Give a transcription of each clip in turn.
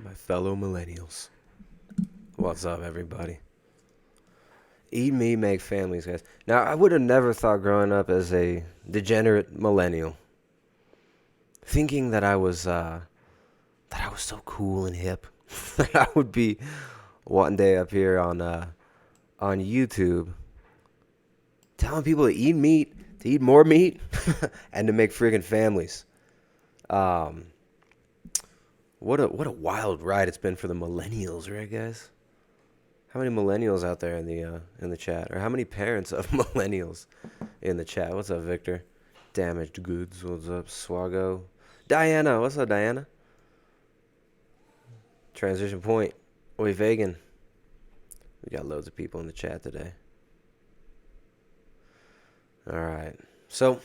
my fellow millennials. What's up, everybody? Eat me, make families, guys. Now, I would have never thought growing up as a degenerate millennial, thinking that I was so cool and hip, that I would be one day up here on YouTube, telling people to eat meat, to eat more meat, and to make friggin' families. What a wild ride it's been for the millennials, right, guys? How many millennials out there in the chat, or how many parents of millennials in the chat? What's up, Victor? Damaged Goods. What's up, Swago? Diana. What's up, Diana? Transition Point. Oi, vegan. We got loads of people in the chat today. All right. So,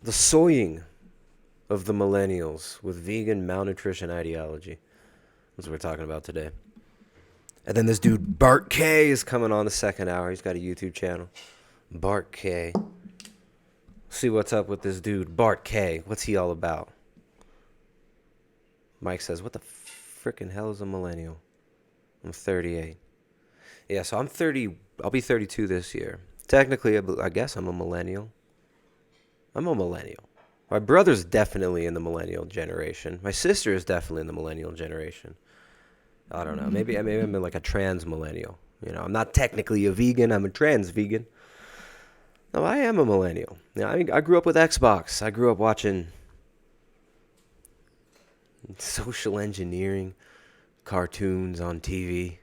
the soying of the millennials with vegan malnutrition ideology. That's what we're talking about today. And then this dude, Bart K, is coming on the second hour. He's got a YouTube channel. Bart K. See what's up with this dude, Bart K. What's he all about? Mike says, what the frickin' hell is a millennial? I'm 38. Yeah, so I'm 30. I'll be 32 this year. Technically, I guess I'm a millennial. I'm a millennial. My brother's definitely in the millennial generation. My sister is definitely in the millennial generation. I don't know. Maybe I'm like a trans millennial. You know, I'm not technically a vegan. I'm a trans vegan. No, I am a millennial. Yeah, I grew up with Xbox. I grew up watching social engineering cartoons on TV.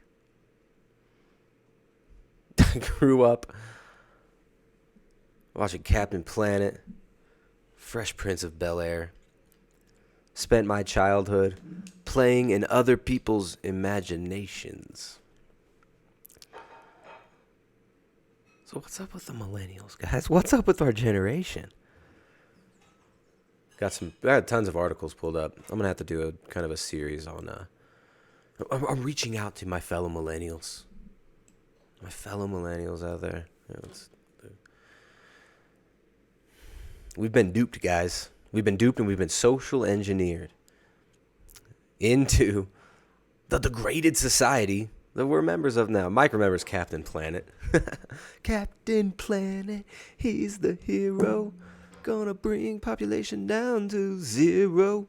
I grew up watching Captain Planet, Fresh Prince of Bel-Air. Spent my childhood playing in other people's imaginations. So what's up with the millennials, guys? What's up with our generation? I got tons of articles pulled up. I'm gonna have to do a kind of a series on. I'm reaching out to my fellow millennials. My fellow millennials out there. We've been duped, guys. We've been duped and we've been social engineered into the degraded society that we're members of now. Mike remembers Captain Planet. Captain Planet, he's the hero. Gonna bring population down to 0.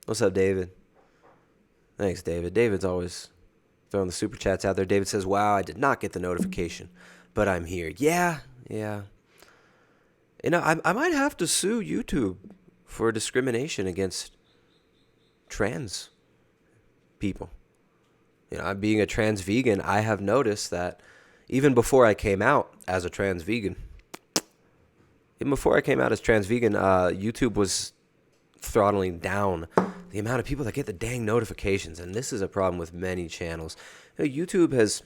What's up, David? Thanks, David. David's always throwing the super chats out there. David says, wow, I did not get the notification, but I'm here. Yeah. You know, I might have to sue YouTube for discrimination against trans people. You know, being a trans vegan, I have noticed that even before I came out as a trans vegan, YouTube was throttling down the amount of people that get the dang notifications. And this is a problem with many channels. You know, YouTube has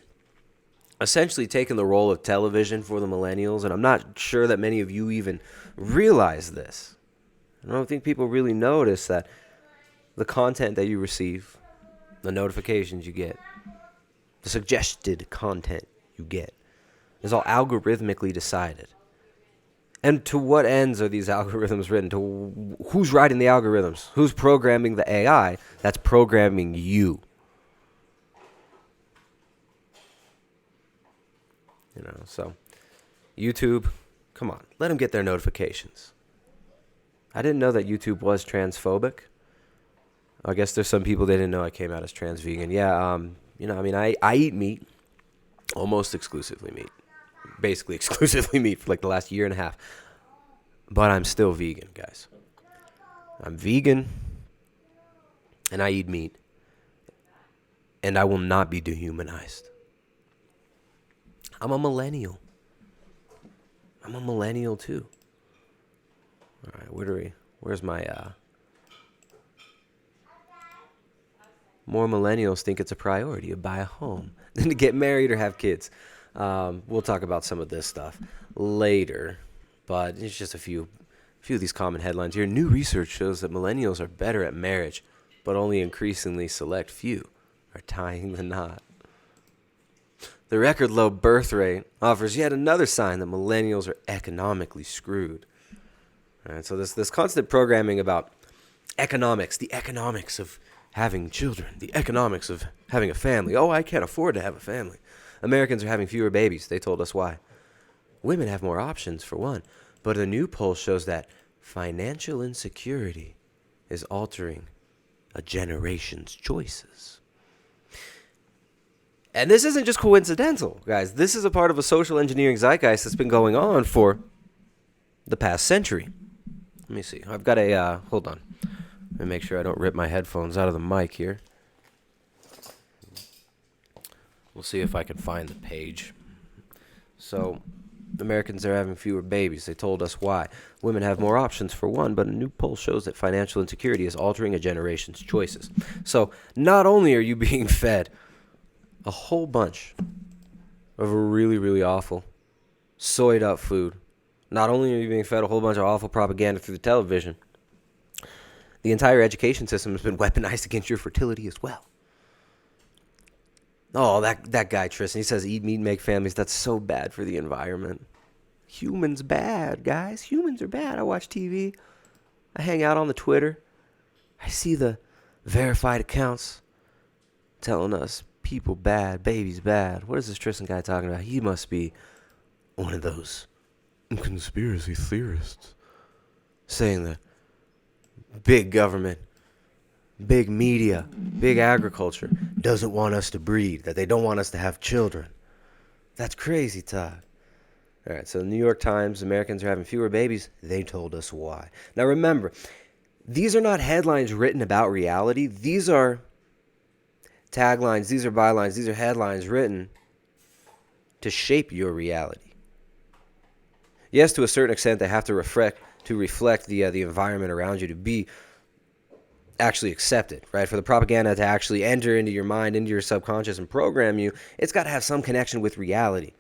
essentially taken the role of television for the millennials, and I'm not sure that many of you even realize this. I don't think people really notice that the content that you receive, the notifications you get, the suggested content you get, is all algorithmically decided. And to what ends are these algorithms written? To who's writing the algorithms? Who's programming the AI that's programming you? You know, so YouTube, come on, let them get their notifications. I didn't know that YouTube was transphobic. I guess there's some people that didn't know I came out as trans vegan. Yeah, you know, I mean, I eat meat, almost exclusively meat, basically exclusively meat for like the last year and a half. But I'm still vegan, guys. I'm vegan, and I eat meat, and I will not be dehumanized. I'm a millennial. I'm a millennial too. All right, where's my more millennials think it's a priority to buy a home than to get married or have kids. We'll talk about some of this stuff later, but it's just a few of these common headlines here. New research shows that millennials are better at marriage, but only increasingly select few are tying the knot. The record low birth rate offers yet another sign that millennials are economically screwed. All right, so this constant programming about the economics of having children, the economics of having a family. Oh, I can't afford to have a family. Americans are having fewer babies. They told us why. Women have more options, for one. But a new poll shows that financial insecurity is altering a generation's choices. And this isn't just coincidental, guys. This is a part of a social engineering zeitgeist that's been going on for the past century. Let me see. I've got a, hold on. Let me make sure I don't rip my headphones out of the mic here. We'll see if I can find the page. So, Americans are having fewer babies. They told us why. Women have more options, for one, but a new poll shows that financial insecurity is altering a generation's choices. So, not only are you being fed a whole bunch of really, really awful, soyed up food, not only are you being fed a whole bunch of awful propaganda through the television, the entire education system has been weaponized against your fertility as well. Oh, that guy, Tristan, he says eat meat, make families. That's so bad for the environment. Humans bad, guys. Humans are bad. I watch TV. I hang out on the Twitter. I see the verified accounts telling us people bad, babies bad. What is this Tristan guy talking about? He must be one of those conspiracy theorists saying that big government, big media, big agriculture doesn't want us to breed, that they don't want us to have children. That's crazy talk. All right, so the New York Times, Americans are having fewer babies. They told us why. Now remember, these are not headlines written about reality. These are taglines, these are bylines, these are headlines written to shape your reality. Yes, to a certain extent, they have to reflect the environment around you to be actually accepted, right? For the propaganda to actually enter into your mind, into your subconscious, and program you, it's got to have some connection with reality,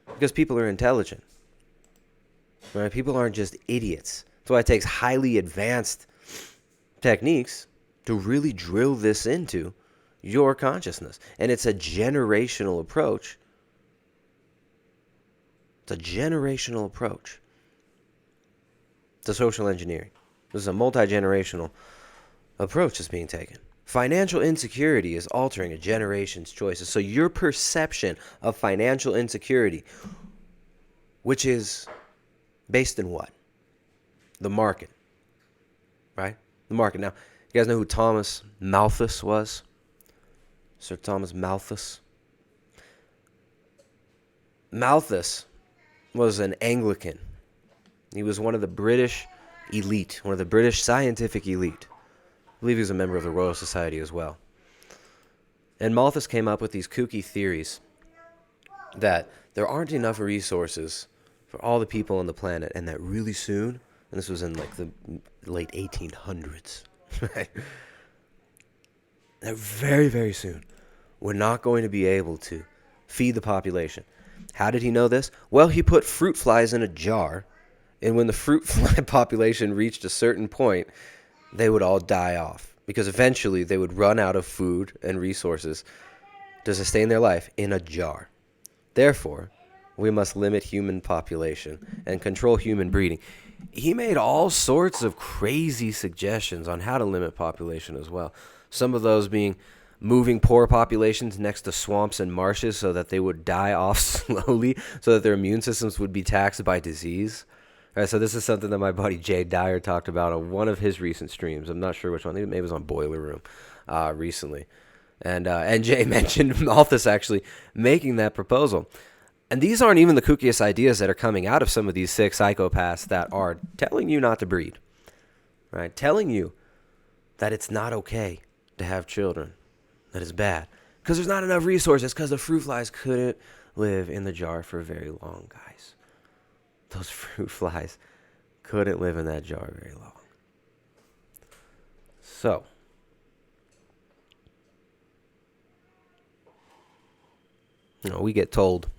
because people are intelligent, right? People aren't just idiots. That's why it takes highly advanced techniques to really drill this into your consciousness, and it's a generational approach. It's a generational approach to social engineering. This is a multi-generational approach that's being taken. Financial insecurity is altering a generation's choices. So your perception of financial insecurity, which is based in what? The market, right? The market. Now, you guys know who Thomas Malthus was? Sir Thomas Malthus. Malthus was an Anglican. He was one of the British elite, one of the British scientific elite. I believe he was a member of the Royal Society as well. And Malthus came up with these kooky theories that there aren't enough resources for all the people on the planet, and that really soon, and this was in like the late 1800s, right? That very, very soon, we're not going to be able to feed the population. How did he know this? Well, he put fruit flies in a jar, and when the fruit fly population reached a certain point, they would all die off, because eventually they would run out of food and resources to sustain their life in a jar. Therefore, we must limit human population and control human breeding. He made all sorts of crazy suggestions on how to limit population as well. Some of those being moving poor populations next to swamps and marshes so that they would die off slowly, so that their immune systems would be taxed by disease. All right, so this is something that my buddy Jay Dyer talked about on one of his recent streams. I'm not sure which one. I think maybe it was on Boiler Room recently. And Jay mentioned Malthus actually making that proposal. And these aren't even the kookiest ideas that are coming out of some of these sick psychopaths that are telling you not to breed, right? Telling you that it's not okay to have children, that it's bad, because there's not enough resources, because the fruit flies couldn't live in the jar for very long, guys. Those fruit flies couldn't live in that jar very long. So, we get told,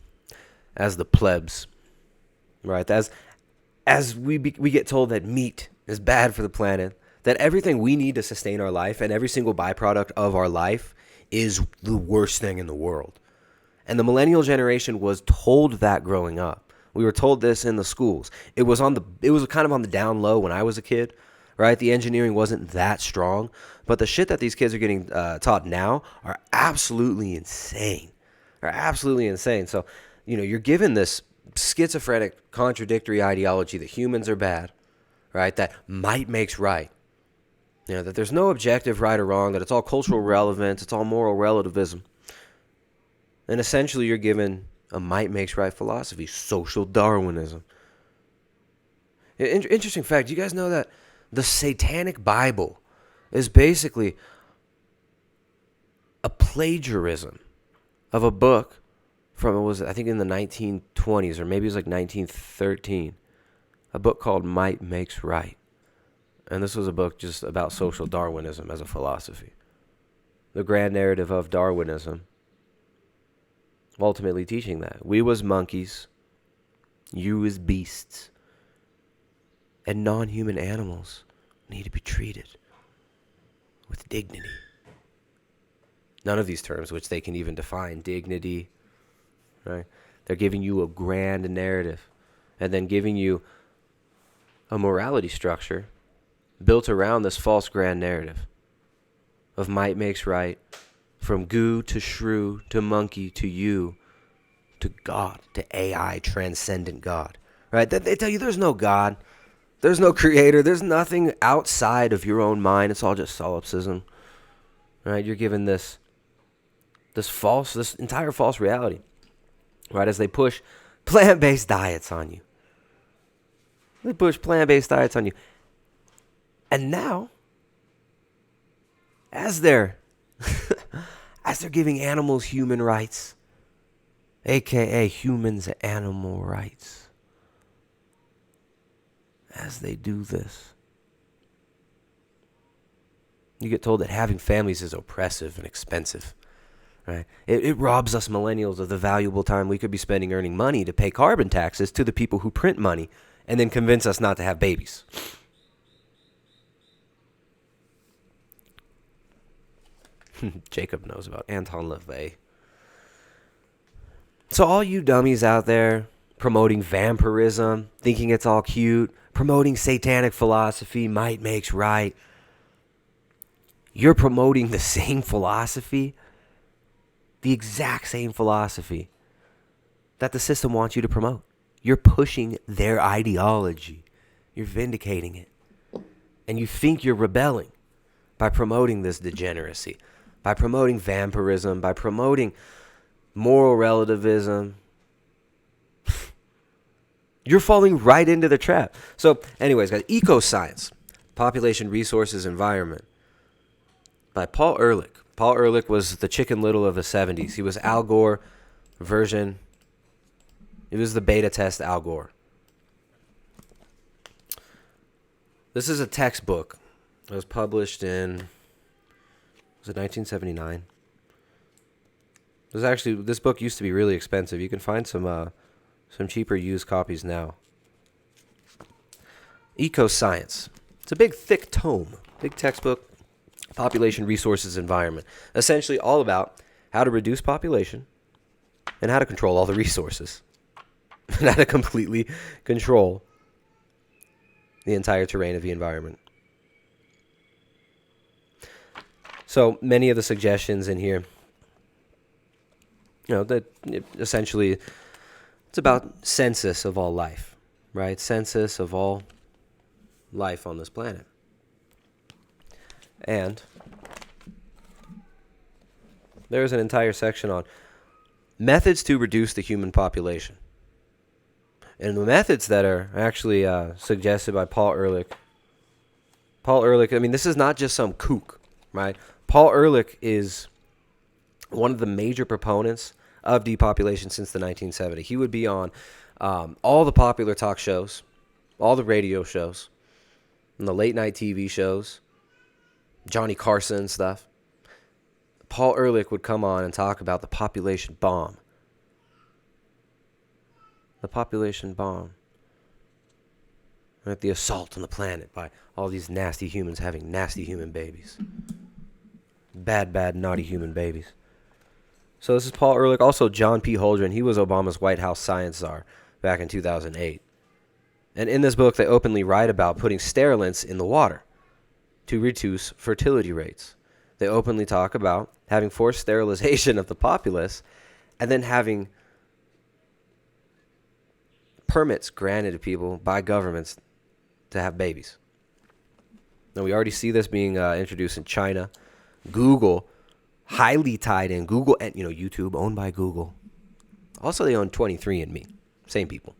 as the plebs, right? As we get told that meat is bad for the planet, that everything we need to sustain our life and every single byproduct of our life is the worst thing in the world. And the millennial generation was told that growing up. We were told this in the schools. It was kind of on the down low when I was a kid. right? The engineering wasn't that strong, but the shit that these kids are getting taught now are absolutely insane. So, you're given this schizophrenic, contradictory ideology that humans are bad, right? That might makes right. That there's no objective right or wrong, that it's all cultural relevance, it's all moral relativism. And essentially you're given a might makes right philosophy, social Darwinism. Interesting fact, do you guys know that the Satanic Bible is basically a plagiarism of a book from, I think in the 1920s, or maybe it was like 1913, a book called Might Makes Right. And this was a book just about social Darwinism as a philosophy. The grand narrative of Darwinism, ultimately teaching that we was monkeys, you was beasts, and non-human animals need to be treated with dignity. None of these terms, which they can even define, dignity, right? They're giving you a grand narrative and then giving you a morality structure built around this false grand narrative of might makes right, from goo to shrew to monkey to you to God, to AI, transcendent God, right? They tell you there's no God, there's no creator, there's nothing outside of your own mind. It's all just solipsism, right? You're given this entire false reality, right? As they push plant-based diets on you. And now, as they're giving animals human rights, aka humans animal rights, as they do this, you get told that having families is oppressive and expensive, right? It robs us millennials of the valuable time we could be spending earning money to pay carbon taxes to the people who print money and then convince us not to have babies. Jacob knows about Anton LaVey. So all you dummies out there promoting vampirism, thinking it's all cute, promoting satanic philosophy, might makes right, you're promoting the same philosophy, the exact same philosophy that the system wants you to promote. You're pushing their ideology. You're vindicating it. And you think you're rebelling by promoting this degeneracy, by promoting vampirism, by promoting moral relativism. You're falling right into the trap. So anyways, guys, Ecoscience, Population, Resources, Environment by Paul Ehrlich. Paul Ehrlich was the Chicken Little of the 70s. He was Al Gore version. It was the beta test Al Gore. This is a textbook. It was published in, was it 1979? This book used to be really expensive. You can find some cheaper used copies now. Ecoscience. It's a big, thick tome, big textbook. Population, Resources, Environment. Essentially all about how to reduce population and how to control all the resources. And how to completely control the entire terrain of the environment. So many of the suggestions in here, that essentially it's about census of all life, right? Census of all life on this planet. And there's an entire section on methods to reduce the human population. And the methods that are actually suggested by Paul Ehrlich. Paul Ehrlich, this is not just some kook, right? Paul Ehrlich is one of the major proponents of depopulation since the 1970s. He would be on all the popular talk shows, all the radio shows, and the late night TV shows, Johnny Carson stuff. Paul Ehrlich would come on and talk about the population bomb. The population bomb. Right? The assault on the planet by all these nasty humans having nasty human babies. Bad, naughty human babies. So this is Paul Ehrlich. Also, John P. Holdren. He was Obama's White House science czar back in 2008. And in this book, they openly write about putting sterilants in the water to reduce fertility rates. They openly talk about having forced sterilization of the populace and then having permits granted to people by governments to have babies. Now, we already see this being introduced in China. Google, highly tied in. Google and, YouTube, owned by Google. Also, they own 23andMe. Same people.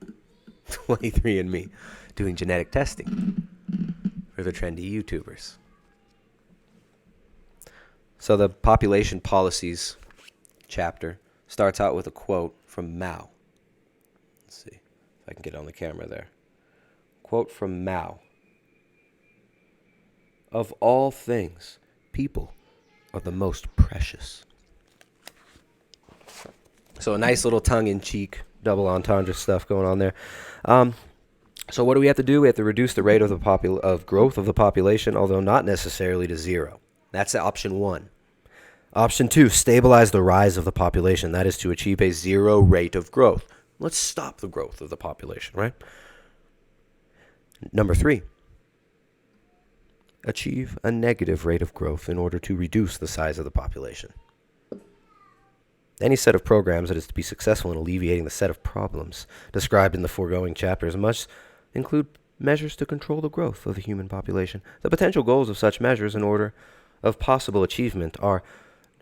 23andMe, doing genetic testing for the trendy YouTubers. So the population policies chapter starts out with a quote from Mao. Let's see if I can get it on the camera there. Quote from Mao. Of all things, people are the most precious. So a nice little tongue-in-cheek, double entendre stuff going on there. So what do we have to do? We have to reduce the rate of growth of the population, although not necessarily to zero. That's option 1. Option 2, stabilize the rise of the population. That is to achieve a zero rate of growth. Let's stop the growth of the population, right? Number 3, achieve a negative rate of growth in order to reduce the size of the population. Any set of programs that is to be successful in alleviating the set of problems described in the foregoing chapters must include measures to control the growth of the human population. The potential goals of such measures in order of possible achievement are: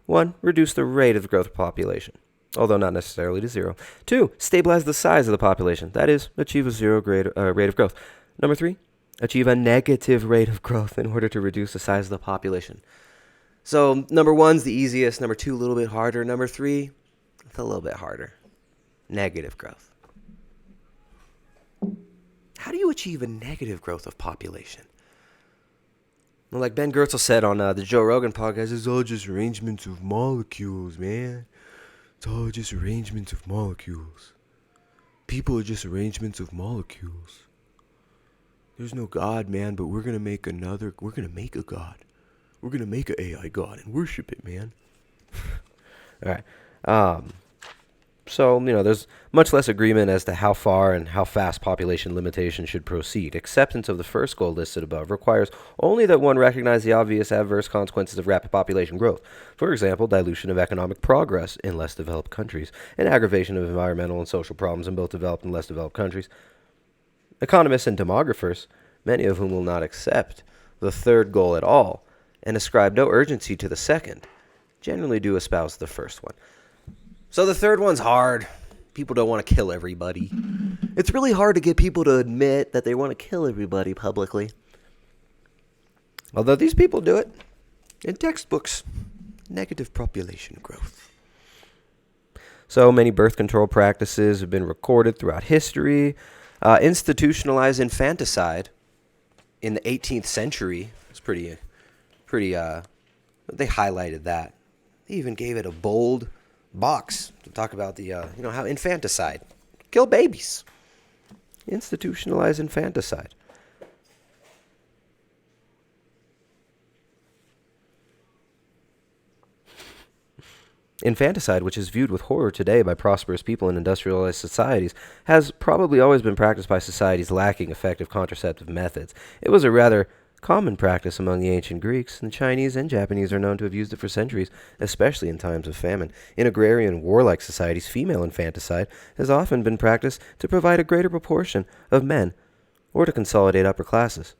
1, reduce the rate of the growth of population, although not necessarily to zero. 2, stabilize the size of the population. That is, achieve a zero rate of growth. Number 3, achieve a negative rate of growth in order to reduce the size of the population. So number 1's the easiest. Number 2, a little bit harder. Number 3, it's a little bit harder. Negative growth. How do you achieve a negative growth of population? Well, like Ben Goertzel said on the Joe Rogan podcast, it's all just arrangements of molecules, man. It's all just arrangements of molecules. People are just arrangements of molecules. There's no God, man, but we're going to make a God. We're going to make an AI God and worship it, man. All right. So, there's much less agreement as to how far and how fast population limitation should proceed. Acceptance of the first goal listed above requires only that one recognize the obvious adverse consequences of rapid population growth. For example, dilution of economic progress in less developed countries and aggravation of environmental and social problems in both developed and less developed countries. Economists and demographers, many of whom will not accept the third goal at all and ascribe no urgency to the second, generally do espouse the first one. So the third one's hard. People don't want to kill everybody. It's really hard to get people to admit that they want to kill everybody publicly. Although these people do it in textbooks. Negative population growth. So many birth control practices have been recorded throughout history. Institutionalized infanticide in the 18th century. It's pretty, they highlighted that. They even gave it a bold box to talk about the, how infanticide. Kill babies. Institutionalized infanticide. Infanticide, which is viewed with horror today by prosperous people in industrialized societies, has probably always been practiced by societies lacking effective contraceptive methods. It was a rather common practice among the ancient Greeks, and Chinese and Japanese are known to have used it for centuries, especially in times of famine. In agrarian, warlike societies, female infanticide has often been practiced to provide a greater proportion of men or to consolidate upper classes.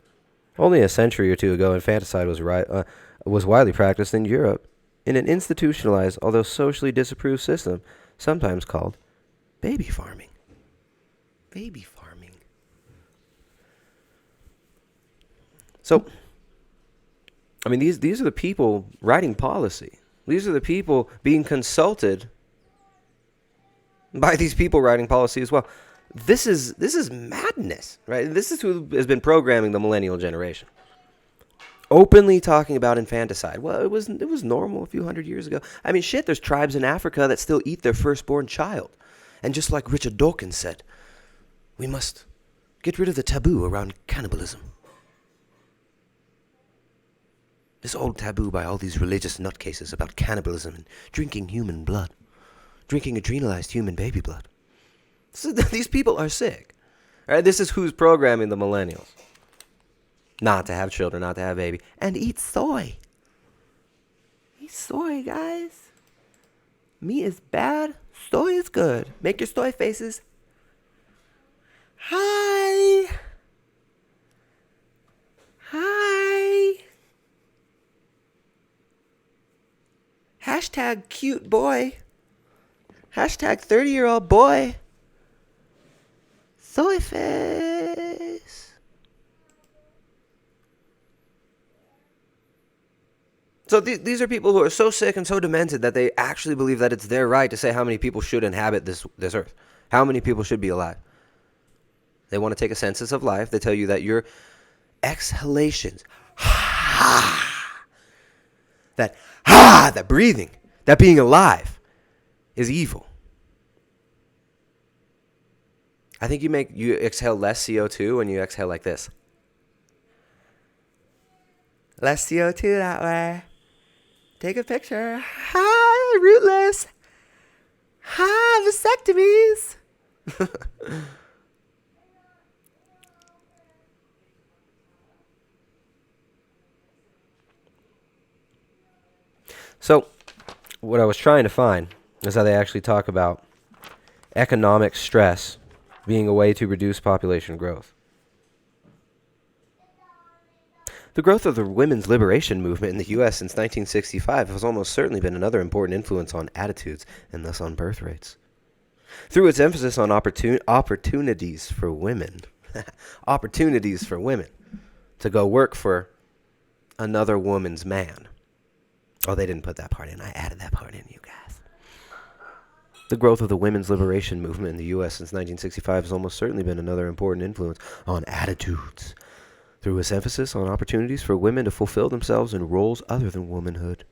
Only a century or two ago, infanticide was widely practiced in Europe in an institutionalized, although socially disapproved system, sometimes called baby farming. Baby farming. So, these are the people writing policy. These are the people being consulted by these people writing policy as well. This is madness, right? This is who has been programming the millennial generation. Openly talking about infanticide. Well, it was normal a few hundred years ago. There's tribes in Africa that still eat their firstborn child. And just like Richard Dawkins said, we must get rid of the taboo around cannibalism. This old taboo by all these religious nutcases about cannibalism and drinking human blood. Drinking adrenalized human baby blood. These people are sick. All right, this is who's programming the millennials. Not to have children, not to have baby, and eat soy. Eat soy, guys. Meat is bad. Soy is good. Make your soy faces. Hi. Hi. Hashtag cute boy. Hashtag 30-year-old boy. Soy face. So these are people who are so sick and so demented that they actually believe that it's their right to say how many people should inhabit this earth. How many people should be alive. They want to take a census of life. They tell you that your exhalations, that breathing, that being alive is evil. I think you exhale less CO2 when you exhale like this. Less CO2 that way. Take a picture. Hi, rootless. Hi, vasectomies. So, what I was trying to find is how they actually talk about economic stress being a way to reduce population growth. The growth of the women's liberation movement in the U.S. since 1965 has almost certainly been another important influence on attitudes and thus on birth rates. Through its emphasis on opportunities for women, opportunities for women to go work for another woman's man. Oh, they didn't put that part in. I added that part in, you guys. The growth of the women's liberation movement in the U.S. since 1965 has almost certainly been another important influence on attitudes, through its emphasis on opportunities for women to fulfill themselves in roles other than womanhood.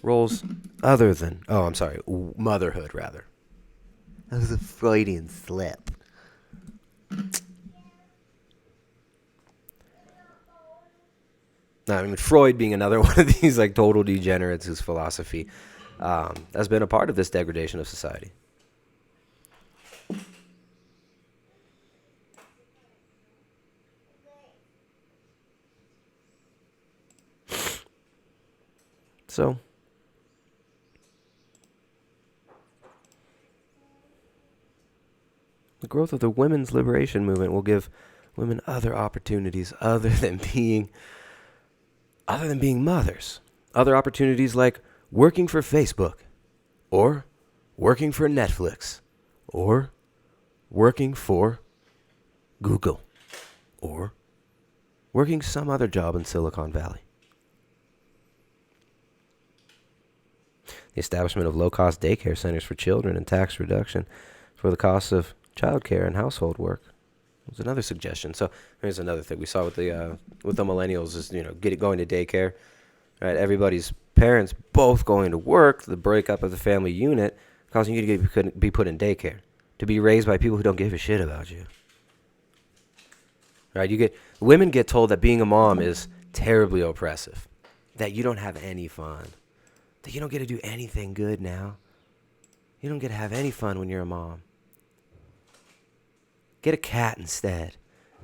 Roles other than, motherhood, rather. That was a Freudian slip. I mean, Freud being another one of these like total degenerates whose philosophy has been a part of this degradation of society. So, the growth of the women's liberation movement will give women other opportunities other than being mothers. Other opportunities like working for Facebook, or working for Netflix, or working for Google, or working some other job in Silicon Valley. The establishment of low-cost daycare centers for children and tax reduction for the cost of childcare and household work was another suggestion. So here's another thing we saw with the millennials is, going to daycare. Right, everybody's parents both going to work. The breakup of the family unit causing you to be put in daycare, to be raised by people who don't give a shit about you. Right, women get told that being a mom is terribly oppressive, that you don't have any fun, that you don't get to do anything good now. You don't get to have any fun when you're a mom. Get a cat instead.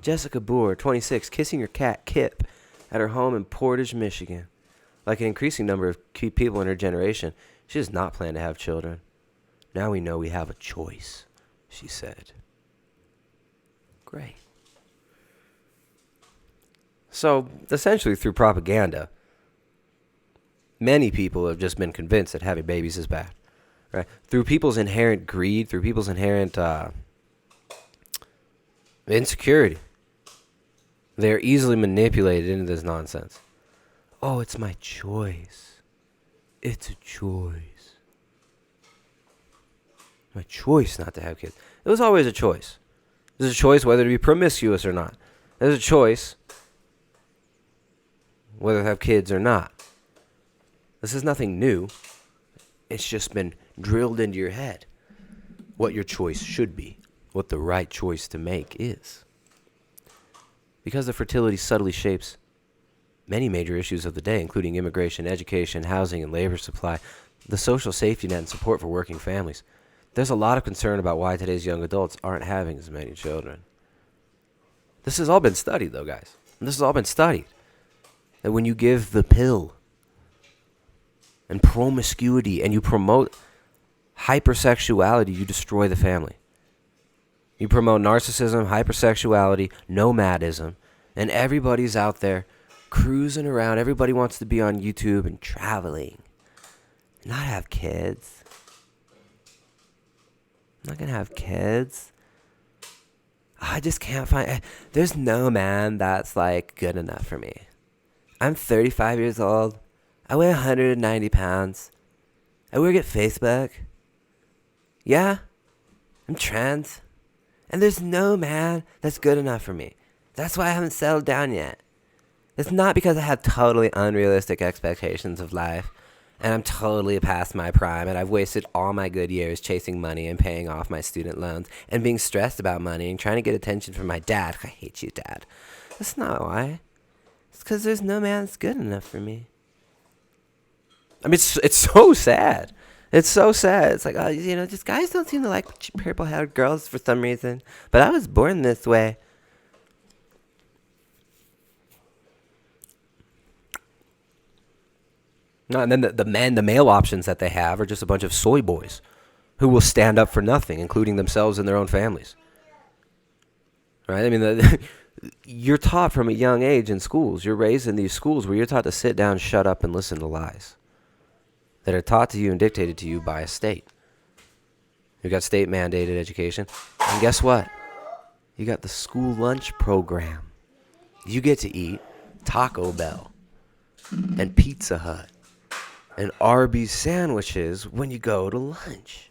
Jessica Boer, 26, kissing her cat Kip at her home in Portage, Michigan. Like an increasing number of people in her generation, she does not plan to have children. Now we know we have a choice, she said. Great. So, essentially through propaganda, many people have just been convinced that having babies is bad. Right? Through people's inherent greed, through people's inherent insecurity, they're easily manipulated into this nonsense. Oh, it's my choice. It's a choice. My choice not to have kids. It was always a choice. There's a choice whether to be promiscuous or not. There's a choice whether to have kids or not. This is nothing new. It's just been drilled into your head what your choice should be, what the right choice to make is. Because the fertility subtly shapes many major issues of the day, including immigration, education, housing, and labor supply, the social safety net and support for working families. There's a lot of concern about why today's young adults aren't having as many children. This has all been studied, though, guys. This has all been studied. That when you give the pill and promiscuity and you promote hypersexuality, you destroy the family. You promote narcissism, hypersexuality, nomadism, and everybody's out there cruising around. Everybody wants to be on YouTube and traveling, not have kids. I'm not going to have kids. I just can't find... There's no man that's, like, good enough for me. I'm 35 years old. I weigh 190 pounds. I work at Facebook. Yeah, I'm trans. And there's no man that's good enough for me. That's why I haven't settled down yet. It's not because I have totally unrealistic expectations of life. And I'm totally past my prime, and I've wasted all my good years chasing money and paying off my student loans and being stressed about money and trying to get attention from my dad. I hate you, Dad. That's not why. It's because there's no man that's good enough for me. I mean, it's so sad. It's so sad. It's like, just guys don't seem to like purple-haired girls for some reason. But I was born this way. No, and then the male options that they have are just a bunch of soy boys who will stand up for nothing, including themselves and their own families. Right? I mean, you're taught from a young age in schools. You're raised in these schools where you're taught to sit down, shut up, and listen to lies that are taught to you and dictated to you by a state. You've got state-mandated education. And guess what? You got the school lunch program. You get to eat Taco Bell and Pizza Hut and Arby's sandwiches when you go to lunch.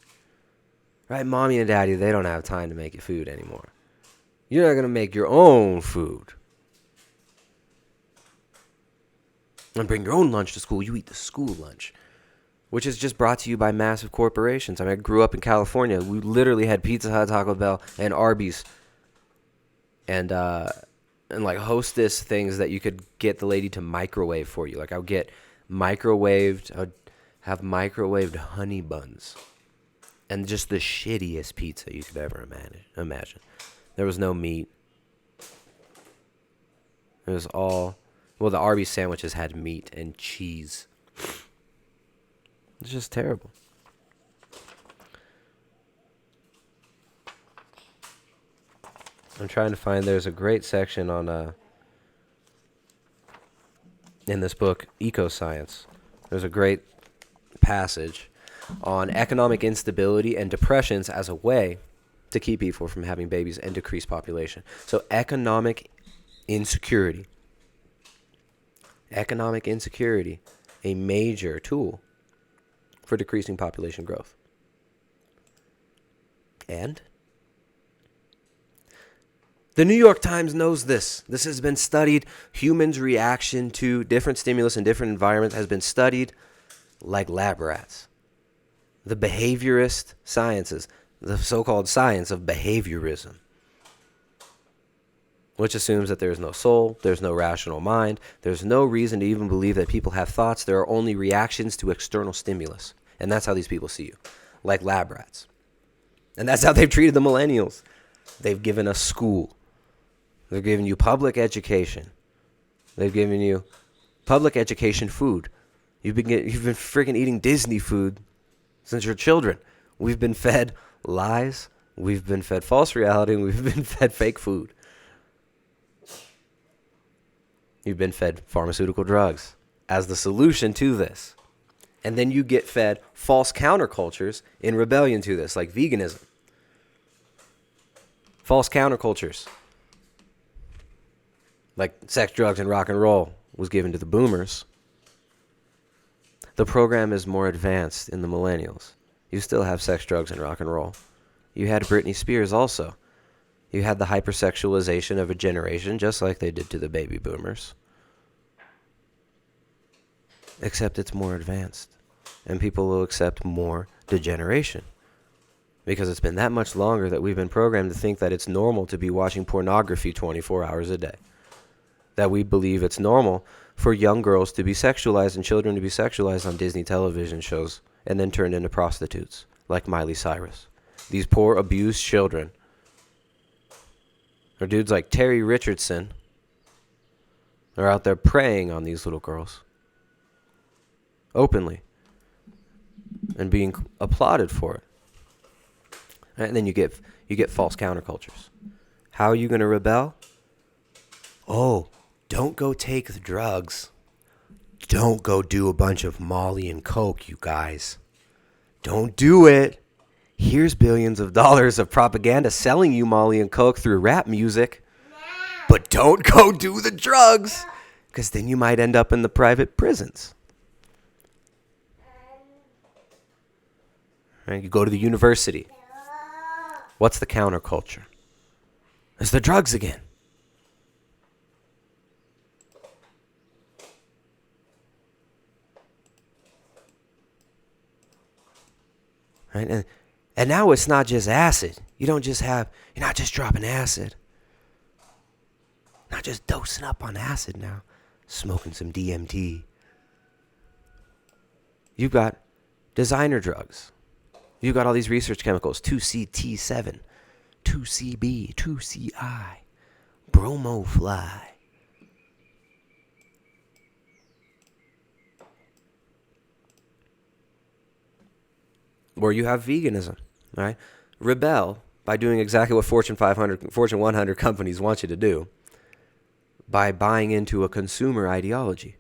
Right? Mommy and daddy, they don't have time to make you food anymore. You're not going to make your own food. And bring your own lunch to school. You eat the school lunch, which is just brought to you by massive corporations. I mean, I grew up in California. We literally had Pizza Hut, Taco Bell, and Arby's. And like Hostess things that you could get the lady to microwave for you. Like I would get I would have microwaved honey buns. And just the shittiest pizza you could ever imagine. There was no meat. It was all... Well, the Arby's sandwiches had meat and cheese. It's just terrible. I'm trying to find... There's a great section on... in this book, Ecoscience. There's a great passage on economic instability and depressions as a way to keep people from having babies and decrease population. So economic insecurity. Economic insecurity, a major tool for decreasing population growth. And the New York Times knows this. This has been studied. Humans' reaction to different stimulus in different environments has been studied like lab rats. The behaviorist sciences, the so-called science of behaviorism, which assumes that there's no soul, there's no rational mind, there's no reason to even believe that people have thoughts. There are only reactions to external stimulus. And that's how these people see you, like lab rats. And that's how they've treated the millennials. They've given us school. They've given you public education. They've given you public education food. You've been freaking eating Disney food since you're children. We've been fed lies. We've been fed false reality. And we've been fed fake food. You've been fed pharmaceutical drugs as the solution to this. And then you get fed false countercultures in rebellion to this, like veganism. False countercultures. Like sex, drugs, and rock and roll was given to the boomers. The program is more advanced in the millennials. You still have sex, drugs, and rock and roll. You had Britney Spears also. You had the hypersexualization of a generation, just like they did to the baby boomers. Except it's more advanced. And people will accept more degeneration. Because it's been that much longer that we've been programmed to think that it's normal to be watching pornography 24 hours a day. That we believe it's normal for young girls to be sexualized and children to be sexualized on Disney television shows and then turned into prostitutes, like Miley Cyrus. these poor abused children, or dudes like Terry Richardson, are out there preying on these little girls openly and being applauded for it. And then you get false countercultures. How are you going to rebel? Oh, don't go take the drugs. Don't go do a bunch of Molly and Coke, you guys. Don't do it. Here's billions of dollars of propaganda selling you Molly and Coke through rap music. But don't go do the drugs, because then you might end up in the private prisons. Right? You go to the university. What's the counterculture? It's the drugs again. Right? And now it's not just acid. You're not just dropping acid. Not just dosing up on acid now. Smoking some DMT. You've got designer drugs. You've got all these research chemicals. 2CT7, 2CB, 2CI, bromofly. Or you have veganism, right? Rebel by doing exactly what Fortune 500, Fortune 100 companies want you to do, by buying into a consumer ideology,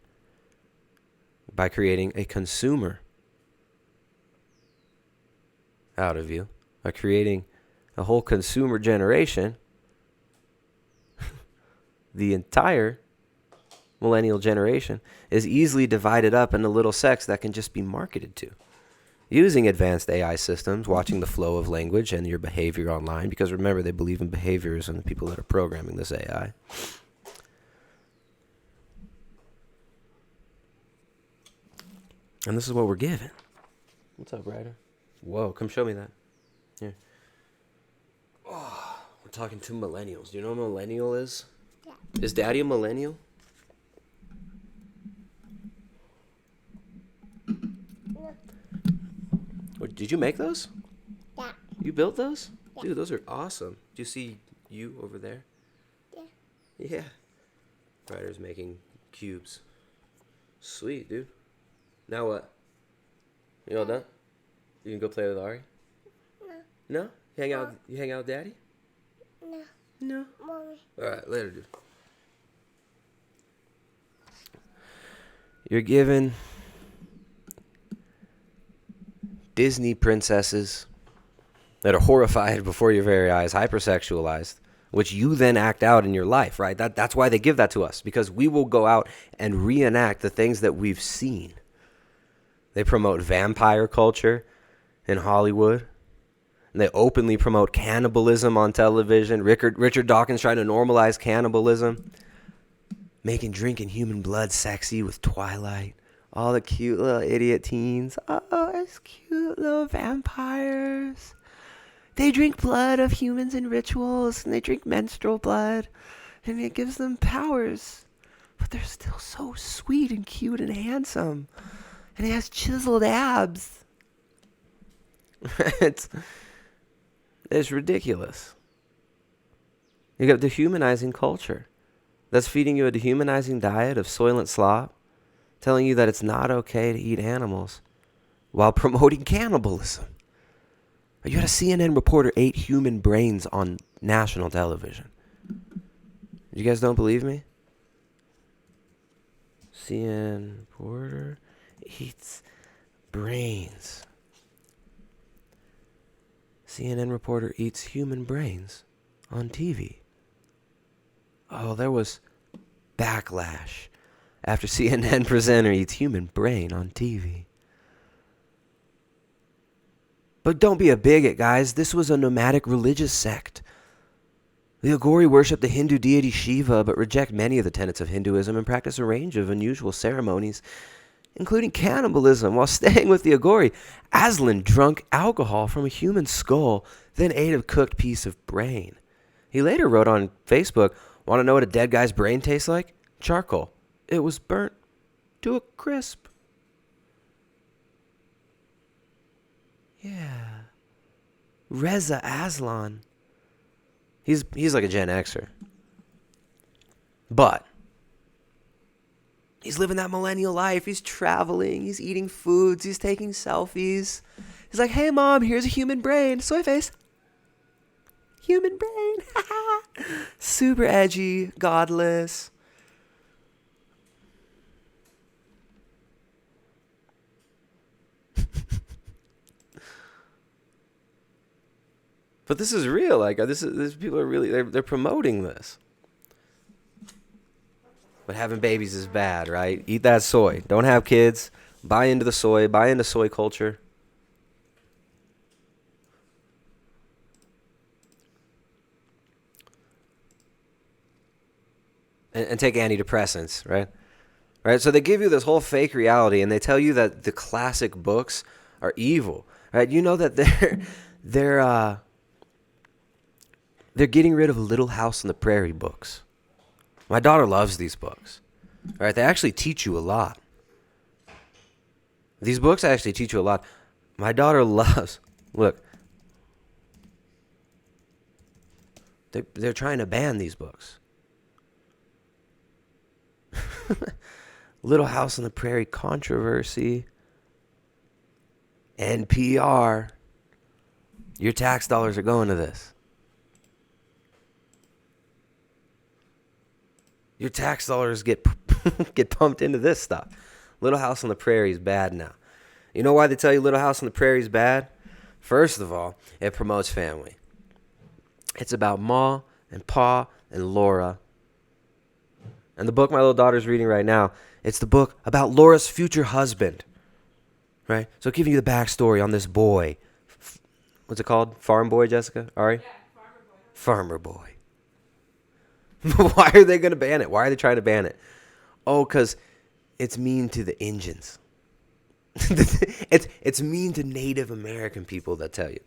by creating a consumer out of you, by creating a whole consumer generation. The entire millennial generation is easily divided up into little sects that can just be marketed to. Using advanced AI systems, watching the flow of language and your behavior online, because remember, they believe in behaviors and the people that are programming this AI. And this is what we're given. What's up, Ryder? Whoa, come show me that. Here. Oh, we're talking to millennials. Do you know what a millennial is? Yeah. Is Daddy a millennial? No. Did you make those? Yeah. You built those? Yeah. Dude, those are awesome. Do you see you over there? Yeah. Yeah. Ryder's making cubes. Sweet, dude. Now what? You all done? You can go play with Ari? No. No? You hang out with Daddy? No. No? Mommy. Alright, later, dude. You're given Disney princesses that are horrified before your very eyes, hypersexualized, which you then act out in your life, right? That's why they give that to us, because we will go out and reenact the things that we've seen. They promote vampire culture in Hollywood. And they openly promote cannibalism on television. Richard Dawkins trying to normalize cannibalism. Making drinking human blood sexy with Twilight. All the cute little idiot teens. Oh, it's cute little vampires. They drink blood of humans in rituals. And they drink menstrual blood. And it gives them powers. But they're still so sweet and cute and handsome. And he has chiseled abs. It's ridiculous. You got dehumanizing culture that's feeding you a dehumanizing diet of soylent slop, telling you that it's not okay to eat animals, while promoting cannibalism. You had a CNN reporter ate human brains on national television. You guys don't believe me? CNN reporter eats brains. CNN reporter eats human brains on TV. Oh, there was backlash after CNN presenter eats human brain on TV. But don't be a bigot, guys. This was a nomadic religious sect. The Agori worship the Hindu deity Shiva, but reject many of the tenets of Hinduism and practice a range of unusual ceremonies, including cannibalism. While staying with the Agori, Aslan drank alcohol from a human skull, then ate a cooked piece of brain. He later wrote on Facebook, "Want to know what a dead guy's brain tastes like? Charcoal. It was burnt to a crisp." Yeah. Reza Aslan. He's like a Gen Xer. But he's living that millennial life. He's traveling. He's eating foods. He's taking selfies. He's like, hey, Mom, here's a human brain. Soy face. Human brain. Super edgy, godless. But this is real. Like, this people are really, they're promoting this. But having babies is bad, right? Eat that soy. Don't have kids. Buy into the soy. Buy into soy culture. And take antidepressants, right? Right? So they give you this whole fake reality, and they tell you that the classic books are evil, right? You know that they're getting rid of Little House on the Prairie books. My daughter loves these books. All right, they actually teach you a lot. These books actually teach you a lot. My daughter loves. Look, they're trying to ban these books. Little House on the Prairie controversy. NPR. Your tax dollars are going to this. Your tax dollars get pumped into this stuff. Little House on the Prairie is bad now. You know why they tell you Little House on the Prairie is bad? First of all, it promotes family. It's about Ma and Pa and Laura. And the book my little daughter's reading right now, it's the book about Laura's future husband. Right? So giving you the backstory on this boy. What's it called? Farm boy, Jessica? Ari? Yeah, Farmer boy. Why are they going to ban it? Why are they trying to ban it? Oh, because it's mean to the Indians. It's mean to Native American people that tell you.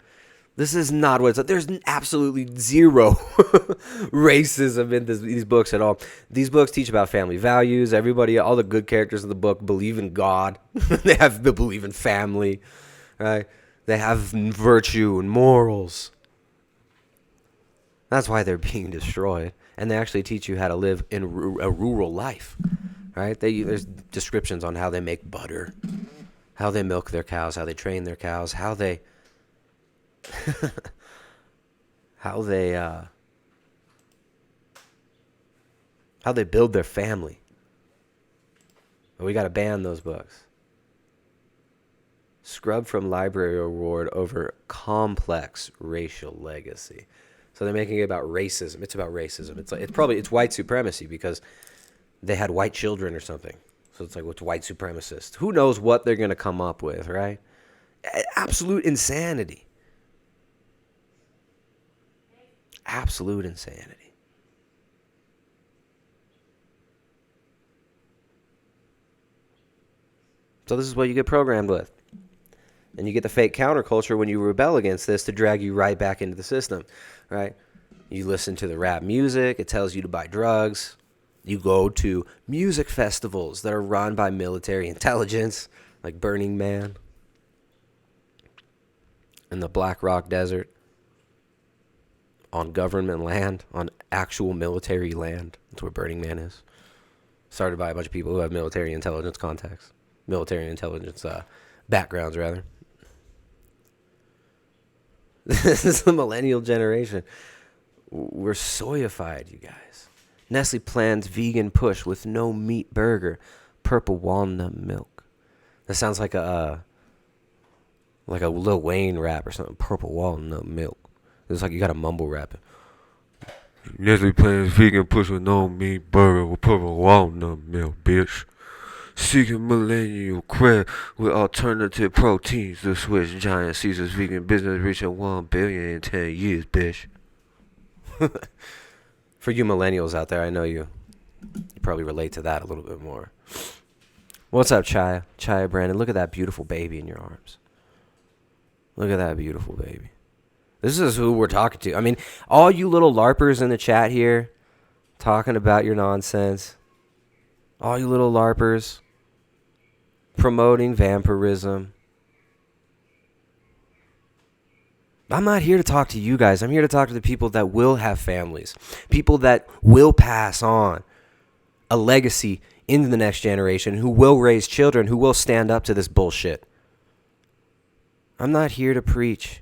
This is not what it's like. There's absolutely zero racism in these books at all. These books teach about family values. Everybody, all the good characters in the book believe in God. They believe in family, right? They have virtue and morals. That's why they're being destroyed. And they actually teach you how to live in a rural life, right? There's descriptions on how they make butter, how they milk their cows, how they train their cows, how they how they build their family. But we got to ban those books. Scrubbed from library award over complex racial legacy. So they're making it about racism. It's about racism. It's white supremacy because they had white children or something. So it's like, what's white supremacist? Who knows what they're going to come up with, right? Absolute insanity. Absolute insanity. So this is what you get programmed with. And you get the fake counterculture when you rebel against this to drag you right back into the system, right? You listen to the rap music. It tells you to buy drugs. You go to music festivals that are run by military intelligence, like Burning Man in the Black Rock Desert, on government land, on actual military land. That's where Burning Man is. Started by a bunch of people who have military intelligence contacts. Military intelligence backgrounds, rather. This is the millennial generation. We're soyified, you guys. Nestle plans vegan push with no meat burger, purple walnut milk. That sounds like a Lil Wayne rap or something. Purple walnut milk. It's like you got to mumble rap it. Nestle plans vegan push with no meat burger with purple walnut milk, bitch. Seeking millennial cred with alternative proteins to switch giant Caesar's vegan business reaching 1 billion in 10 years, bitch. For you millennials out there, I know you probably relate to that a little bit more. What's up, Chaya? Chaya Brandon, look at that beautiful baby in your arms. Look at that beautiful baby. This is who we're talking to. I mean, all you little LARPers in the chat here talking about your nonsense. All you little LARPers promoting vampirism. I'm not here to talk to you guys. I'm here to talk to the people that will have families, people that will pass on a legacy into the next generation, who will raise children, who will stand up to this bullshit. I'm not here to preach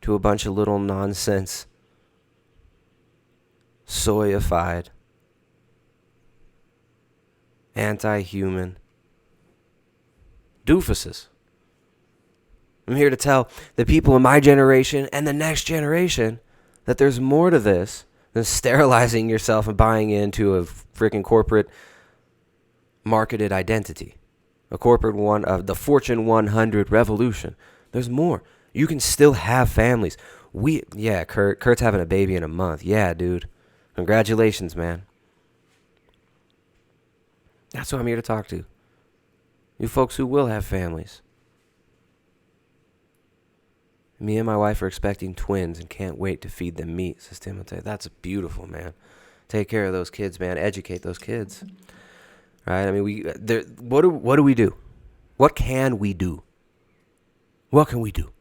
to a bunch of little nonsense, soyified, anti-human doofuses. I'm here to tell the people in my generation and the next generation that there's more to this than sterilizing yourself and buying into a freaking corporate marketed identity. A corporate one of the Fortune 100 revolution. There's more. You can still have families. Kurt's having a baby in a month. Yeah, dude. Congratulations, man. That's what I'm here to talk to. You folks who will have families. Me and my wife are expecting twins and can't wait to feed them meat, says Timothy. That's beautiful, man. Take care of those kids, man. Educate those kids. Right? I mean, what do we do? What can we do? What can we do?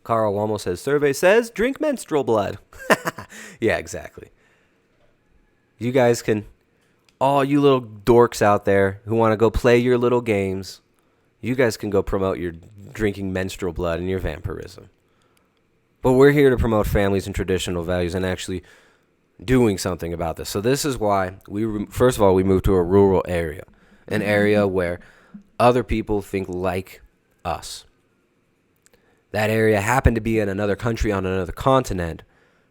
Carl Walmo says, survey says, drink menstrual blood. Yeah, exactly. You guys can, all you little dorks out there who want to go play your little games, you guys can go promote your drinking menstrual blood and your vampirism. But we're here to promote families and traditional values and actually doing something about this. So this is why first of all, we moved to a rural area, an area where other people think like us. That area happened to be in another country on another continent,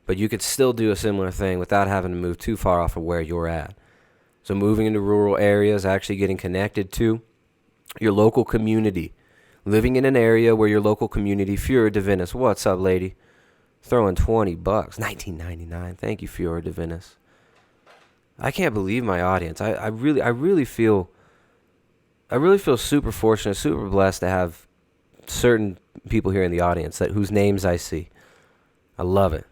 but you could still do a similar thing without having to move too far off of where you're at. So moving into rural areas, actually getting connected to your local community, living in an area where your local community, Fiora Divinis, what's up, lady? Throwing $20, $19.99. Thank you, Fiora Divinis. I can't believe my audience. I really feel super fortunate, super blessed to have certain people here in the audience whose names I see. I love it.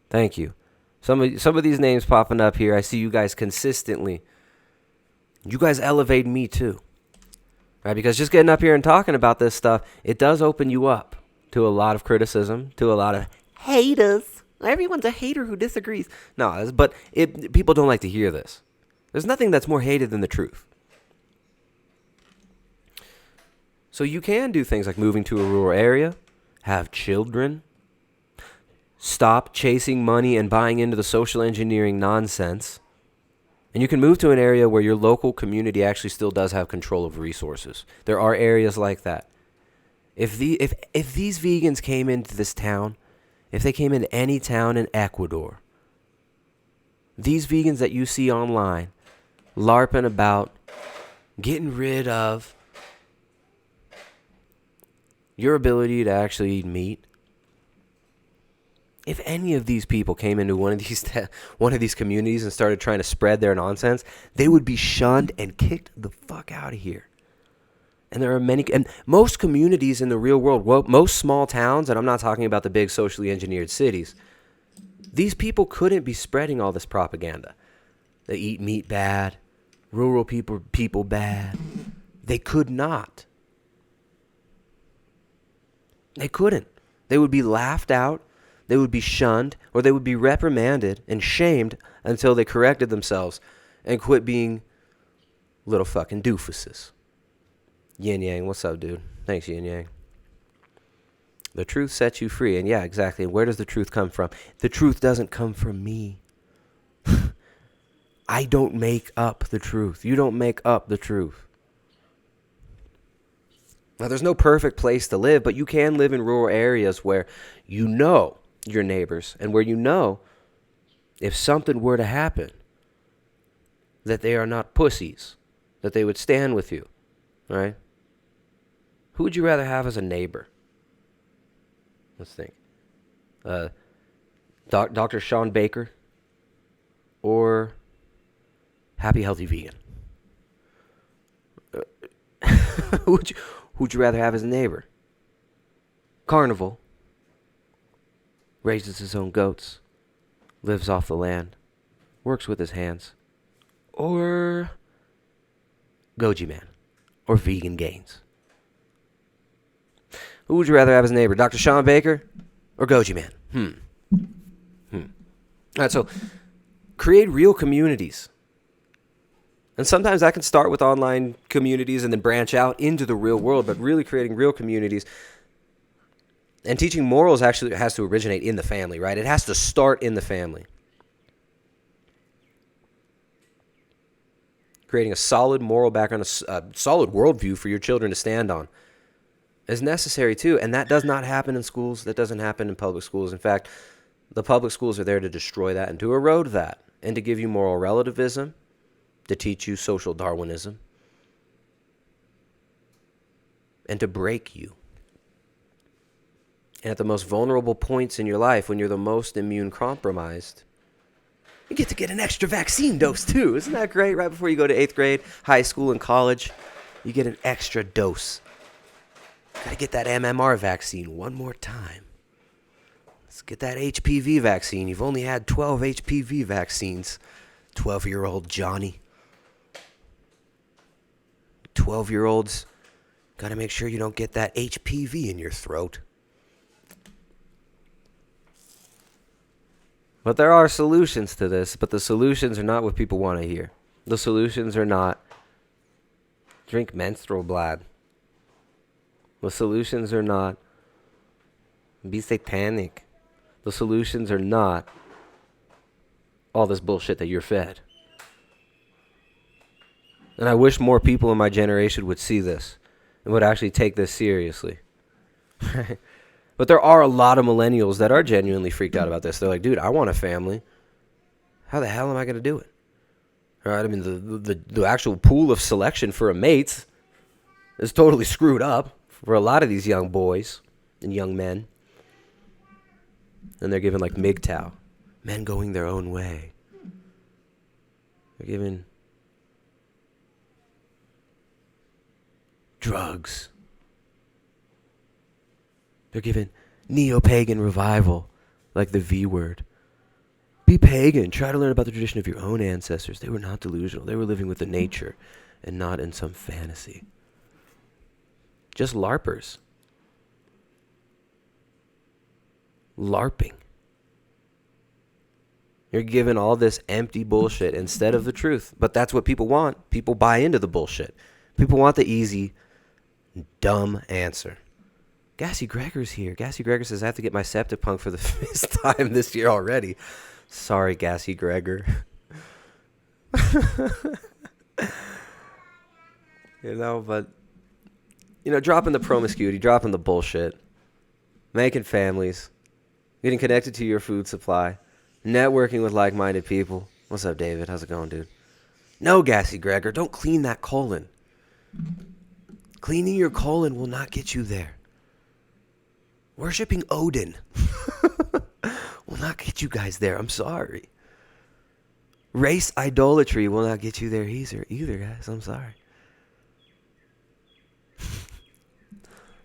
Thank you. Some of these names popping up here, I see you guys consistently. You guys elevate me too. Right? Because just getting up here and talking about this stuff, it does open you up to a lot of criticism, to a lot of haters. Everyone's a hater who disagrees. No, but people don't like to hear this. There's nothing that's more hated than the truth. So you can do things like moving to a rural area, have children, stop chasing money and buying into the social engineering nonsense. And you can move to an area where your local community actually still does have control of resources. There are areas like that. If these vegans came into this town, if they came into any town in Ecuador, these vegans that you see online, LARPing about, getting rid of your ability to actually eat meat, if any of these people came into one of these communities and started trying to spread their nonsense, they would be shunned and kicked the fuck out of here. And there are and most communities in the real world, well, most small towns, and I'm not talking about the big socially engineered cities, these people couldn't be spreading all this propaganda. They eat meat bad, rural people bad. They could not. They couldn't. They would be laughed out. They would be shunned, or they would be reprimanded and shamed until they corrected themselves and quit being little fucking doofuses. Yin Yang, what's up, dude? Thanks, Yin Yang. The truth sets you free. And yeah, exactly. And where does the truth come from? The truth doesn't come from me. I don't make up the truth. You don't make up the truth. Now, there's no perfect place to live, but you can live in rural areas where you know your neighbors and where you know if something were to happen that they are not pussies, that they would stand with you, right? Who would you rather have as a neighbor? Let's think. Dr. Sean Baker or Happy Healthy Vegan? Who'd you rather have as a neighbor? Carnivore. Raises his own goats. Lives off the land. Works with his hands. Or Goji Man. Or Vegan Gains. Who would you rather have as a neighbor, Dr. Sean Baker or Goji Man? All right, so create real communities. And sometimes that can start with online communities and then branch out into the real world, but really creating real communities. And teaching morals actually has to originate in the family, right? It has to start in the family. Creating a solid moral background, a solid worldview for your children to stand on is necessary too. And that does not happen in schools. That doesn't happen in public schools. In fact, the public schools are there to destroy that and to erode that and to give you moral relativism, to teach you social Darwinism, and to break you. And at the most vulnerable points in your life, when you're the most immune compromised, you get to get an extra vaccine dose too. Isn't that great? Right before you go to 8th grade, high school, and college, you get an extra dose. Got to get that MMR vaccine one more time. Let's get that HPV vaccine. You've only had 12 HPV vaccines, 12-year-old Johnny. 12-year-olds, got to make sure you don't get that HPV in your throat. But there are solutions to this, but the solutions are not what people want to hear. The solutions are not drink menstrual blood. The solutions are not be satanic. The solutions are not all this bullshit that you're fed. And I wish more people in my generation would see this and would actually take this seriously. But there are a lot of millennials that are genuinely freaked out about this. They're like, dude, I want a family. How the hell am I going to do it? All right, I mean, the actual pool of selection for a mate is totally screwed up for a lot of these young boys and young men. And they're given like MGTOW, men going their own way. They're given drugs. They're given neo-pagan revival, like the V word. Be pagan. Try to learn about the tradition of your own ancestors. They were not delusional. They were living with the nature and not in some fantasy. Just LARPers. LARPing. You're given all this empty bullshit instead of the truth. But that's what people want. People buy into the bullshit. People want the easy, dumb answer. Gassy Gregor's here. Gassy Gregor says, I have to get my septic punk for the 5th time this year already. Sorry, Gassy Gregor. But, dropping the promiscuity, dropping the bullshit, making families, getting connected to your food supply, networking with like-minded people. What's up, David? How's it going, dude? No, Gassy Gregor, don't clean that colon. Cleaning your colon will not get you there. Worshipping Odin will not get you guys there. I'm sorry. Race idolatry will not get you there either, guys. I'm sorry.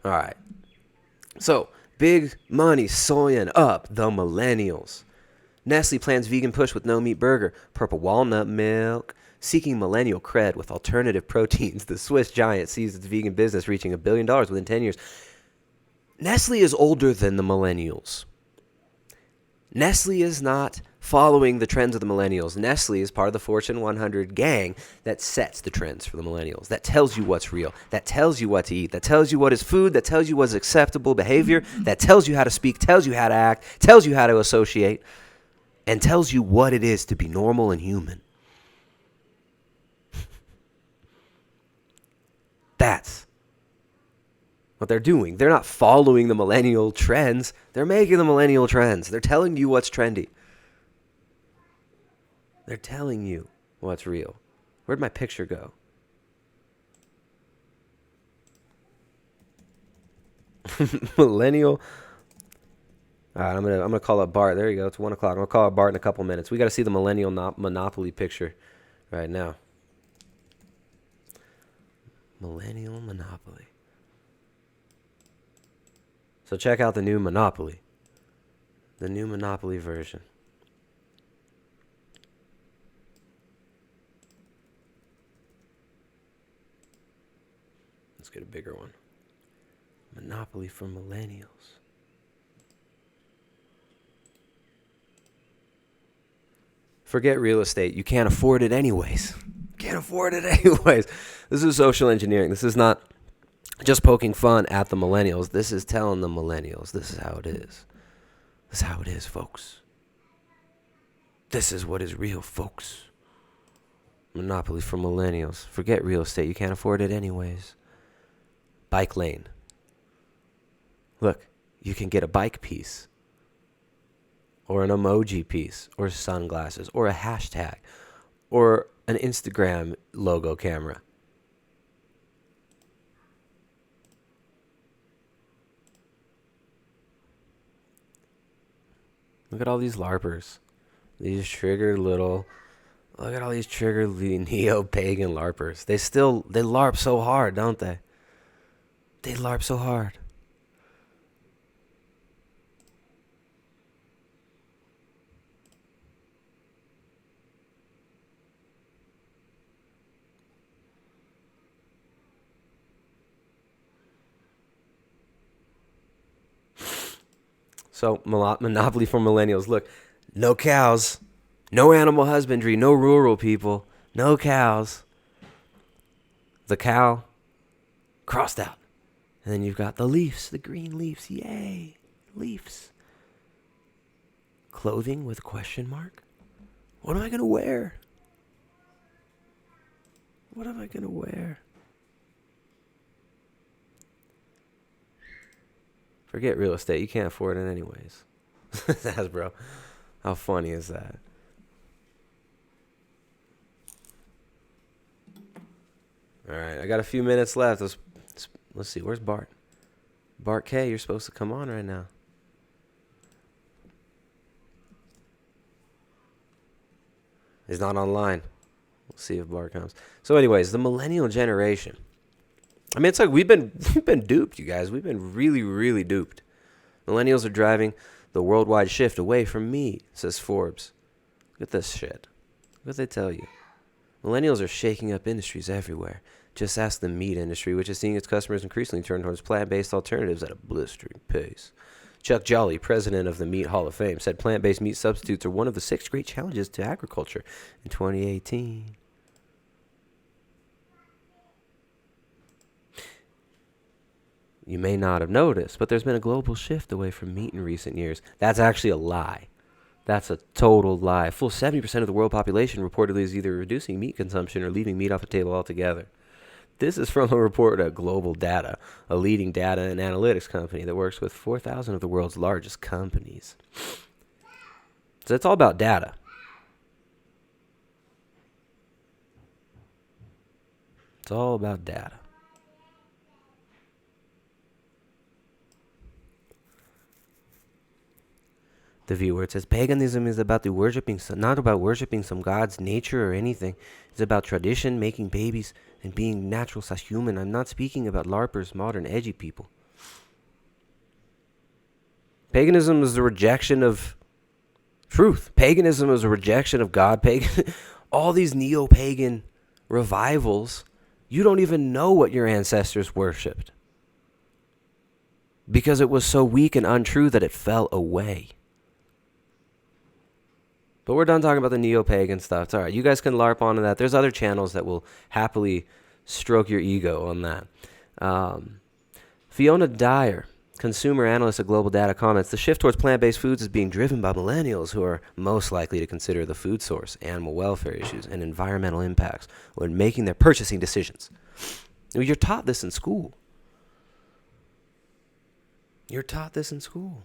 All right. So, big money soying up the millennials. Nestle plans vegan push with no meat burger. Purple walnut milk. Seeking millennial cred with alternative proteins. The Swiss giant sees its vegan business reaching $1 billion within 10 years. Nestle is older than the millennials. Nestle is not following the trends of the millennials. Nestle is part of the Fortune 100 gang that sets the trends for the millennials, that tells you what's real, that tells you what to eat, that tells you what is food, that tells you what is acceptable behavior, that tells you how to speak, tells you how to act, tells you how to associate, and tells you what it is to be normal and human. That's what they're doing. They're not following the millennial trends. They're making the millennial trends. They're telling you what's trendy. They're telling you what's real. Where'd my picture go? Millennial. All right, I'm gonna call up Bart. There you go. It's 1 o'clock. I'm gonna call up Bart in a couple minutes. We got to see the millennial monopoly picture right now. Millennial monopoly. So check out the new Monopoly. The new Monopoly version. Let's get a bigger one. Monopoly for millennials. Forget real estate. You can't afford it anyways. Can't afford it anyways. This is social engineering. This is not just poking fun at the millennials. This is telling the millennials this is how it is. This is how it is, folks. This is what is real, folks. Monopoly for millennials. Forget real estate. You can't afford it anyways. Bike lane. Look, you can get a bike piece, or an emoji piece, or sunglasses, or a hashtag, or an Instagram logo camera. Look at all these LARPers. These triggered little... Look at all these triggered neo-pagan LARPers. They LARP so hard, don't they? They LARP so hard. So, Monopoly for millennials. Look, no cows, no animal husbandry, no rural people, no cows. The cow crossed out. And then you've got the leaves, the green leaves. Yay, leaves. Clothing with a question mark? What am I going to wear? What am I going to wear? Forget real estate. You can't afford it anyways. That's, bro. How funny is that? All right, I got a few minutes left. Let's see. Where's Bart? Bart K, you're supposed to come on right now. He's not online. We'll see if Bart comes. So, anyways, the millennial generation. I mean, it's like we've been duped, you guys. We've been really, really duped. Millennials are driving the worldwide shift away from meat, says Forbes. Look at this shit. What they tell you? Millennials are shaking up industries everywhere. Just ask the meat industry, which is seeing its customers increasingly turn towards plant-based alternatives at a blistering pace. Chuck Jolly, president of the Meat Hall of Fame, said plant-based meat substitutes are one of the 6 great challenges to agriculture in 2018. You may not have noticed, but there's been a global shift away from meat in recent years. That's actually a lie. That's a total lie. A full 70% of the world population reportedly is either reducing meat consumption or leaving meat off the table altogether. This is from a report at Global Data, a leading data and analytics company that works with 4,000 of the world's largest companies. So it's all about data. It's all about data. The viewer, it says, paganism is about not about worshiping some god's nature or anything. It's about tradition, making babies, and being natural slash human. I'm not speaking about LARPers, modern edgy people. Paganism is the rejection of truth. Paganism is a rejection of God. All these neo-pagan revivals, you don't even know what your ancestors worshipped, because it was so weak and untrue that it fell away. But we're done talking about the neo-pagan stuff. It's all right. You guys can LARP onto that. There's other channels that will happily stroke your ego on that. Fiona Dyer, consumer analyst at Global Data, comments, the shift towards plant-based foods is being driven by millennials who are most likely to consider the food source, animal welfare issues, and environmental impacts when making their purchasing decisions. You're taught this in school. You're taught this in school.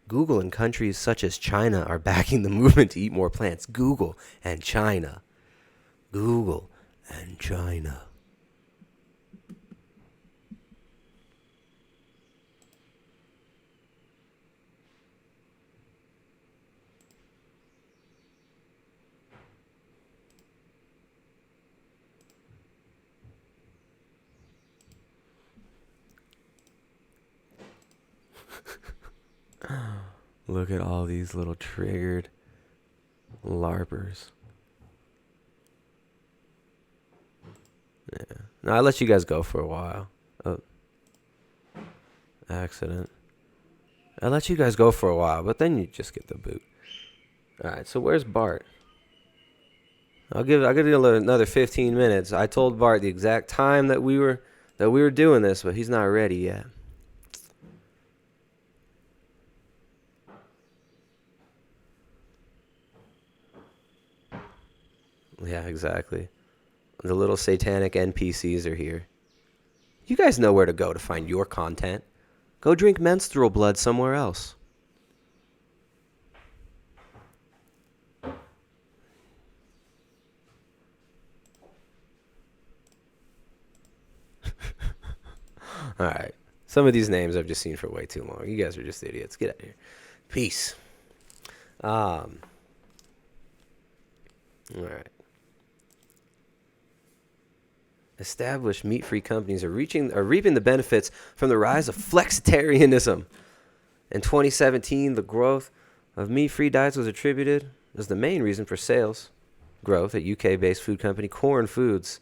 Google and countries such as China are backing the movement to eat more plants. Google and China. Google and China. Look at all these little triggered LARPers. Yeah. Now, I let you guys go for a while. accident. I let you guys go for a while, but then you just get the boot. All right, so where's Bart? I'll give you another 15 minutes. I told Bart the exact time that we were doing this, but he's not ready yet. Yeah, exactly. The little satanic NPCs are here. You guys know where to go to find your content. Go drink menstrual blood somewhere else. Alright. Some of these names I've just seen for way too long. You guys are just idiots. Get out of here. Peace. Alright. Established meat-free companies are reaping the benefits from the rise of flexitarianism. In 2017, the growth of meat-free diets was attributed as the main reason for sales growth at UK-based food company Quorn Foods,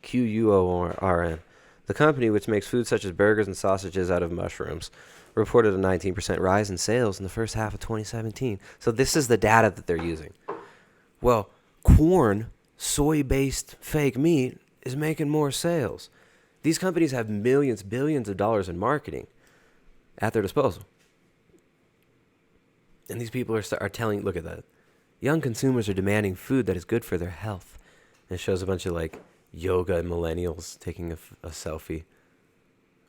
Quorn. The company, which makes foods such as burgers and sausages out of mushrooms, reported a 19% rise in sales in the first half of 2017. So this is the data that they're using. Well, Quorn, soy-based fake meat, is making more sales. These companies have millions, billions of dollars in marketing at their disposal. And these people are telling, look at that. Young consumers are demanding food that is good for their health. And it shows a bunch of like yoga and millennials taking a selfie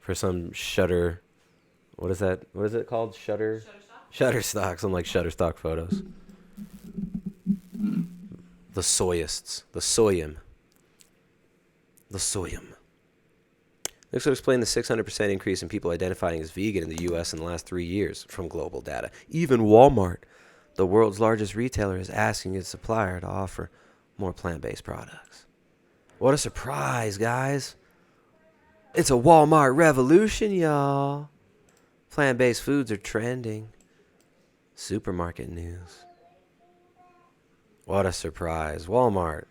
for some Shutter. What is that? What is it called? Shutterstock. Some like Shutterstock photos. The soyists. The Soying. This would explain the 600% increase in people identifying as vegan in the U.S. in the last 3 years from global data. Even Walmart, the world's largest retailer, is asking its supplier to offer more plant-based products. What a surprise, guys. It's a Walmart revolution, y'all. Plant-based foods are trending. Supermarket news. What a surprise. Walmart.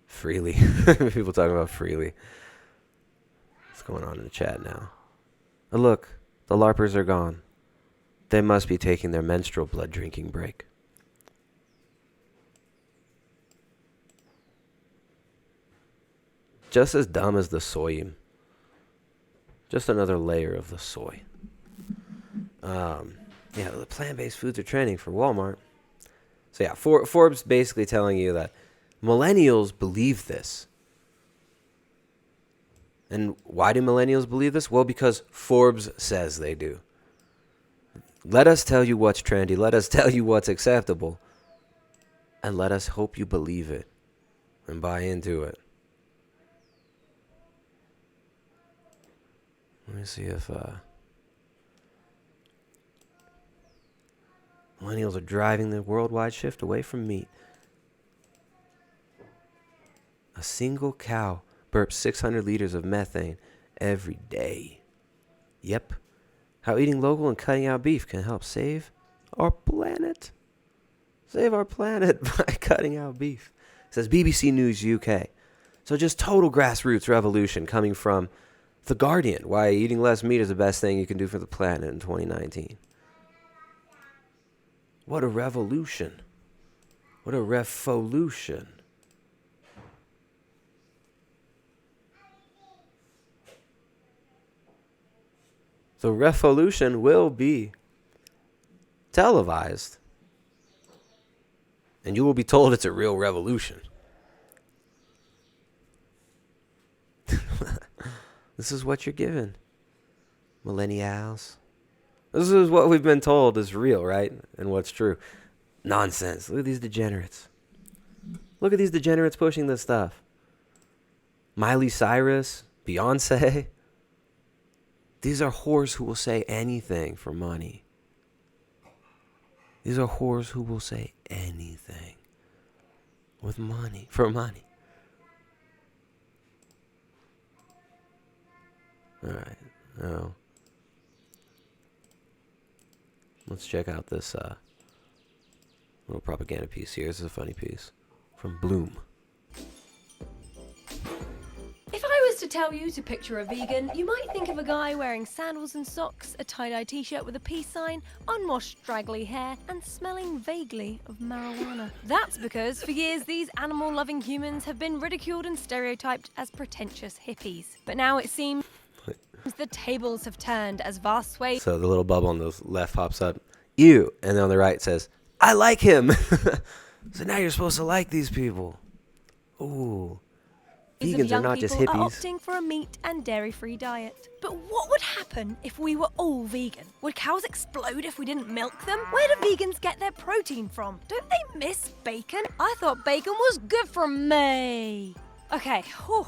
Freely. People talking about freely. What's going on in the chat now? Oh, look, the LARPers are gone. They must be taking their menstrual blood drinking break. Just as dumb as the soy. Just another layer of the soy. Yeah, the plant-based foods are trending for Walmart. So yeah, Forbes basically telling you that millennials believe this. And why do millennials believe this? Well, because Forbes says they do. Let us tell you what's trendy. Let us tell you what's acceptable. And let us hope you believe it and buy into it. Let me see if millennials are driving the worldwide shift away from meat. A single cow burps 600 liters of methane every day. Yep. How eating local and cutting out beef can help save our planet. Save our planet by cutting out beef. It says BBC News UK. So just total grassroots revolution coming from The Guardian. Why eating less meat is the best thing you can do for the planet in 2019. What a revolution. What a revolution. The revolution will be televised. And you will be told it's a real revolution. This is what you're given, millennials. This is what we've been told is real, right? And what's true. Nonsense. Look at these degenerates. Look at these degenerates pushing this stuff. Miley Cyrus, Beyonce. These are whores who will say anything for money. These are whores who will say anything with money, for money. All right. Now, let's check out this little propaganda piece here. This is a funny piece from Bloom. to tell you to picture a vegan, you might think of a guy wearing sandals and socks, a tie-dye t-shirt with a peace sign, unwashed straggly hair, and smelling vaguely of marijuana. That's because for years these animal-loving humans have been ridiculed and stereotyped as pretentious hippies. But now it seems the tables have turned as vast swathes. So the little bubble on the left pops up, ew, and then on the right says, I like him. So now you're supposed to like these people. Ooh. Vegans are not just hippies. Are opting for a meat and dairy-free diet. But what would happen if we were all vegan? Would cows explode if we didn't milk them? Where do vegans get their protein from? Don't they miss bacon? I thought bacon was good for me. Okay, whew.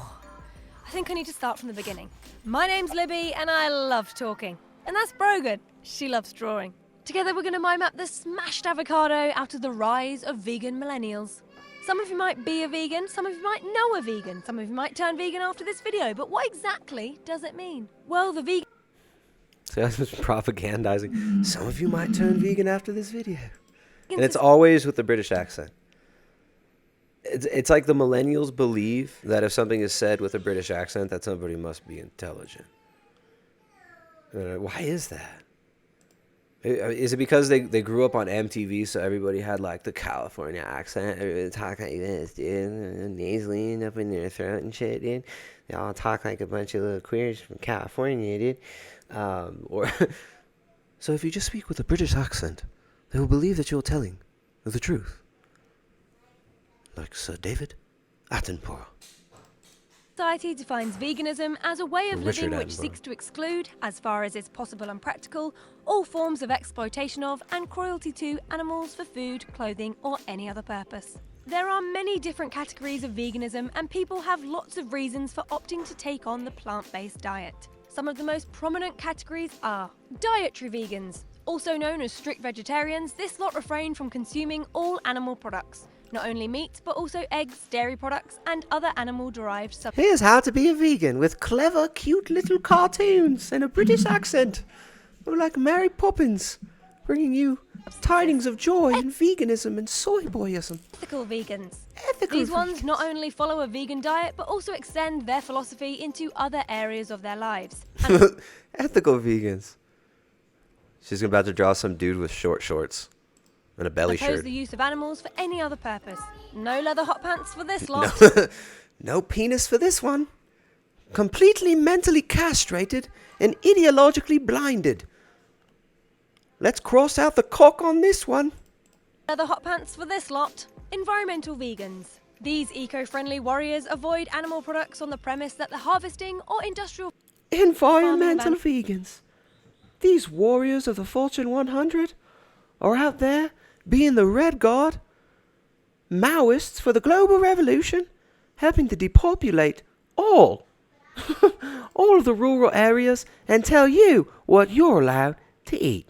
I think I need to start from the beginning. My name's Libby and I love talking. And that's Brogan. She loves drawing. Together we're going to mime up the smashed avocado out of the rise of vegan millennials. Some of you might be a vegan, some of you might know a vegan, some of you might turn vegan after this video, but what exactly does it mean? Well, the vegan... So that's just propagandizing. Some of you might turn vegan after this video. And it's always with the British accent. It's like the millennials believe that if something is said with a British accent, that somebody must be intelligent. Why is that? Is it because they grew up on MTV, so everybody had like the California accent? Everybody talk like this, dude, nasally up in their throat and shit, dude. They all talk like a bunch of little queers from California, dude. So if you just speak with a British accent, they will believe that you're telling the truth. Like Sir David Attenborough. Society defines veganism as a way of Richard living which Attenborough. seeks to exclude, as far as is possible and practical, all forms of exploitation of and cruelty to animals for food, clothing, or any other purpose. There are many different categories of veganism, and people have lots of reasons for opting to take on the plant-based diet. Some of the most prominent categories are dietary vegans. Also known as strict vegetarians, this lot refrain from consuming all animal products. Not only meat, but also eggs, dairy products, and other animal-derived substances. Here's how to be a vegan with clever, cute little cartoons and a British accent. Or like Mary Poppins, bringing you tidings of joy and veganism and soy boyism. Ethical vegans. Ethical These ones vegans. not only follow a vegan diet, but also extend their philosophy into other areas of their lives. And Ethical vegans. She's about to draw some dude with short shorts and a belly oppose shirt. the use of animals for any other purpose. No leather hot pants for this lot. No penis for this one. Completely mentally castrated and ideologically blinded. Let's cross out the cock on this one. Leather hot pants for this lot. Environmental vegans. These eco-friendly warriors avoid animal products on the premise that the harvesting or industrial Environmental vegans. These warriors of the Fortune 100 are out there being the Red Guard, Maoists for the global revolution, helping to depopulate all of the rural areas and tell you what you're allowed to eat.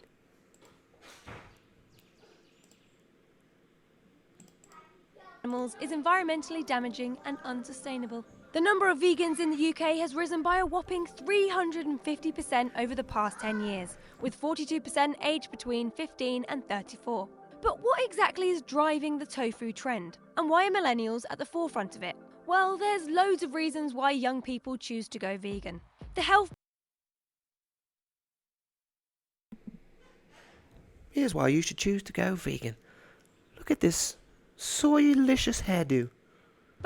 animals is environmentally damaging and unsustainable. The number of vegans in the UK has risen by a whopping 350% over the past 10 years, with 42% aged between 15 and 34. But what exactly is driving the tofu trend? And why are millennials at the forefront of it? Well, there's loads of reasons why young people choose to go vegan. The health Here's why you should choose to go vegan. Look at this soy-licious hairdo.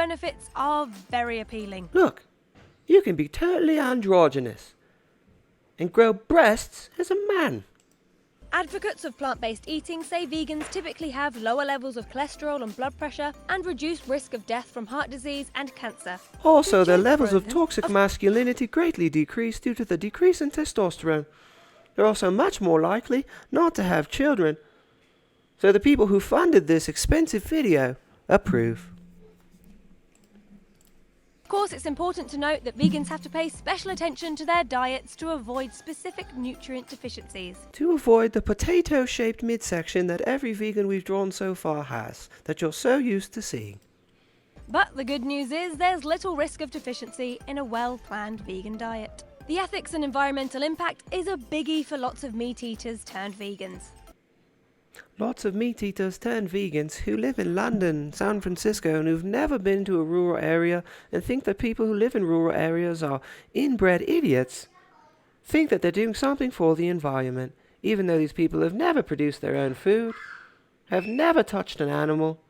benefits are very appealing. Look, you can be totally androgynous and grow breasts as a man. Advocates of plant-based eating say vegans typically have lower levels of cholesterol and blood pressure and reduced risk of death from heart disease and cancer. Also, their Just levels of Brogan. toxic masculinity greatly decrease due to the decrease in testosterone. They're also much more likely not to have children. So the people who funded this expensive video approve. Of course, it's important to note that vegans have to pay special attention to their diets to avoid specific nutrient deficiencies. To avoid the potato-shaped midsection that every vegan we've drawn so far has, that you're so used to seeing. But the good news is there's little risk of deficiency in a well-planned vegan diet. The ethics and environmental impact is a biggie for lots of meat eaters turned vegans. Lots of meat eaters turned vegans who live in London, San Francisco, and who've never been to a rural area and think that people who live in rural areas are inbred idiots think that they're doing something for the environment, even though these people have never produced their own food, have never touched an animal,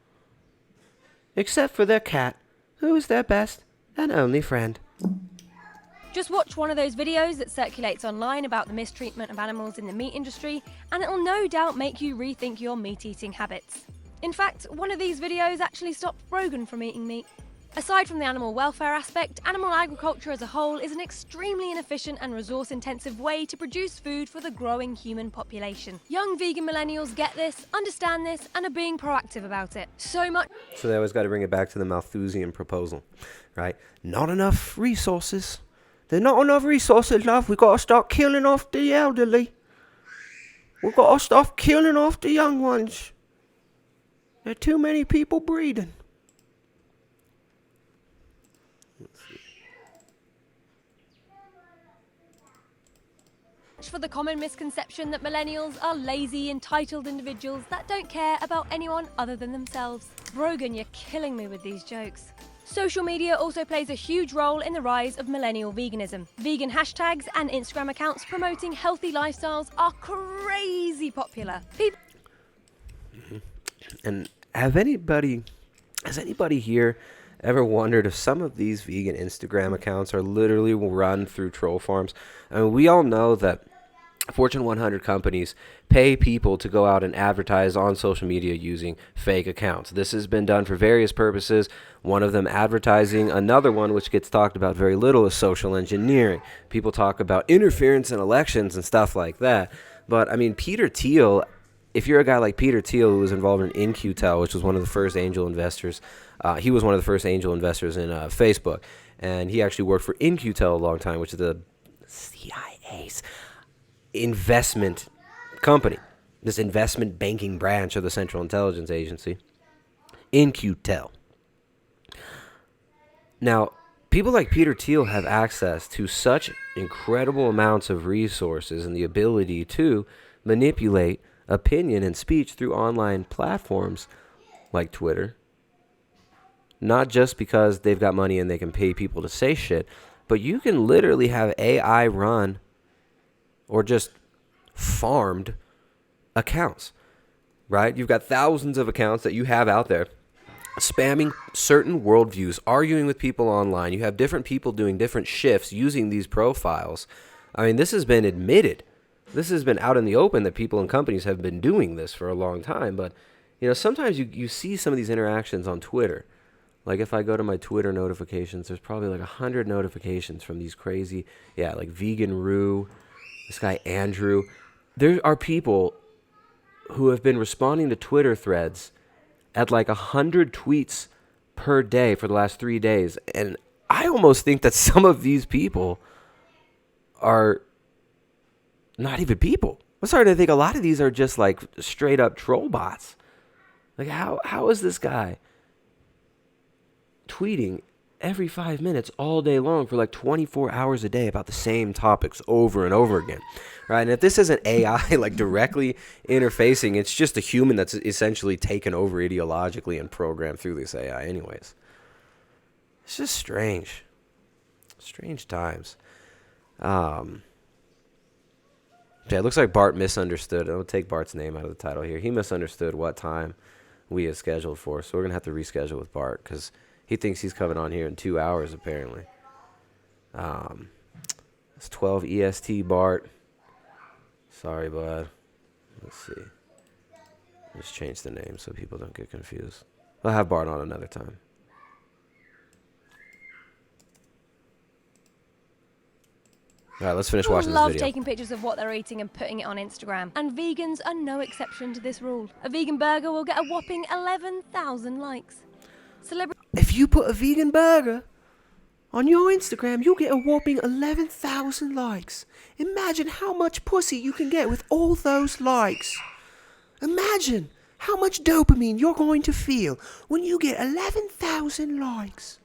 except for their cat, who is their best and only friend. Just watch one of those videos that circulates online about the mistreatment of animals in the meat industry, and it'll no doubt make you rethink your meat-eating habits. In fact, one of these videos actually stopped Rogan from eating meat. Aside from the animal welfare aspect, animal agriculture as a whole is an extremely inefficient and resource-intensive way to produce food for the growing human population. Young vegan millennials get this, understand this, and are being proactive about it. So they always got to bring it back to the Malthusian proposal, right? Not enough resources. There's not enough resources, love. We got to start killing off the elderly. We got to stop killing off the young ones. There are too many people breeding. for the common misconception that millennials are lazy, entitled individuals that don't care about anyone other than themselves. Brogan, you're killing me with these jokes. Social media also plays a huge role in the rise of millennial veganism. Vegan hashtags and Instagram accounts promoting healthy lifestyles are crazy popular. And has anybody here ever wondered if some of these vegan Instagram accounts are literally run through troll farms? I mean, we all know that Fortune 100 companies pay people to go out and advertise on social media using fake accounts. This has been done for various purposes. One of them advertising. Another one, which gets talked about very little, is social engineering. People talk about interference in elections and stuff like that. But, I mean, Peter Thiel, if you're a guy like Peter Thiel, who was involved in In-Q-Tel, which was one of the first angel investors, he was one of the first angel investors in Facebook. And he actually worked for In-Q-Tel a long time, which is the CIA's investment company, this investment banking branch of the Central Intelligence Agency, In-Q-Tel. Now, people like Peter Thiel have access to such incredible amounts of resources and the ability to manipulate opinion and speech through online platforms like Twitter, not just because they've got money and they can pay people to say shit, but you can literally have AI run or just farmed accounts, right? You've got thousands of accounts that you have out there spamming certain worldviews, arguing with people online. You have different people doing different shifts using these profiles. I mean, this has been admitted. This has been out in the open that people and companies have been doing this for a long time. But, you know, sometimes you see some of these interactions on Twitter. Like if I go to my Twitter notifications, there's probably like 100 notifications from these crazy, like Vegan Rue, this guy Andrew. There are people who have been responding to Twitter threads at like 100 tweets per day for the last 3 days. And I almost think that some of these people are not even people. I'm starting to think a lot of these are just like straight up troll bots. Like how is this guy tweeting every 5 minutes all day long for like 24 hours a day about the same topics over and over again, right? And if this isn't AI like directly interfacing, it's just a human that's essentially taken over ideologically and programmed through this AI anyways. It's just strange times. Yeah, it looks like Bart misunderstood. I'll take Bart's name out of the title here. He misunderstood what time we had scheduled for, so we're going to have to reschedule with Bart because he thinks he's coming on here in 2 hours, apparently. It's 12 EST, Bart. Sorry, bud. Let's see. Just change the name so people don't get confused. I'll have Bart on another time. All right, let's finish watching this video. Love taking pictures of what they're eating and putting it on Instagram. And vegans are no exception to this rule. A vegan burger will get a whopping 11,000 likes. If you put a vegan burger on your Instagram, you'll get a whopping 11,000 likes. Imagine how much pussy you can get with all those likes. Imagine how much dopamine you're going to feel when you get 11,000 likes.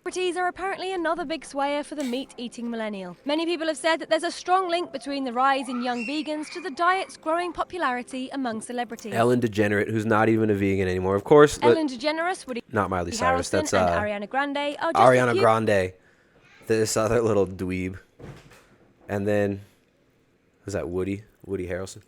Celebrities are apparently another big swayer for the meat-eating millennial. Many people have said that there's a strong link between the rise in young vegans to the diet's growing popularity among celebrities. Ellen DeGeneres, who's not even a vegan anymore. Of course, Ellen DeGeneres, Woody not Miley Cyrus. Harrelson, That's and Ariana Grande are just a Ariana few Grande. This other little dweeb. And then, was that Woody Harrelson?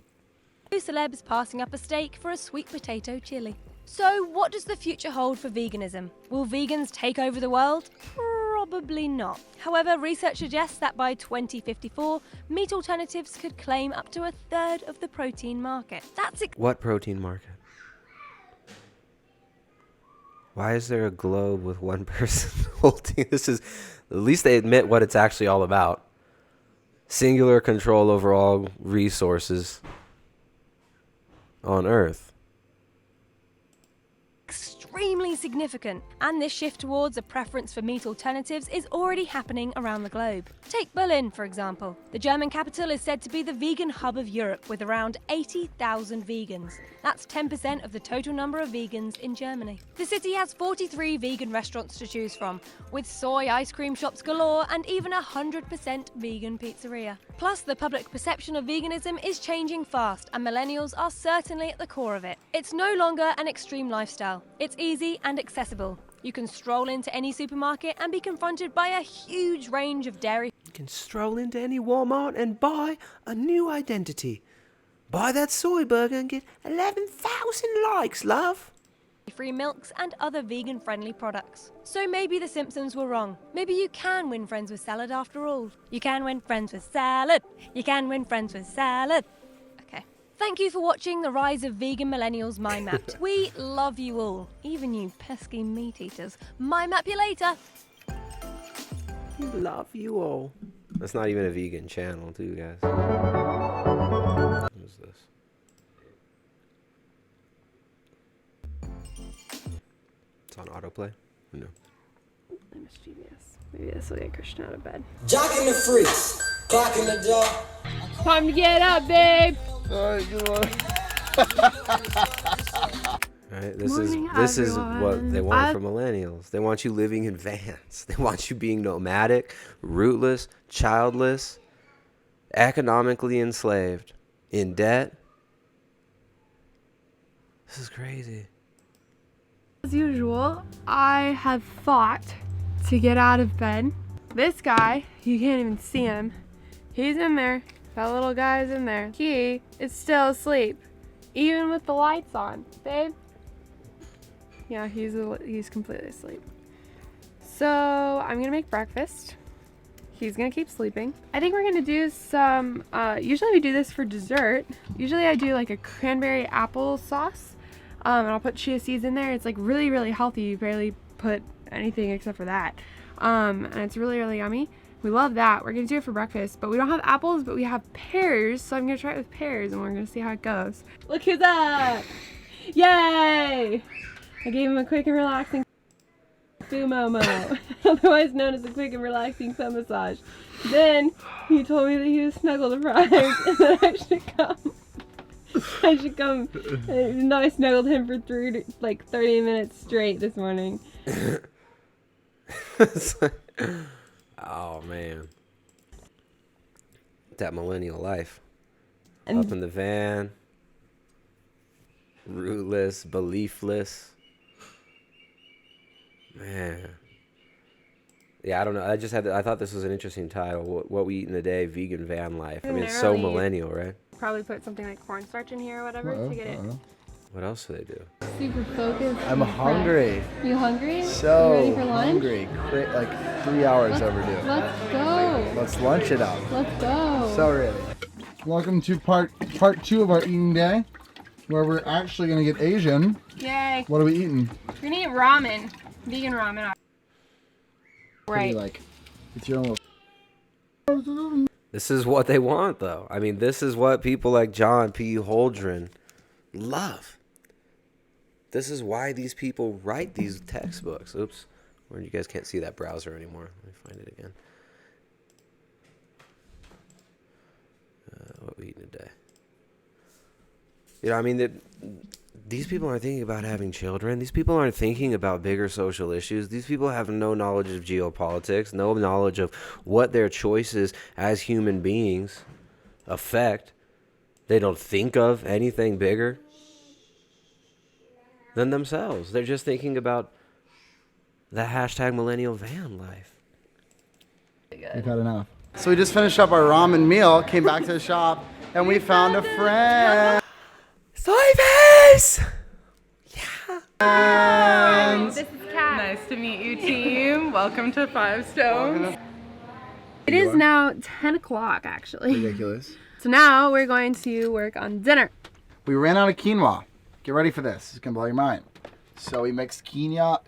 celebs passing up a steak for a sweet potato chili. So what does the future hold for veganism? Will vegans take over the world? Probably not. However, research suggests that by 2054, meat alternatives could claim up to a third of the protein market. That's What protein market? Why is there a globe with one person holding? This is, at least they admit what it's actually all about. Singular control over all resources on Earth. extremely significant, and this shift towards a preference for meat alternatives is already happening around the globe. Take Berlin, for example. The German capital is said to be the vegan hub of Europe, with around 80,000 vegans. That's 10% of the total number of vegans in Germany. The city has 43 vegan restaurants to choose from, with soy ice cream shops galore and even a 100% vegan pizzeria. Plus, the public perception of veganism is changing fast, and millennials are certainly at the core of it. It's no longer an extreme lifestyle. It's easy and accessible. You can stroll into any supermarket and be confronted by a huge range of dairy. You can stroll into any Walmart and buy a new identity. Buy that soy burger and get 11,000 likes, love. Free milks and other vegan-friendly products. So maybe the Simpsons were wrong. Maybe you can win friends with salad after all. You can win friends with salad. You can win friends with salad. Okay. Thank you for watching the rise of vegan millennials Mind Mapped. We love you all, even you pesky meat eaters. Mind Map you later. Love you all. That's not even a vegan channel, too, guys. What is this? It's on autoplay? No. I mischievous. Maybe this will get Christian out of bed. Jocking the freaks, clocking the door. Time to get up, babe. Alright, this Morning, is what everyone. they want from millennials. They want you living in vans. They want you being nomadic, rootless, childless, economically enslaved, in debt. This is crazy. As usual, I have fought to get out of bed. This guy, you can't even see him. He's in there. That little guy's in there. He is still asleep, even with the lights on. Babe? Yeah, he's completely asleep. So I'm gonna make breakfast. He's gonna keep sleeping. I think we're gonna do some, usually we do this for dessert. Usually I do like a cranberry apple sauce. And I'll put chia seeds in there. It's like really, really healthy. You barely put anything except for that. And it's really, really yummy. We love that. We're gonna do it for breakfast, but we don't have apples, but we have pears. So I'm gonna try it with pears and we're gonna see how it goes. Look who's up! Yay! I gave him a quick and relaxing Fumomo, otherwise known as a quick and relaxing thumb massage. Then he told me that he was snuggle deprived and that I should come. And I snuggled him for 30 minutes straight this morning. It's like, oh man, that millennial life. And Up in the van, rootless, beliefless. Man. Yeah, I don't know. I thought this was an interesting title. What we eat in a day, vegan van life. I mean, it's so millennial, right? probably put something like cornstarch in here or whatever to get it What else do they do? super focused. I'm and hungry. fresh. You hungry? So you ready for lunch? hungry. Like 3 hours overdue. Let's go. Let's lunch it up. Let's go. So ready. Welcome to part 2 of our eating day, where we're actually gonna get Asian. Yay. What are we eating? We're gonna eat ramen. Vegan ramen. Right. Like, it's your own little... This is what they want, though. I mean, this is what people like John P. Holdren love. This is why these people write these textbooks. Oops. Where you guys can't see that browser anymore. Let me find it again. What we eat in a day. You know, I mean, These people aren't thinking about having children. These people aren't thinking about bigger social issues. These people have no knowledge of geopolitics, no knowledge of what their choices as human beings affect. They don't think of anything bigger than themselves. They're just thinking about the hashtag millennial van life. We've had enough. So we just finished up our ramen meal, came back to the shop, and we found a friend. Soy face! This is Kat. Nice to meet you, team. Welcome to 5 Stones. It is now 10 o'clock, actually. Ridiculous. So now we're going to work on dinner. We ran out of quinoa. Get ready for this. It's going to blow your mind. So we mixed quinoa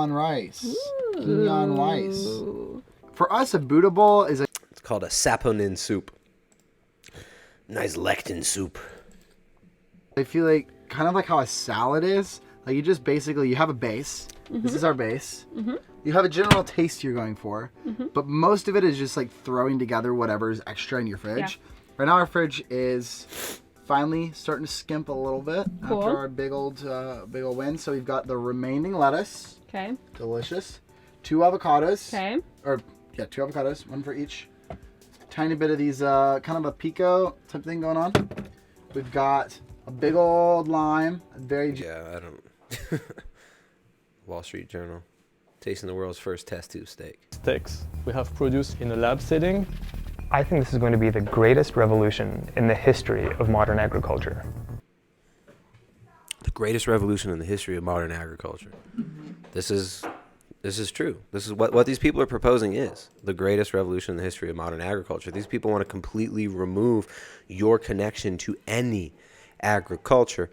and rice. Ooh. Quinoa and rice. For us, a Buddha bowl is It's called a saponin soup. Nice lectin soup. I feel like kind of like how a salad is. Like you just basically, you have a base. This is our base. You have a general taste you're going for. But most of it is just like throwing together whatever's extra in your fridge. Yeah. Right now our fridge is finally starting to skimp a little bit Cool. after our big old win. So we've got the remaining lettuce. Okay. Delicious. 2 avocados. Okay. Or, yeah, 2 avocados. 1 for each. Tiny bit of these, kind of a pico type thing going on. We've got a big old lime. Very Yeah, I don't... Wall Street Journal. Tasting the world's first test tube steak. Steaks we have produced in a lab setting. I think this is going to be the greatest revolution in the history of modern agriculture. The greatest revolution in the history of modern agriculture. This is true. This is what these people are proposing is the greatest revolution in the history of modern agriculture. These people want to completely remove your connection to any agriculture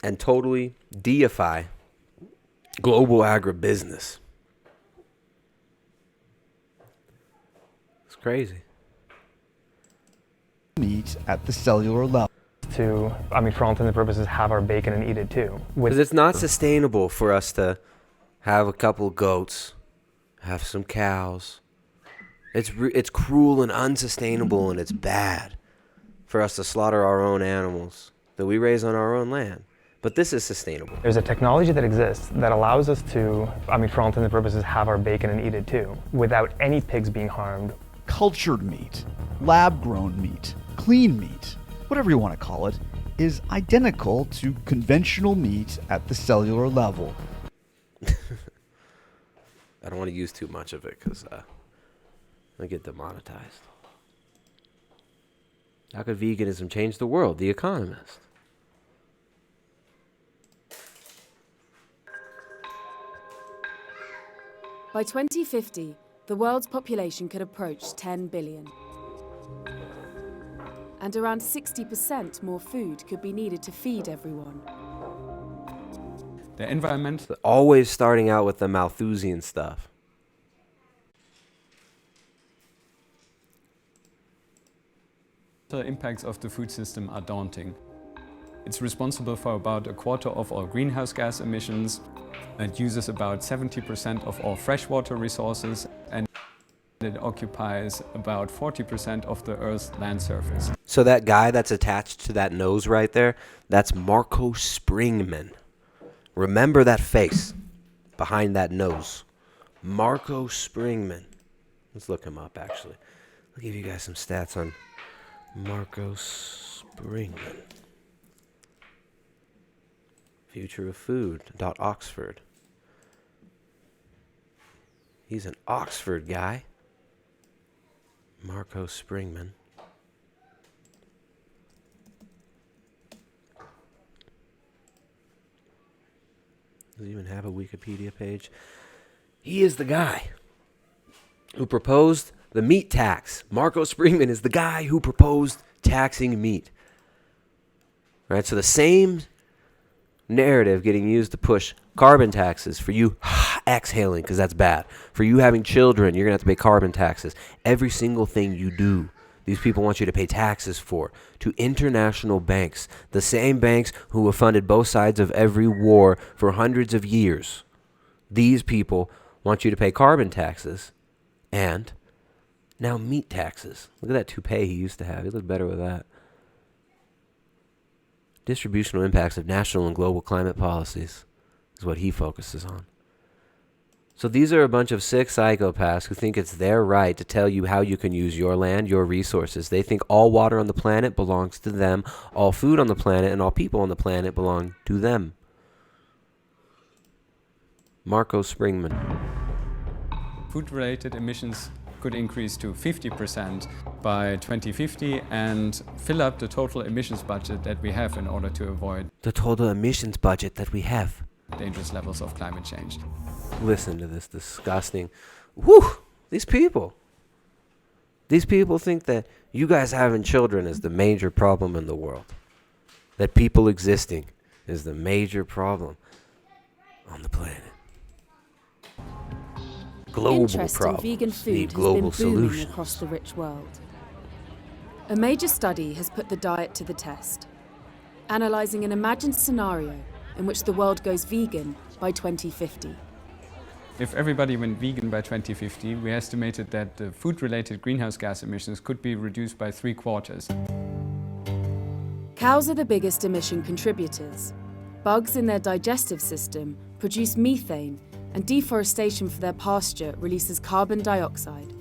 and totally deify global agribusiness. It's crazy. Meat at the cellular level. To, for all intents and purposes, have our bacon and eat it too. Because it's not sustainable for us to have a couple of goats, have some cows. It's cruel and unsustainable, and it's bad for us to slaughter our own animals that we raise on our own land. But this is sustainable. There's a technology that exists that allows us to, for all intents and purposes, have our bacon and eat it too, without any pigs being harmed. Cultured meat, lab-grown meat, clean meat, whatever you want to call it, is identical to conventional meat at the cellular level. I don't want to use too much of it because I get demonetized. How could veganism change the world? The Economist. By 2050, the world's population could approach 10 billion. And around 60% more food could be needed to feed everyone. The environmental Always starting out with the Malthusian stuff. impacts of the food system are daunting. It's responsible for about a quarter of all greenhouse gas emissions. It uses about 70% of all freshwater resources, and it occupies about 40% of the Earth's land surface. So that guy that's attached to that nose right there, that's Marco Springman. Remember that face behind that nose. Marco Springman. Let's look him up, actually. I'll give you guys some stats on Marco Springman. Futureoffood.oxford. He's an Oxford guy. Marco Springman. Does he even have a Wikipedia page? He is the guy who proposed the meat tax. Marco Springman is the guy who proposed taxing meat. Right? So the same narrative getting used to push carbon taxes for you exhaling, because that's bad. For you having children, you're going to have to pay carbon taxes. Every single thing you do, these people want you to pay taxes for, to international banks, the same banks who have funded both sides of every war for hundreds of years. These people want you to pay carbon taxes and now meat taxes. Look at that toupee he used to have. He looked better with that. Distributional impacts of national and global climate policies is what he focuses on. So these are a bunch of sick psychopaths who think it's their right to tell you how you can use your land, your resources. They think all water on the planet belongs to them, all food on the planet and all people on the planet belong to them. Marco Springman. Food-related emissions could increase to 50% by 2050 and fill up the total emissions budget that we have in order to avoid The total emissions budget that we have. dangerous levels of climate change. Listen to this disgusting. Whew! These people think that you guys having children is the major problem in the world. That people existing is the major problem on the planet. Global Interest in problems vegan need food has global been booming solutions. across the rich world. A major study has put the diet to the test, analysing an imagined scenario in which the world goes vegan by 2050. If everybody went vegan by 2050, we estimated that the food-related greenhouse gas emissions could be reduced by 3/4. Cows are the biggest emission contributors. Bugs in their digestive system produce methane, and deforestation for their pasture releases carbon dioxide.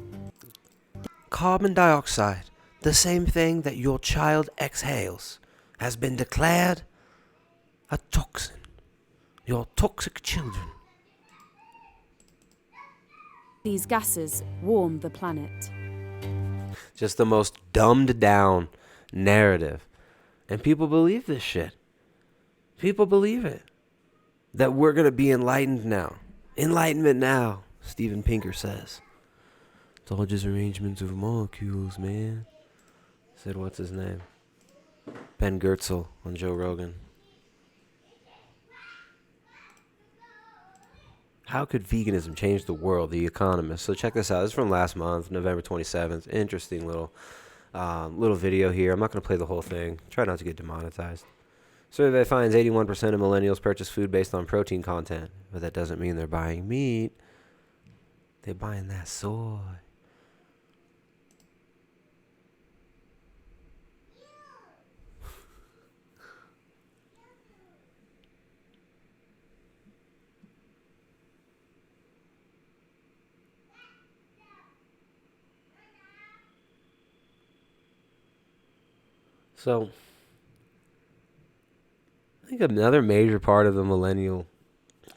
Carbon dioxide, the same thing that your child exhales, has been declared a toxin. Your toxic children. These gases warm the planet. Just the most dumbed down narrative. And people believe this shit. People believe it. That we're going to be enlightened now. Enlightenment now, Steven Pinker says. It's all just arrangements of molecules, man. Said what's his name? Ben Goertzel on Joe Rogan. How could veganism change the world? The Economist. So check this out. This is from last month, November 27th. Interesting little video here. I'm not going to play the whole thing. Try not to get demonetized. Survey finds 81% of millennials purchase food based on protein content. But that doesn't mean they're buying meat. They're buying that soy. So, I think another major part of the millennial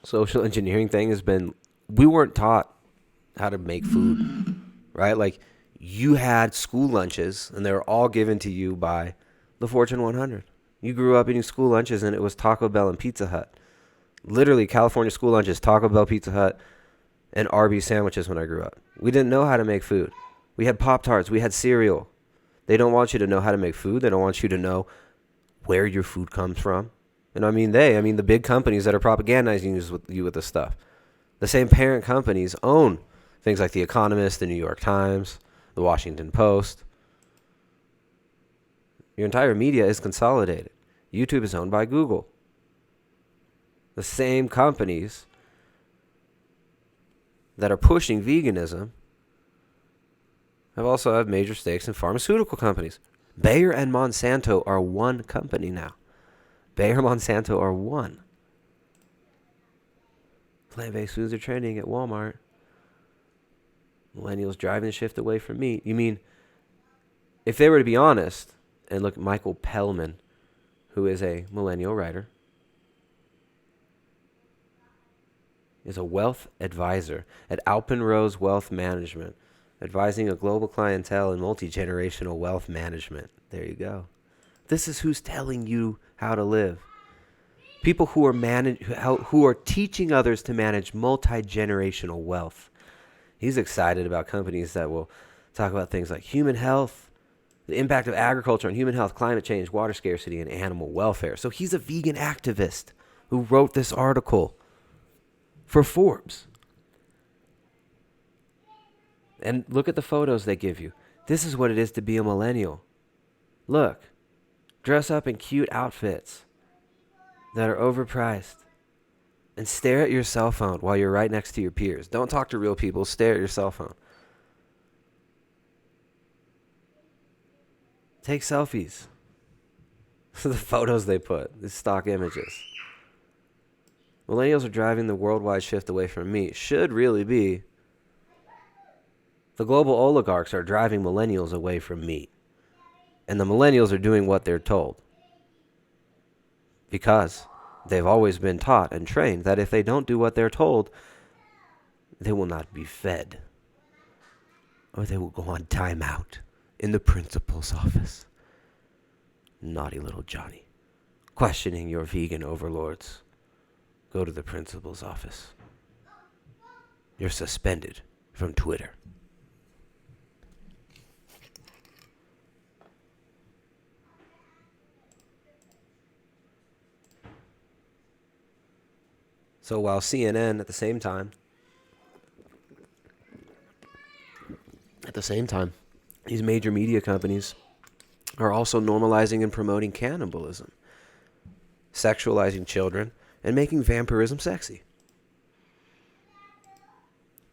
social engineering thing has been we weren't taught how to make food, right? Like, you had school lunches, and they were all given to you by the Fortune 100. You grew up eating school lunches, and it was Taco Bell and Pizza Hut. Literally, California school lunches, Taco Bell, Pizza Hut, and Arby's sandwiches when I grew up. We didn't know how to make food. We had Pop-Tarts. We had cereal. They don't want you to know how to make food. They don't want you to know where your food comes from. And I mean the big companies that are propagandizing you with this stuff. The same parent companies own things like The Economist, The New York Times, The Washington Post. Your entire media is consolidated. YouTube is owned by Google. The same companies that are pushing veganism have major stakes in pharmaceutical companies. Bayer and Monsanto are one company now. Bayer and Monsanto are one. Plant-based foods are trending at Walmart. Millennials driving the shift away from meat. You mean, if they were to be honest, and look at Michael Pellman, who is a millennial writer, is a wealth advisor at Alpenrose Wealth Management, advising a global clientele in multi-generational wealth management. There you go. This is who's telling you how to live. People who are teaching others to manage multi-generational wealth. He's excited about companies that will talk about things like human health, the impact of agriculture on human health, climate change, water scarcity, and animal welfare. So he's a vegan activist who wrote this article for Forbes. And look at the photos they give you. This is what it is to be a millennial. Look, dress up in cute outfits that are overpriced. And stare at your cell phone while you're right next to your peers. Don't talk to real people. Stare at your cell phone. Take selfies. The photos they put, the stock images. Millennials are driving the worldwide shift away from meat. Should really be. The global oligarchs are driving millennials away from meat. And the millennials are doing what they're told. Because they've always been taught and trained that if they don't do what they're told, they will not be fed. Or they will go on timeout in the principal's office. Naughty little Johnny. Questioning your vegan overlords. Go to the principal's office. You're suspended from Twitter. So while CNN at the same time, these major media companies are also normalizing and promoting cannibalism, sexualizing children, and making vampirism sexy.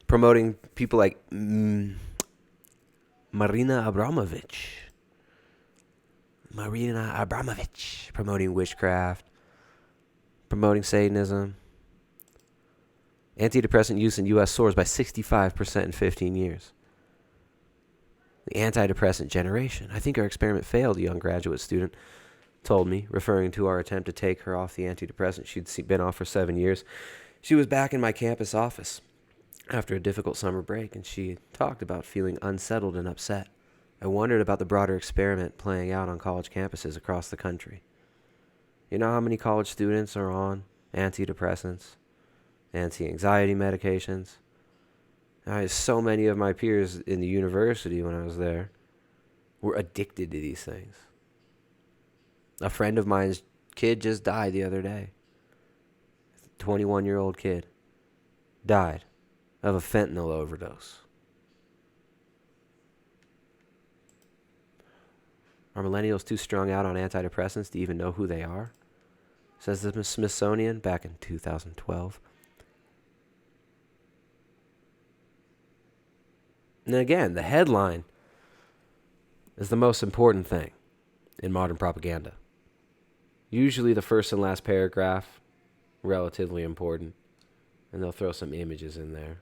Promoting people like Marina Abramovich, promoting witchcraft, promoting Satanism. Antidepressant use in U.S. soars by 65% in 15 years. The antidepressant generation. I think our experiment failed, a young graduate student told me, referring to our attempt to take her off the antidepressant she'd been off for 7 years. She was back in my campus office after a difficult summer break, and she talked about feeling unsettled and upset. I wondered about the broader experiment playing out on college campuses across the country. You know how many college students are on antidepressants, anti-anxiety medications? So many of my peers in the university when I was there were addicted to these things. A friend of mine's kid just died the other day. A 21-year-old kid died of a fentanyl overdose. Are millennials too strung out on antidepressants to even know who they are? Says the Smithsonian back in 2012. And again, the headline is the most important thing in modern propaganda. Usually the first and last paragraph, relatively important, and they'll throw some images in there.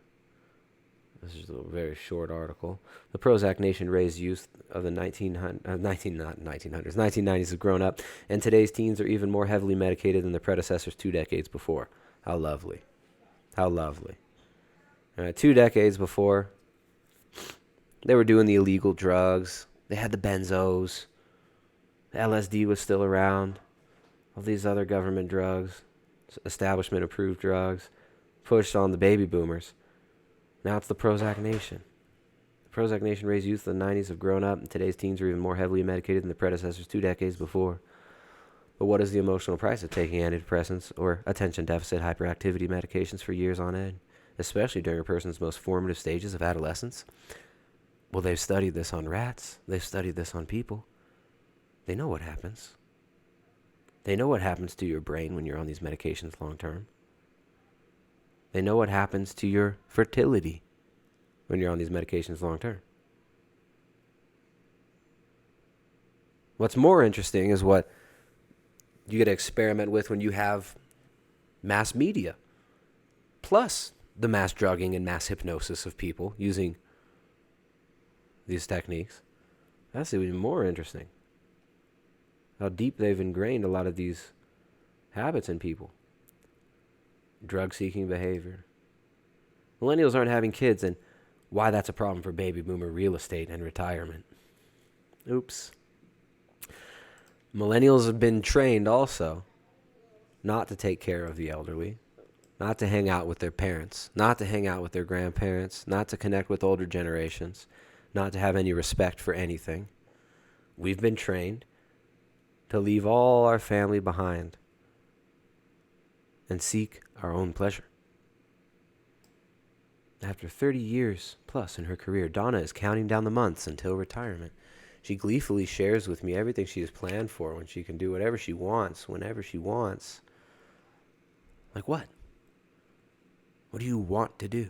This is a very short article. The Prozac nation raised youth of the 1990s have grown up, and today's teens are even more heavily medicated than their predecessors 2 decades before. How lovely. How lovely. 2 decades before, they were doing the illegal drugs. They had the benzos. The LSD was still around. All these other government drugs, establishment-approved drugs, pushed on the baby boomers. Now it's the Prozac nation. The Prozac nation raised youth in the 90s have grown up, and today's teens are even more heavily medicated than their predecessors 2 decades before. But what is the emotional price of taking antidepressants or attention deficit hyperactivity medications for years on end, especially during a person's most formative stages of adolescence? Well, they've studied this on rats. They've studied this on people. They know what happens. They know what happens to your brain when you're on these medications long term. They know what happens to your fertility when you're on these medications long term. What's more interesting is what you get to experiment with when you have mass media, plus the mass drugging and mass hypnosis of people using these techniques. That's even more interesting. How deep they've ingrained a lot of these habits in people. Drug-seeking behavior. Millennials aren't having kids, and why that's a problem for baby boomer real estate and retirement. Oops. Millennials have been trained also not to take care of the elderly, not to hang out with their parents, not to hang out with their grandparents, not to connect with older generations, not to have any respect for anything. We've been trained to leave all our family behind and seek our own pleasure. After 30 years plus in her career, Donna is counting down the months until retirement. She gleefully shares with me everything she has planned for when she can do whatever she wants, whenever she wants. Like what? What do you want to do?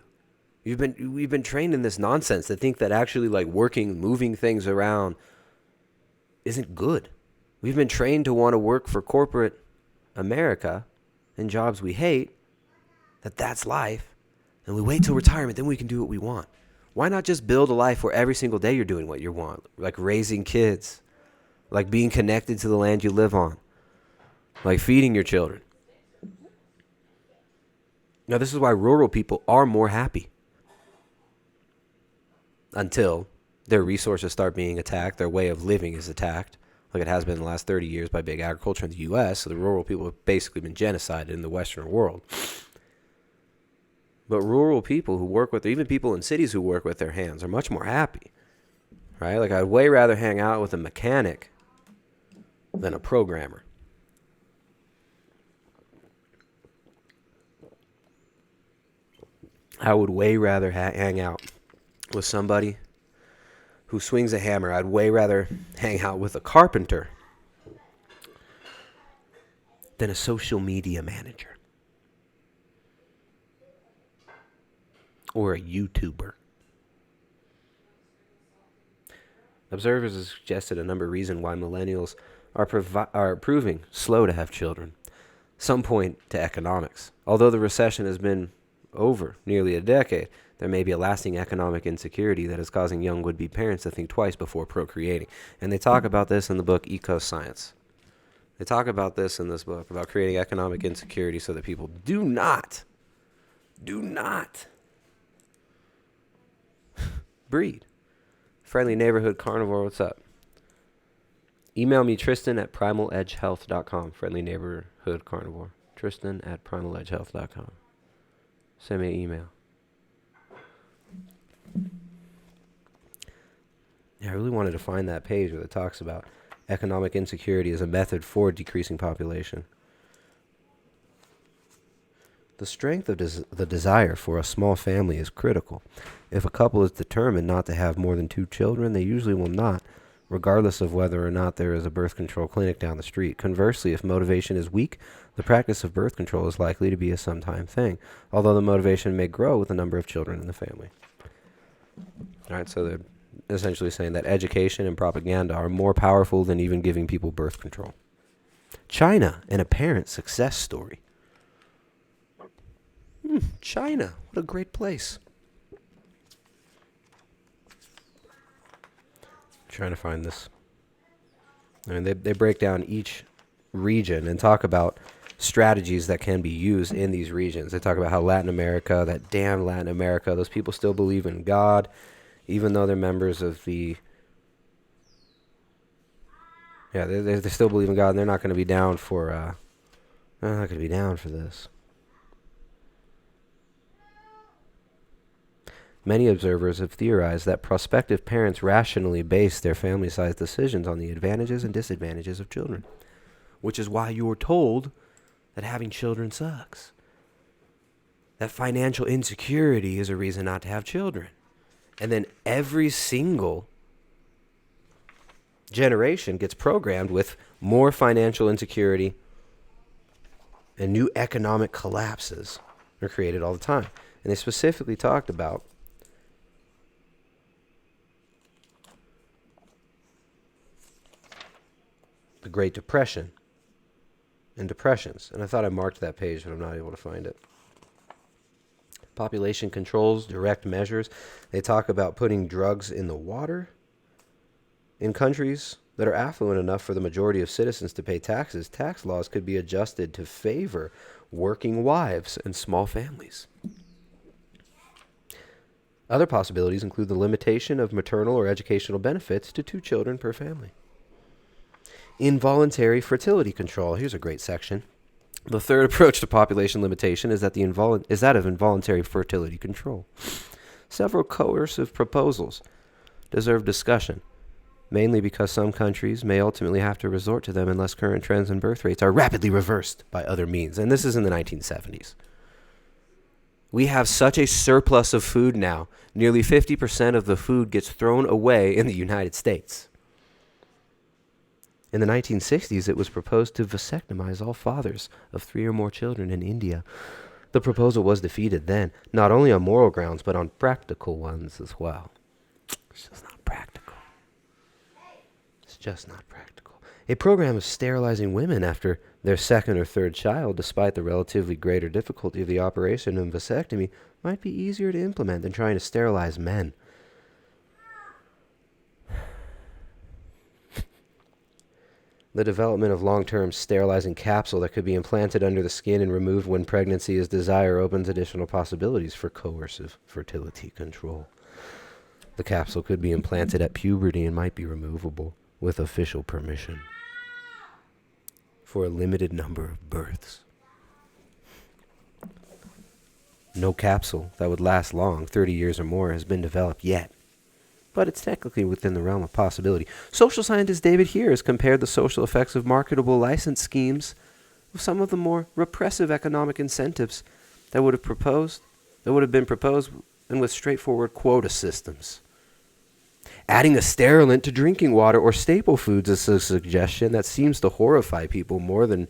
We've been trained in this nonsense to think that actually like working, moving things around isn't good. We've been trained to want to work for corporate America in jobs we hate, that's life, and we wait till retirement, then we can do what we want. Why not just build a life where every single day you're doing what you want, like raising kids, like being connected to the land you live on, like feeding your children? Now, this is why rural people are more happy. Until their resources start being attacked, their way of living is attacked, like it has been in the last 30 years by big agriculture in the U.S., so the rural people have basically been genocided in the Western world. But rural people who work with, even people in cities who work with their hands, are much more happy, right? Like, I'd way rather hang out with a mechanic than a programmer. I would way rather hang out with somebody who swings a hammer. I'd way rather hang out with a carpenter than a social media manager or a YouTuber. Observers have suggested a number of reasons why millennials are proving slow to have children. Some point to economics. Although the recession has been over nearly a decade, there may be a lasting economic insecurity that is causing young would-be parents to think twice before procreating. And they talk about this in the book Eco-Science. They talk about this in this book, about creating economic insecurity so that people do not breed. Friendly neighborhood carnivore, what's up? Email me, Tristan at primaledgehealth.com. Friendly neighborhood carnivore. Tristan at primaledgehealth.com. Send me an email. Yeah, I really wanted to find that page where it talks about economic insecurity as a method for decreasing population. The strength of the desire for a small family is critical. If a couple is determined not to have more than 2 children, they usually will not, regardless of whether or not there is a birth control clinic down the street. Conversely, if motivation is weak, the practice of birth control is likely to be a sometime thing, although the motivation may grow with the number of children in the family. All right, so they're essentially saying that education and propaganda are more powerful than even giving people birth control. China, an apparent success story. China, what a great place. Trying to find this. I mean, they break down each region and talk about strategies that can be used in these regions. They talk about how Latin America, that damn Latin America, those people still believe in God, even though they're members of the... Yeah, they still believe in God, and they're not going to be down for... they're not going to be down for this. Many observers have theorized that prospective parents rationally base their family size decisions on the advantages and disadvantages of children, which is why you're told that having children sucks. That financial insecurity is a reason not to have children. And then every single generation gets programmed with more financial insecurity, and new economic collapses are created all the time. And they specifically talked about the Great Depression and depressions. And I thought I marked that page, but I'm not able to find it. Population controls, direct measures. They talk about putting drugs in the water. In countries that are affluent enough for the majority of citizens to pay taxes, tax laws could be adjusted to favor working wives and small families. Other possibilities include the limitation of maternal or educational benefits to 2 children per family. Involuntary fertility control. Here's a great section. The third approach to population limitation is that of involuntary fertility control. Several coercive proposals deserve discussion, mainly because some countries may ultimately have to resort to them unless current trends in birth rates are rapidly reversed by other means. And this is in the 1970s. We have such a surplus of food now. Nearly 50% of the food gets thrown away in the United States. In the 1960s, it was proposed to vasectomize all fathers of 3 or more children in India. The proposal was defeated then, not only on moral grounds, but on practical ones as well. It's just not practical. It's just not practical. A program of sterilizing women after their second or third child, despite the relatively greater difficulty of the operation of vasectomy, might be easier to implement than trying to sterilize men. The development of long-term sterilizing capsule that could be implanted under the skin and removed when pregnancy is desired opens additional possibilities for coercive fertility control. The capsule could be implanted at puberty and might be removable with official permission for a limited number of births. No capsule that would last long, 30 years or more, has been developed yet, but it's technically within the realm of possibility. Social scientist David Here has compared the social effects of marketable license schemes with some of the more repressive economic incentives that would have been proposed and with straightforward quota systems. Adding a sterilant to drinking water or staple foods is a suggestion that seems to horrify people more than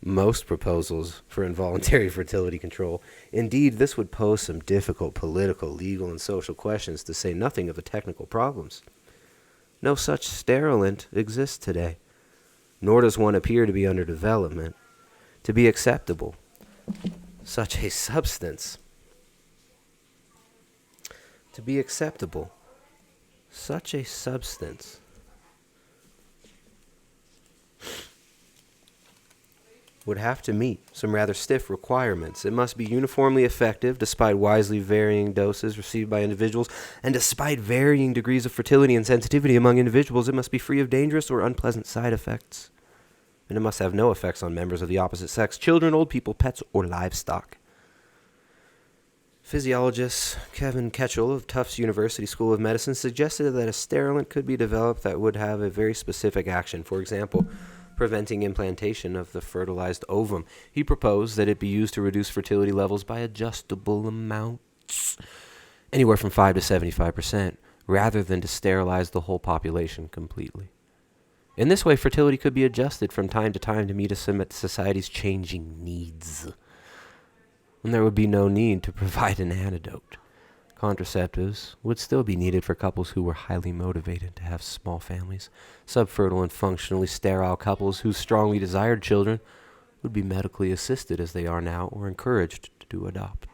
most proposals for involuntary fertility control. Indeed, this would pose some difficult political, legal, and social questions, to say nothing of the technical problems. No such sterilant exists today, nor does one appear to be under development. To be acceptable, such a substance would have to meet some rather stiff requirements. It must be uniformly effective, despite widely varying doses received by individuals, and despite varying degrees of fertility and sensitivity among individuals, it must be free of dangerous or unpleasant side effects. And it must have no effects on members of the opposite sex, children, old people, pets, or livestock. Physiologist Kevin Ketchell of Tufts University School of Medicine suggested that a sterilant could be developed that would have a very specific action. For example, preventing implantation of the fertilized ovum. He proposed that it be used to reduce fertility levels by adjustable amounts, anywhere from 5 to 75%, rather than to sterilize the whole population completely. In this way, fertility could be adjusted from time to time to meet society's changing needs. And there would be no need to provide an antidote. Contraceptives would still be needed for couples who were highly motivated to have small families. Subfertile and functionally sterile couples who strongly desired children would be medically assisted as they are now, or encouraged to adopt.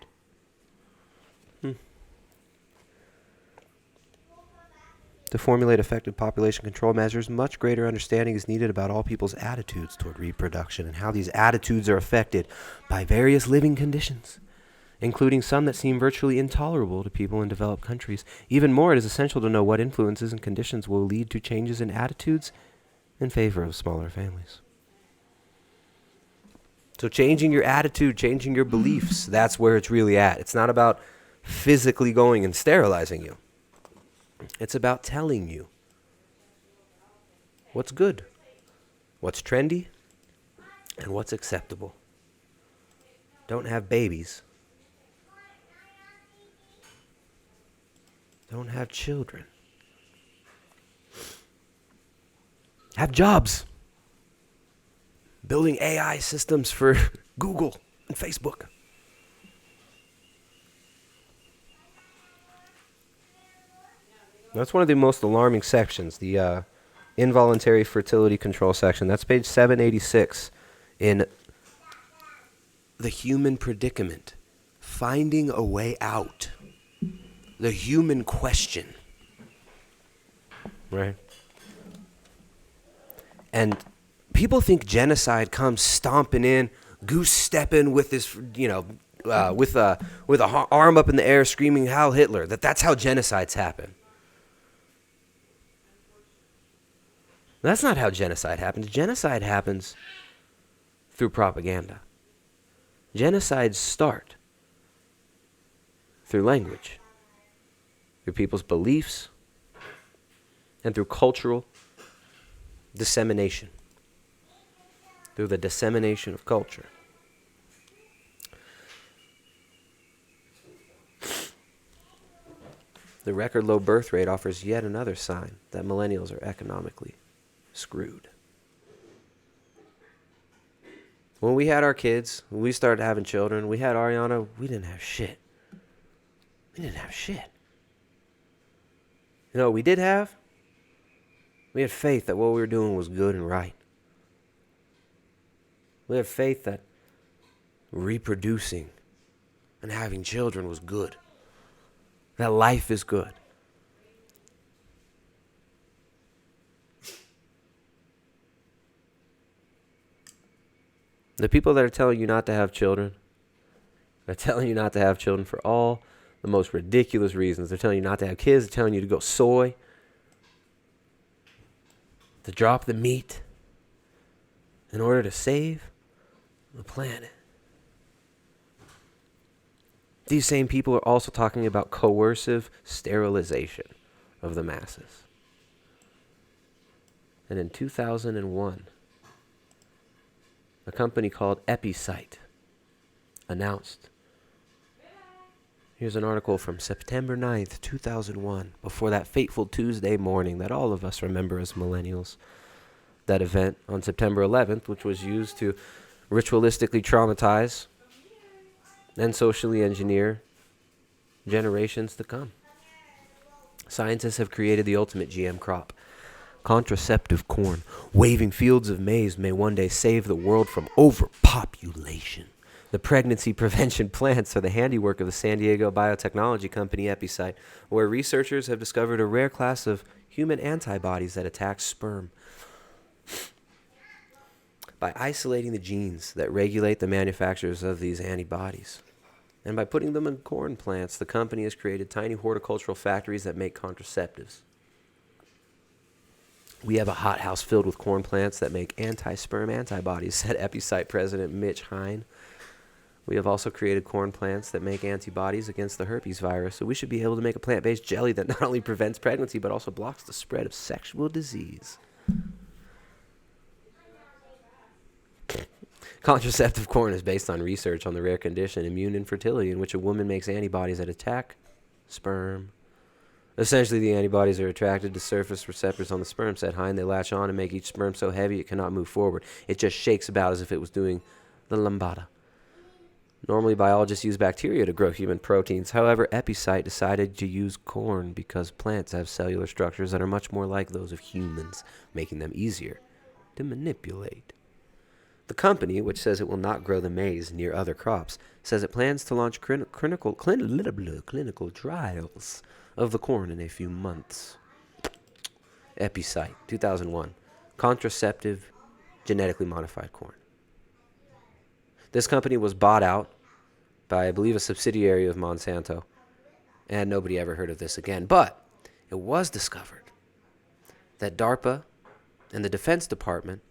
To formulate effective population control measures, much greater understanding is needed about all people's attitudes toward reproduction and how these attitudes are affected by various living conditions, including some that seem virtually intolerable to people in developed countries. Even more, it is essential to know what influences and conditions will lead to changes in attitudes in favor of smaller families. So changing your attitude, changing your beliefs, that's where it's really at. It's not about physically going and sterilizing you. It's about telling you what's good, what's trendy, and what's acceptable. Don't have babies. Don't have children. Have jobs. Building AI systems for Google and Facebook. That's one of the most alarming sections, the involuntary fertility control section. That's page 786 in The Human Predicament, Finding a Way Out. The human question. Right? And people think genocide comes stomping in, goose stepping with this, with a arm up in the air screaming Heil Hitler, that's how genocides happen. That's not how genocide happens. Genocide happens through propaganda. Genocides start through language, through people's beliefs, and through cultural dissemination, through the dissemination of culture. The record low birth rate offers yet another sign that millennials are economically screwed. When we had our kids, when we started having children, we had Ariana, we didn't have shit. We didn't have shit. You know what we did have? We had faith that what we were doing was good and right. We had faith that reproducing and having children was good. That life is good. The people that are telling you not to have children, they're telling you not to have children for all the most ridiculous reasons. They're telling you not to have kids. They're telling you to go soy, to drop the meat in order to save the planet. These same people are also talking about coercive sterilization of the masses. And in 2001, a company called Epicite announced, here's an article from September 9th, 2001, before that fateful Tuesday morning that all of us remember as millennials. That event on September 11th, which was used to ritualistically traumatize and socially engineer generations to come. Scientists have created the ultimate GM crop, contraceptive corn. Waving fields of maize may one day save the world from overpopulation. The pregnancy prevention plants are the handiwork of the San Diego biotechnology company Epicite, where researchers have discovered a rare class of human antibodies that attack sperm. By isolating the genes that regulate the manufacturers of these antibodies, and by putting them in corn plants, the company has created tiny horticultural factories that make contraceptives. We have a hothouse filled with corn plants that make anti-sperm antibodies, said Epicite President Mitch Hine. We have also created corn plants that make antibodies against the herpes virus, so we should be able to make a plant-based jelly that not only prevents pregnancy, but also blocks the spread of sexual disease. Contraceptive corn is based on research on the rare condition immune infertility, in which a woman makes antibodies that attack sperm. Essentially, the antibodies are attracted to surface receptors on the sperm, said Hine. They latch on and make each sperm so heavy it cannot move forward. It just shakes about as if it was doing the lambada. Normally, biologists use bacteria to grow human proteins. However, Epicite decided to use corn because plants have cellular structures that are much more like those of humans, making them easier to manipulate. The company, which says it will not grow the maize near other crops, says it plans to launch clinical trials of the corn in a few months. Epicite, 2001. Contraceptive, genetically modified corn. This company was bought out by, I believe, a subsidiary of Monsanto, and nobody ever heard of this again. But it was discovered that DARPA and the Defense Department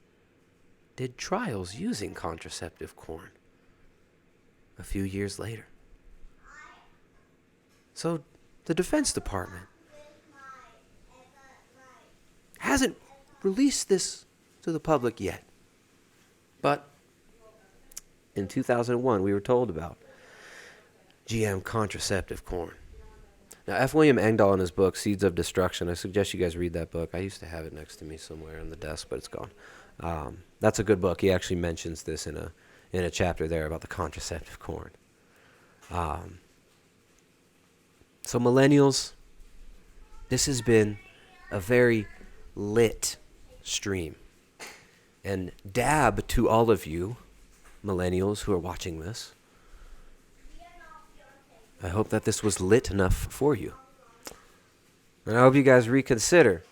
did trials using contraceptive corn a few years later. So the Defense Department hasn't released this to the public yet. But in 2001, we were told about GM contraceptive corn. Now, F. William Engdahl, in his book, Seeds of Destruction, I suggest you guys read that book. I used to have it next to me somewhere on the desk, but it's gone. That's a good book. He actually mentions this in a chapter there about the contraceptive corn. So millennials, this has been a very lit stream. And dab to all of you millennials who are watching this, I hope that this was lit enough for you. And I hope you guys reconsider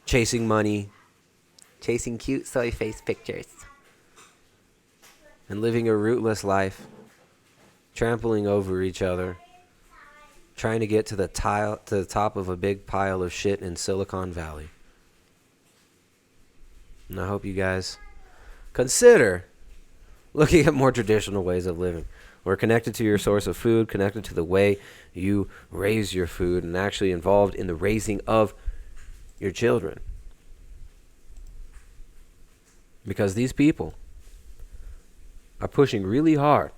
chasing money, chasing cute soy face pictures, and living a rootless life, trampling over each other, trying to get to the top of a big pile of shit in Silicon Valley. And I hope you guys consider looking at more traditional ways of living. We're connected to your source of food, connected to the way you raise your food, and actually involved in the raising of your children. Because these people are pushing really hard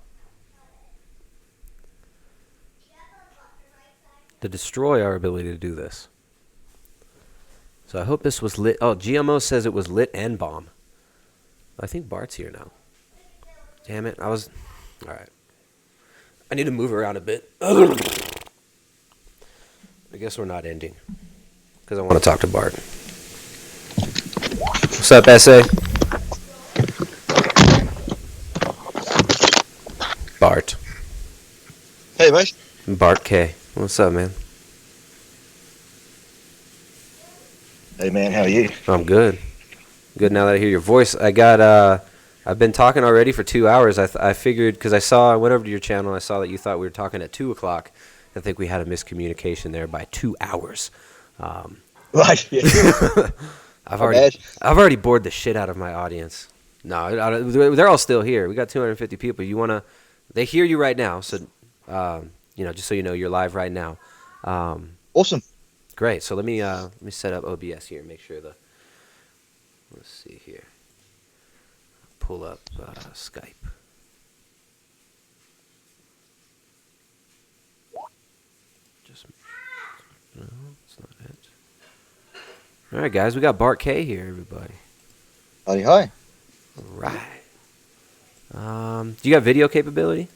to destroy our ability to do this. So I hope this was lit. Oh, GMO says it was lit and bomb. I think Bart's here now. Damn it. All right. I need to move around a bit. I guess we're not ending because I want to talk to Bart. What's up, SA? Bart. Hey, mate. Bart K. What's up, man? Hey, man, how are you? I'm good. Good now that I hear your voice. I've been talking already for 2 hours. I figured, because I went over to your channel, I saw that you thought we were talking at 2 o'clock. I think we had a miscommunication there by 2 hours. Right, yeah. I've already bored the shit out of my audience. No, they're all still here. We got 250 people. They hear you right now, so just so you know, you're live right now. Awesome. Great. So let me set up OBS here and make sure let's see here. Pull up Skype. No, it's not it. All right, guys, we got Bart K here, everybody. Howdy, hi. All right. Do you got video capability?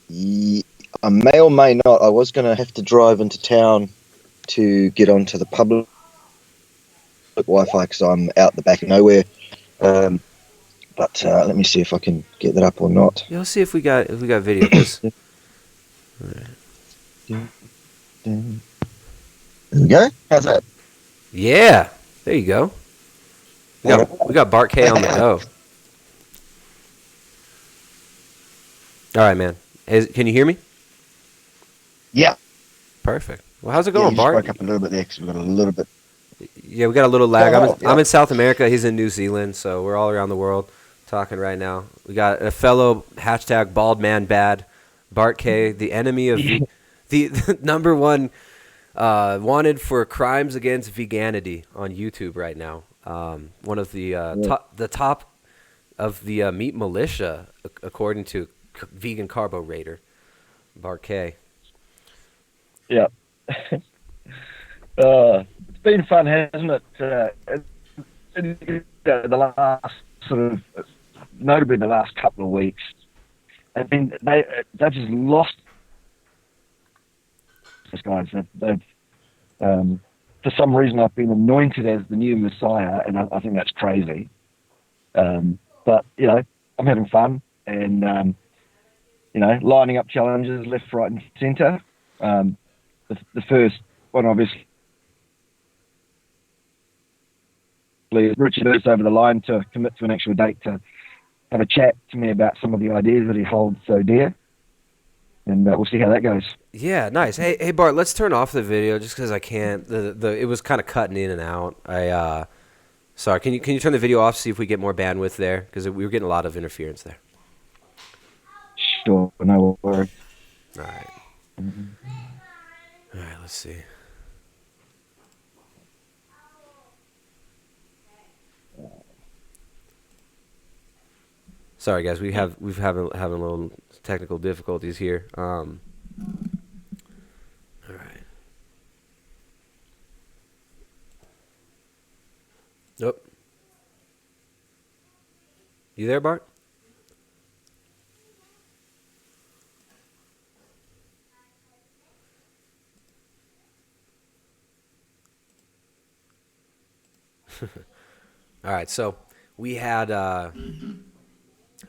I may or may not. I was going to have to drive into town to get onto the public Wi-Fi because I'm out the back of nowhere. But let me see if I can get that up or not. Yeah, let's see if we got video. There we go. How's that? Yeah, there you go. We got Bart K on the go. All right, man. Can you hear me? Yeah. Perfect. Well, how's it going, Bart? Broke up a little bit there because we got a little bit. Yeah, we got a little lag. Oh, I'm in South America. He's in New Zealand, so we're all around the world talking right now. We got a fellow #BaldManBad, Bart K, the enemy of the number one wanted for crimes against veganity on YouTube right now. One of the top of the meat militia, according to Vegan Carbo Raider, Bart K. Yeah. It's been fun, hasn't it? The last sort of, notably the last couple of weeks, I mean, they've just lost these guys. They've for some reason, I've been anointed as the new Messiah, and I think that's crazy. But I'm having fun, and lining up challenges left, right, and centre. The first one, obviously, Richard is over the line to commit to an actual date to have a chat to me about some of the ideas that he holds so dear, and we'll see how that goes. Yeah, nice. Hey Bart, let's turn off the video just because I can't. It was kind of cutting in and out. Sorry. Can you turn the video off? See if we get more bandwidth there, because we were getting a lot of interference there. Sure, no worries. All right. All right. Let's see. Sorry, guys. We've having a little technical difficulties here. All right. Nope. You there, Bart? All right. So we had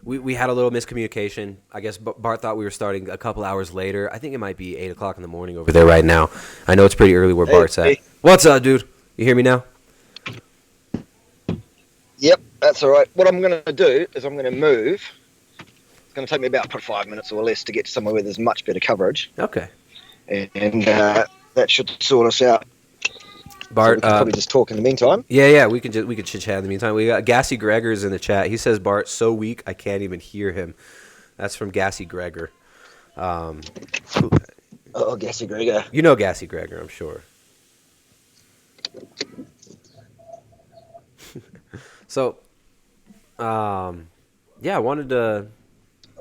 we had a little miscommunication. I guess Bart thought we were starting a couple hours later. I think it might be 8 o'clock in the morning over there right now. I know it's pretty early where Bart's at. What's up, dude? You hear me now? Yep, that's all right. What I'm going to do is I'm going to move. It's going to take me about 5 minutes or less to get to somewhere where there's much better coverage. Okay. And that should sort us out. Bart, so we can probably just talk in the meantime. Yeah, we could chit chat in the meantime. We got Gassy Gregor's in the chat. He says Bart's so weak I can't even hear him. That's from Gassy Gregor. Gassy Gregor. You know Gassy Gregor, I'm sure. So, yeah, I wanted to.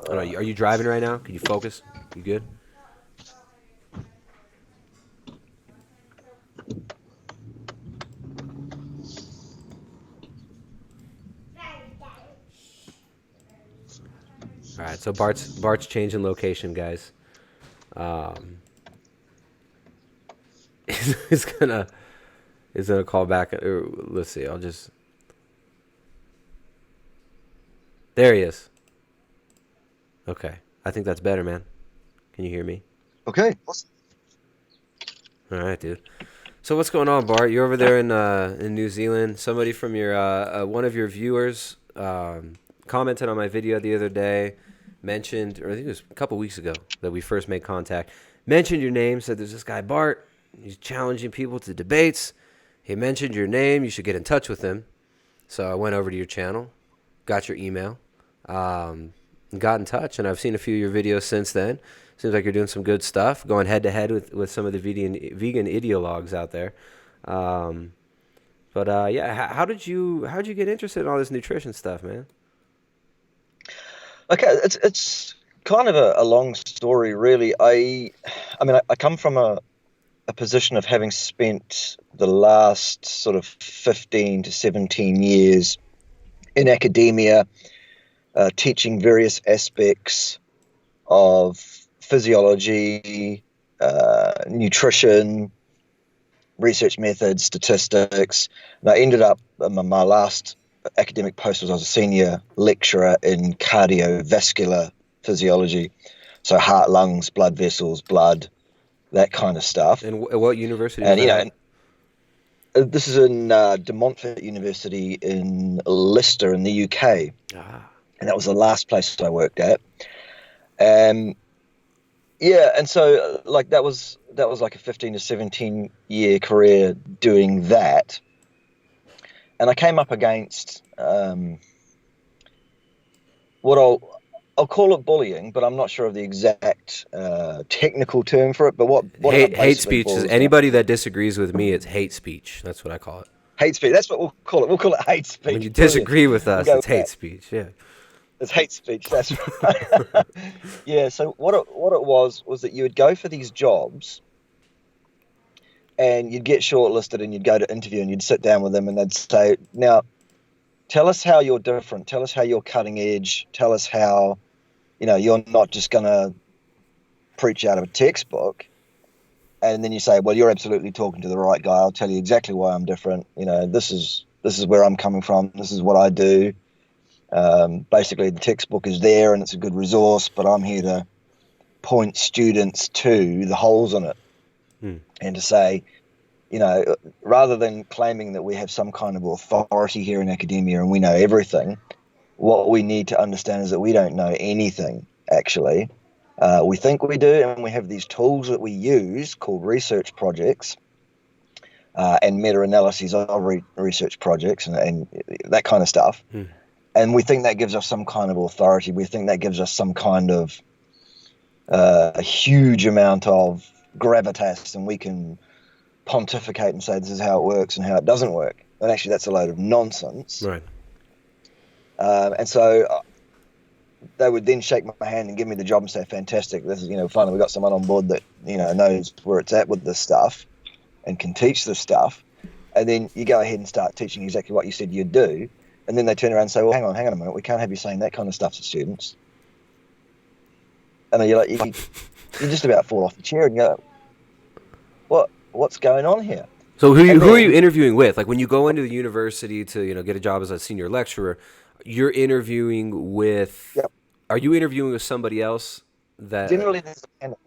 I don't know, are you driving right now? Can you focus? You good? All right, so Bart's changing location, guys. He's gonna call back. Let's see. There he is. Okay. I think that's better, man. Can you hear me? Okay. Awesome. All right, dude. So what's going on, Bart? You're over there in New Zealand. Somebody from your one of your viewers commented on my video the other day, mentioned, or I think it was a couple weeks ago that we first made contact, mentioned your name, said there's this guy Bart. He's challenging people to debates. He mentioned your name. You should get in touch with him. So I went over to your channel, got your email, got in touch, and I've seen a few of your videos since then. Seems like you're doing some good stuff, going head to head with some of the vegan ideologues out there. Yeah, how'd you get interested in all this nutrition stuff, man? Okay, it's kind of a long story, really. I mean, I come from a position of having spent the last sort of 15 to 17 years in academia, teaching various aspects of physiology, nutrition, research methods, statistics. And I ended up, my last academic post was I was a senior lecturer in cardiovascular physiology. So heart, lungs, blood vessels, blood, that kind of stuff. And what university is that? This is in De Montfort University in Leicester in the UK. And that was the last place I worked at. Yeah, and so like that was like a 15 to 17 year career doing that. And I came up against what I'll call it bullying, but I'm not sure of the exact technical term for it. But what hate speech is anybody that disagrees with me, it's hate speech. That's what I call it. Hate speech. That's what we'll call it. We'll call it hate speech. When you disagree with us, it's hate speech. Yeah. It's hate speech. That's right. Yeah. So what it was that you would go for these jobs, and you'd get shortlisted, and you'd go to interview, and you'd sit down with them, and they'd say, "Now, tell us how you're different. Tell us how you're cutting edge. Tell us how, you're not just gonna preach out of a textbook." And then you say, "Well, you're absolutely talking to the right guy. I'll tell you exactly why I'm different. This is where I'm coming from. This is what I do. Basically, the textbook is there and it's a good resource, but I'm here to point students to the holes in it and to say, rather than claiming that we have some kind of authority here in academia and we know everything, what we need to understand is that we don't know anything, actually. We think we do, and we have these tools that we use called research projects and meta-analyses of research projects and that kind of stuff. And we think that gives us some kind of authority. We think that gives us some kind of a huge amount of gravitas, and we can pontificate and say this is how it works and how it doesn't work. And actually, that's a load of nonsense. Right. And so they would then shake my hand and give me the job and say, "Fantastic! This is finally we got someone on board that knows where it's at with this stuff and can teach this stuff." And then you go ahead and start teaching exactly what you said you'd do. And then they turn around and say, "Well, hang on a minute. We can't have you saying that kind of stuff to students." And then you're like, you just about fall off the chair and go, "What's going on here?" So who are you interviewing with? Like when you go into the university to get a job as a senior lecturer, you're interviewing with. Yep. Are you interviewing with somebody else? That generally there's a panel.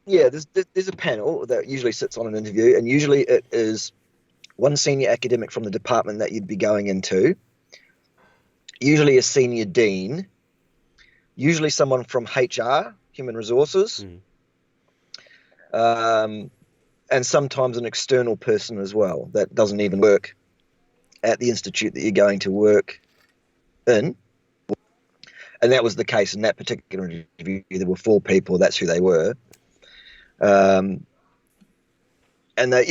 Yeah, there's a panel that usually sits on an interview, and usually it is one senior academic from the department that you'd be going into. Usually a senior dean, usually someone from HR, human resources, and sometimes an external person as well that doesn't even work at the institute that you're going to work in. And that was the case in that particular interview. There were 4 people, that's who they were. And they,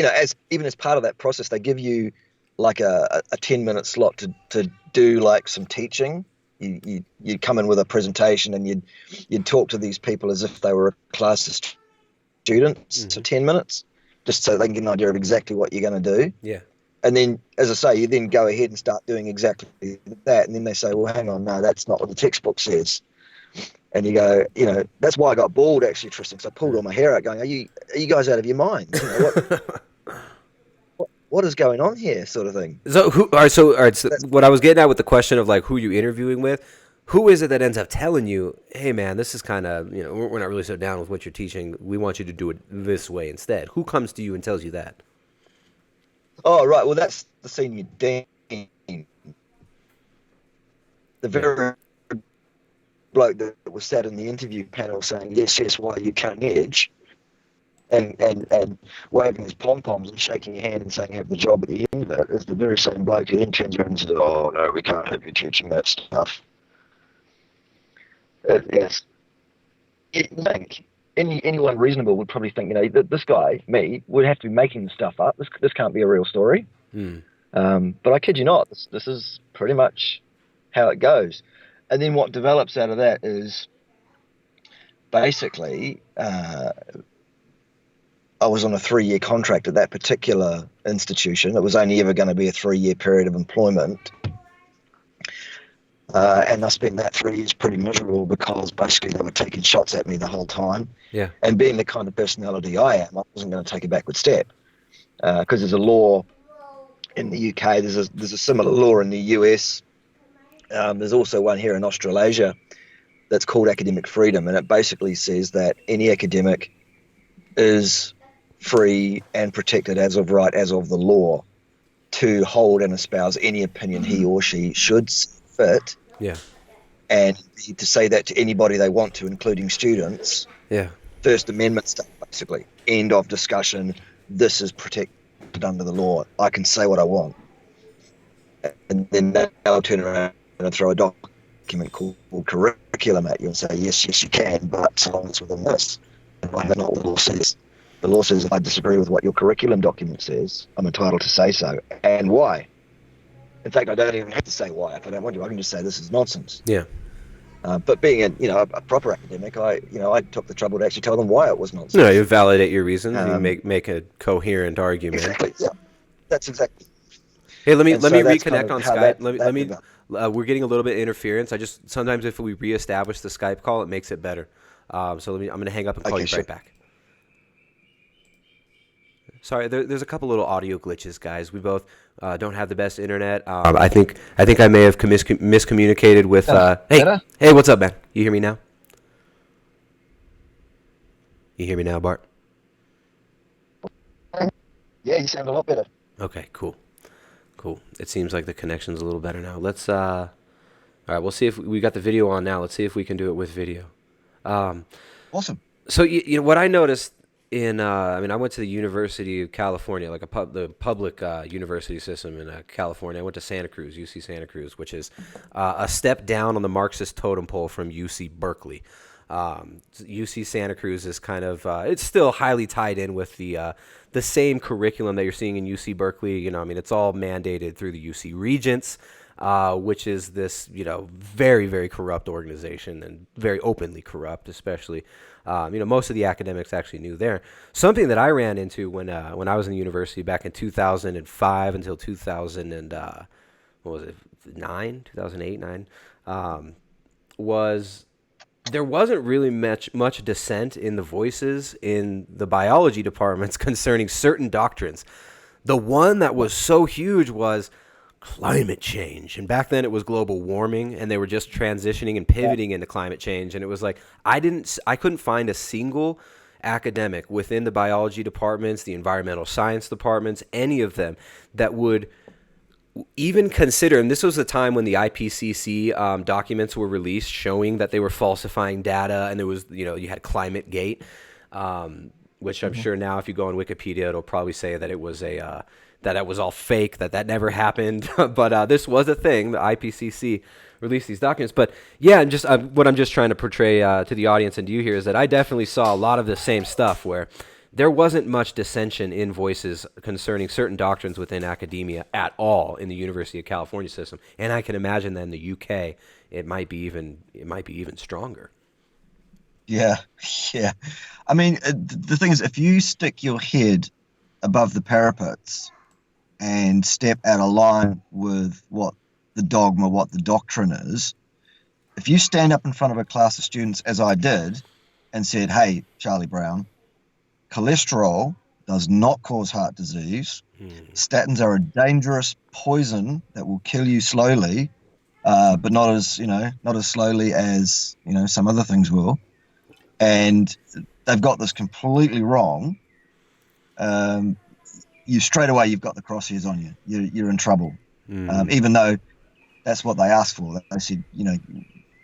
even as part of that process, they give you like a 10-minute slot to do like some teaching. You'd come in with a presentation and you'd talk to these people as if they were a class of students for 10 minutes, just so they can get an idea of exactly what you're going to do. Yeah. And then, as I say, you then go ahead and start doing exactly that. And then they say, "Well, hang on, no, that's not what the textbook says." And you go, that's why I got bald actually, Tristan, because I pulled all my hair out going, are you guys out of your minds? What is going on here, sort of thing. So, all right, so what I was getting at with the question of like who you interviewing with, who is it that ends up telling you, hey man, this is kind of, we're not really so down with what you're teaching. We want you to do it this way instead. Who comes to you and tells you that? Oh, right. Well, that's the senior dean. The very bloke that was sat in the interview panel saying, yes, why are you cutting edge? And waving his pom-poms and shaking your hand and saying have the job at the end of it is the very same bloke who then turns around and says, oh, no, we can't have you teaching that stuff. Yes. Anyone reasonable would probably think, that this guy, me, would have to be making the stuff up. This can't be a real story. But I kid you not, this is pretty much how it goes. And then what develops out of that is basically I was on a 3-year contract at that particular institution. It was only ever going to be a 3-year period of employment. And I spent that 3 years pretty miserable because basically they were taking shots at me the whole time. Yeah. And being the kind of personality I am, I wasn't going to take a backward step. Because there's a law in the UK, there's a similar law in the US. There's also one here in Australasia that's called academic freedom, and it basically says that any academic is free and protected as of the law to hold and espouse any opinion he or she should fit. Yeah. And to say that to anybody they want to, including students. Yeah. First Amendment stuff, basically. End of discussion. This is protected under the law. I can say what I want. And then they'll turn around and throw a document called curriculum at you and say, yes, you can, but so long as it's within this. And that's not what the law says. The law says if I disagree with what your curriculum document says, I'm entitled to say so. And why? In fact, I don't even have to say why if I don't want to. I can just say this is nonsense. Yeah. But being a proper academic, I took the trouble to actually tell them why it was nonsense. No, you validate your reasons. You make a coherent argument. Exactly. Yeah. That's exactly. Hey, let me reconnect kind of on how Skype. that Let me. We're getting a little bit of interference. Sometimes if we reestablish the Skype call, it makes it better. So I'm going to hang up and call you right back. Sorry, there's a couple little audio glitches, guys. We both don't have the best internet. I think I may have miscommunicated with. Hey, what's up, man? You hear me now? You hear me now, Bart? Yeah, you sound a lot better. Okay, cool. It seems like the connection's a little better now. Let's. All right, we'll see if we got the video on now. Let's see if we can do it with video. Awesome. So what I noticed. I went to the University of California, like the public university system in California. I went to Santa Cruz, UC Santa Cruz, which is a step down on the Marxist totem pole from UC Berkeley. UC Santa Cruz is kind of it's still highly tied in with the same curriculum that you're seeing in UC Berkeley. It's all mandated through the UC Regents, which is this very, very corrupt organization and very openly corrupt, especially. Most of the academics actually knew there. Something that I ran into when I was in the university back in 2005 until 2008, was there wasn't really much dissent in the voices in the biology departments concerning certain doctrines. The one that was so huge was climate change, and back then it was global warming, and they were just transitioning and pivoting into climate change, and it was like I couldn't find a single academic within the biology departments, the environmental science departments, any of them that would even consider, and this was the time when the IPCC documents were released showing that they were falsifying data, and there was you had ClimateGate, which I'm sure now if you go on Wikipedia it'll probably say that it was that it was all fake, that never happened. But this was a thing. The IPCC released these documents. But yeah, and just what I'm just trying to portray to the audience and to you here is that I definitely saw a lot of the same stuff where there wasn't much dissension in voices concerning certain doctrines within academia at all in the University of California system. And I can imagine that in the UK it might be even stronger. Yeah. I mean, the thing is, if you stick your head above the parapets and step out of line with what the dogma, what the doctrine is, if you stand up in front of a class of students, as I did, and said, hey, Charlie Brown, cholesterol does not cause heart disease, statins are a dangerous poison that will kill you slowly, but not as not as slowly as some other things will. And they've got this completely wrong. You straight away you've got the crosshairs on you. You're in trouble, even though that's what they asked for. They said,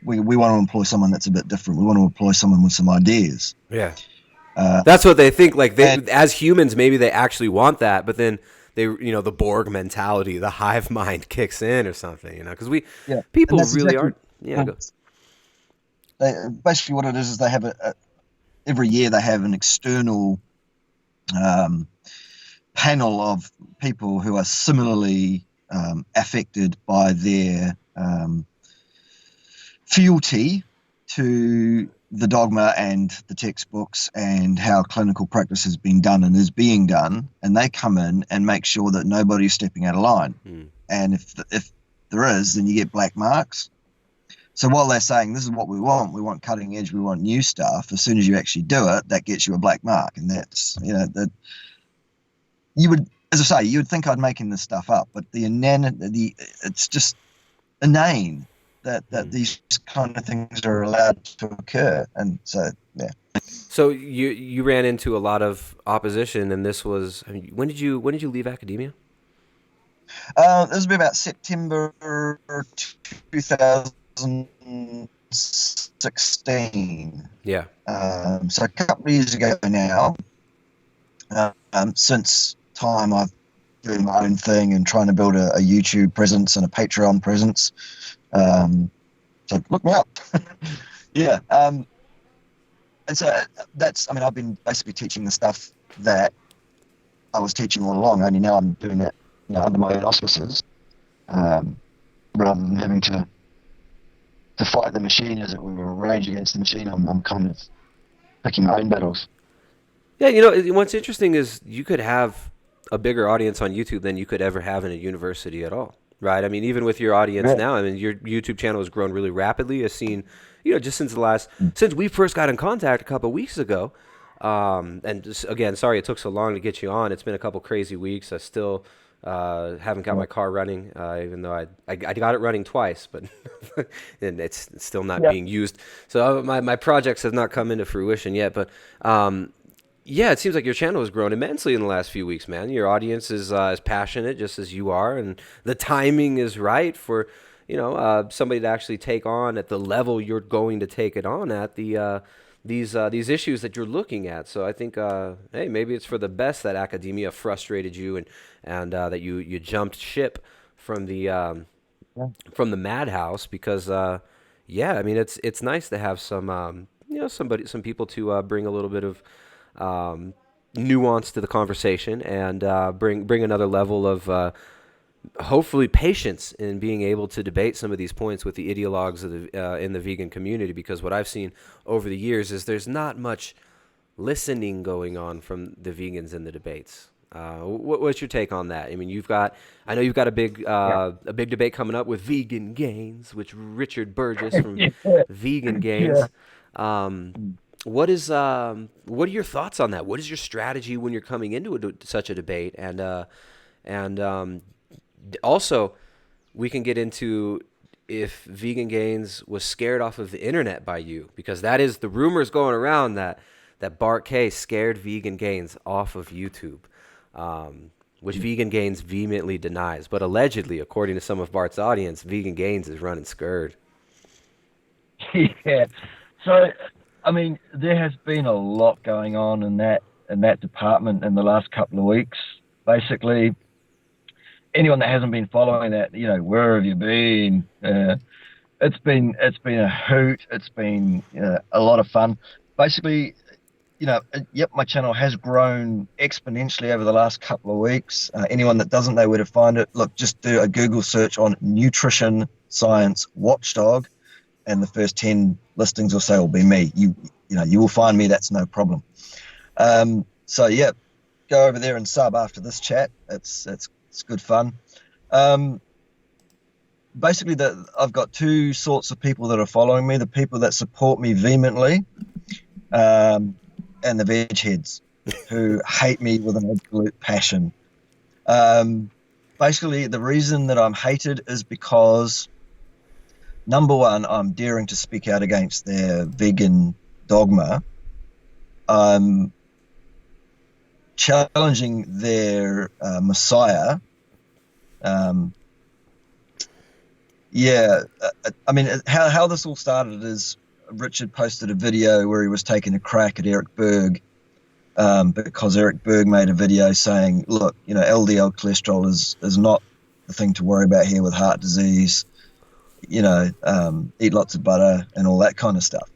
we want to employ someone that's a bit different. We want to employ someone with some ideas. Yeah. That's what they think. Like as humans, maybe they actually want that, but then they, the Borg mentality, the hive mind kicks in or something, because people really exactly, aren't. Yeah. Basically what it is they have every year they have an external panel of people who are similarly affected by their fealty to the dogma and the textbooks and how clinical practice has been done and is being done, and they come in and make sure that nobody's stepping out of line. And if there is, then you get black marks. So while they're saying this is what we want cutting edge, we want new stuff, as soon as you actually do it, that gets you a black mark. And that's, that you would, as I say, you would think I'm making this stuff up, but it's just inane that these kind of things are allowed to occur. And so, yeah. So you ran into a lot of opposition, and this was, when did you leave academia? This would be about September 2016. Yeah. So a couple of years ago now. Since time I've doing my own thing and trying to build a YouTube presence and a Patreon presence. So look me up. Yeah. And so I've been basically teaching the stuff that I was teaching all along, only now I'm doing it, under my own auspices, rather than having to fight the machine, as it were, or rage against the machine. I'm kind of picking my own battles. Yeah, what's interesting is you could have a bigger audience on YouTube than you could ever have in a university at all, right? I mean, even with your audience now, your YouTube channel has grown really rapidly. I've seen, just since we first got in contact a couple of weeks ago, and just, again, sorry it took so long to get you on. It's been a couple crazy weeks. I still haven't got my car running, even though I got it running twice, but and it's still not being used. So my projects have not come into fruition yet, but yeah, it seems like your channel has grown immensely in the last few weeks, man. Your audience is as passionate just as you are, and the timing is right for somebody to actually take on at the level you're going to take it on at these issues that you're looking at. So I think hey, maybe it's for the best that academia frustrated you and that you jumped ship from the madhouse, because it's nice to have some some people to bring a little bit of nuance to the conversation and bring another level of hopefully patience in being able to debate some of these points with the ideologues of in the vegan community, because what I've seen over the years is there's not much listening going on from the vegans in the debates. What's your take on that? I mean, I know you've got a big debate coming up with Vegan Gains, which Richard Burgess from Vegan Gains. What are your thoughts on that? What is your strategy when you're coming into such a debate? And also, we can get into if Vegan Gains was scared off of the internet by you, because that is the rumors going around that Bart K scared Vegan Gains off of YouTube, which Vegan Gains vehemently denies. But allegedly, according to some of Bart's audience, Vegan Gains is running scared. Yeah. So, I mean, there has been a lot going on in that department in the last couple of weeks. Basically, anyone that hasn't been following that, where have you been? It's been a hoot. It's been a lot of fun. Basically, my channel has grown exponentially over the last couple of weeks. Anyone that doesn't know where to find it, look, just do a Google search on Nutrition Science Watchdog, and the first 10 listings or so will be me. You will find me. That's no problem. So yeah, go over there and sub after this chat. It's good fun. Basically, I've got two sorts of people that are following me: the people that support me vehemently, and the veg heads who hate me with an absolute passion. Basically, the reason that I'm hated is because number one, I'm daring to speak out against their vegan dogma. I'm challenging their messiah. I mean, how this all started is Richard posted a video where he was taking a crack at Eric Berg, because Eric Berg made a video saying, look, you know, LDL cholesterol is not the thing to worry about here with heart disease, you know, eat lots of butter and all that kind of stuff.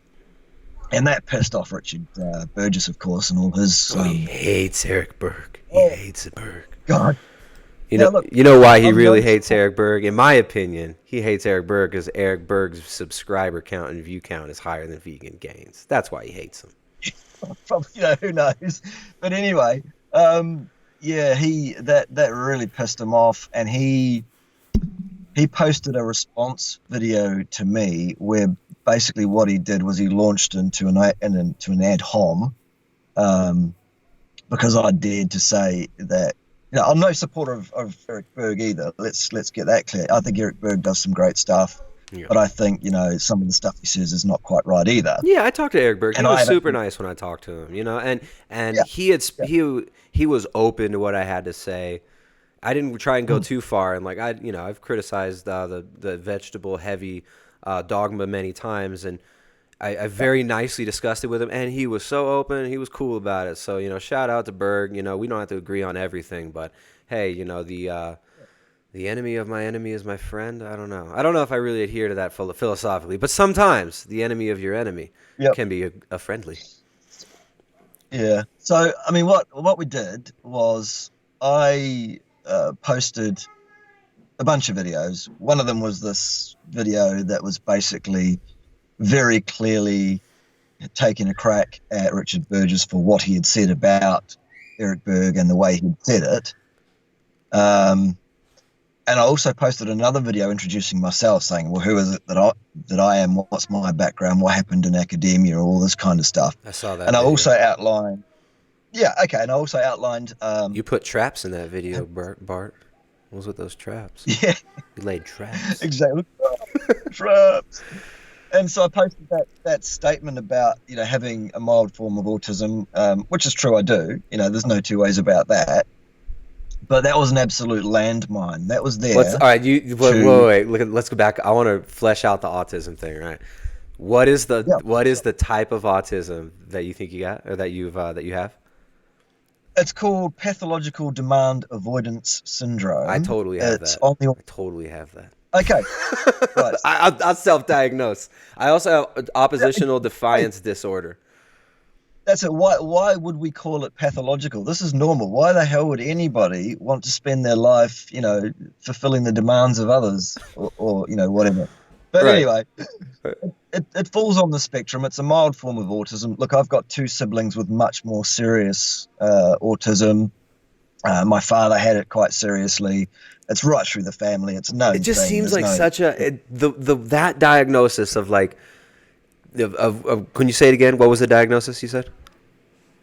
And that pissed off Richard Burgess, of course, and all his... he hates Eric Berg. He hates Berg. God. You know why he really hates Eric Berg? In my opinion, he hates Eric Berg because Eric Berg's subscriber count and view count is higher than Vegan Gains. That's why he hates him. Probably, you know, who knows? But anyway, that really pissed him off, and he posted a response video to me where basically what he did was he launched into an ad hom, because I dared to say that, you know, I'm no supporter of Eric Berg either. Let's get that clear. I think Eric Berg does some great stuff, but I think, you know, some of the stuff he says is not quite right either. Yeah, I talked to Eric Berg. He was super nice when I talked to him, you know, and he was open to what I had to say. I didn't try and go too far, and like I've criticized the vegetable heavy dogma many times, and I very nicely discussed it with him, and he was so open. He was cool about it. So, you know, shout out to Berg. You know, we don't have to agree on everything, but hey, you know, the enemy of my enemy is my friend. I don't know if I really adhere to that philosophically, but sometimes the enemy of your enemy can be a friendly. Yeah. So, I mean, what we did was I posted a bunch of videos. One of them was this video that was basically very clearly taking a crack at Richard Burgess for what he had said about Eric Berg and the way he'd said it. And I also posted another video introducing myself, saying, well, who is it that I am? What's my background? What happened in academia? All this kind of stuff. I saw that. And I also outlined... Yeah, okay, and I also outlined... you put traps in that video, Bart. What was with those traps? Yeah. You laid traps. Exactly. Traps. And so I posted that statement about, you know, having a mild form of autism, which is true, I do. You know, there's no two ways about that. But that was an absolute landmine. That was there. All right, wait. Let's go back. I want to flesh out the autism thing, right? What is the type of autism that you think you got, or that you have? It's called pathological demand avoidance syndrome. I totally have that. I totally have that. Okay. Right. I'll self-diagnose. I also have oppositional defiance disorder. That's it. Why would we call it pathological? This is normal. Why the hell would anybody want to spend their life, you know, fulfilling the demands of others or you know, whatever? But anyway, it falls on the spectrum. It's a mild form of autism. Look, I've got two siblings with much more serious autism. My father had it quite seriously. It's right through the family. It's known. It just seems like such a that diagnosis of like of can you say it again? What was the diagnosis you said?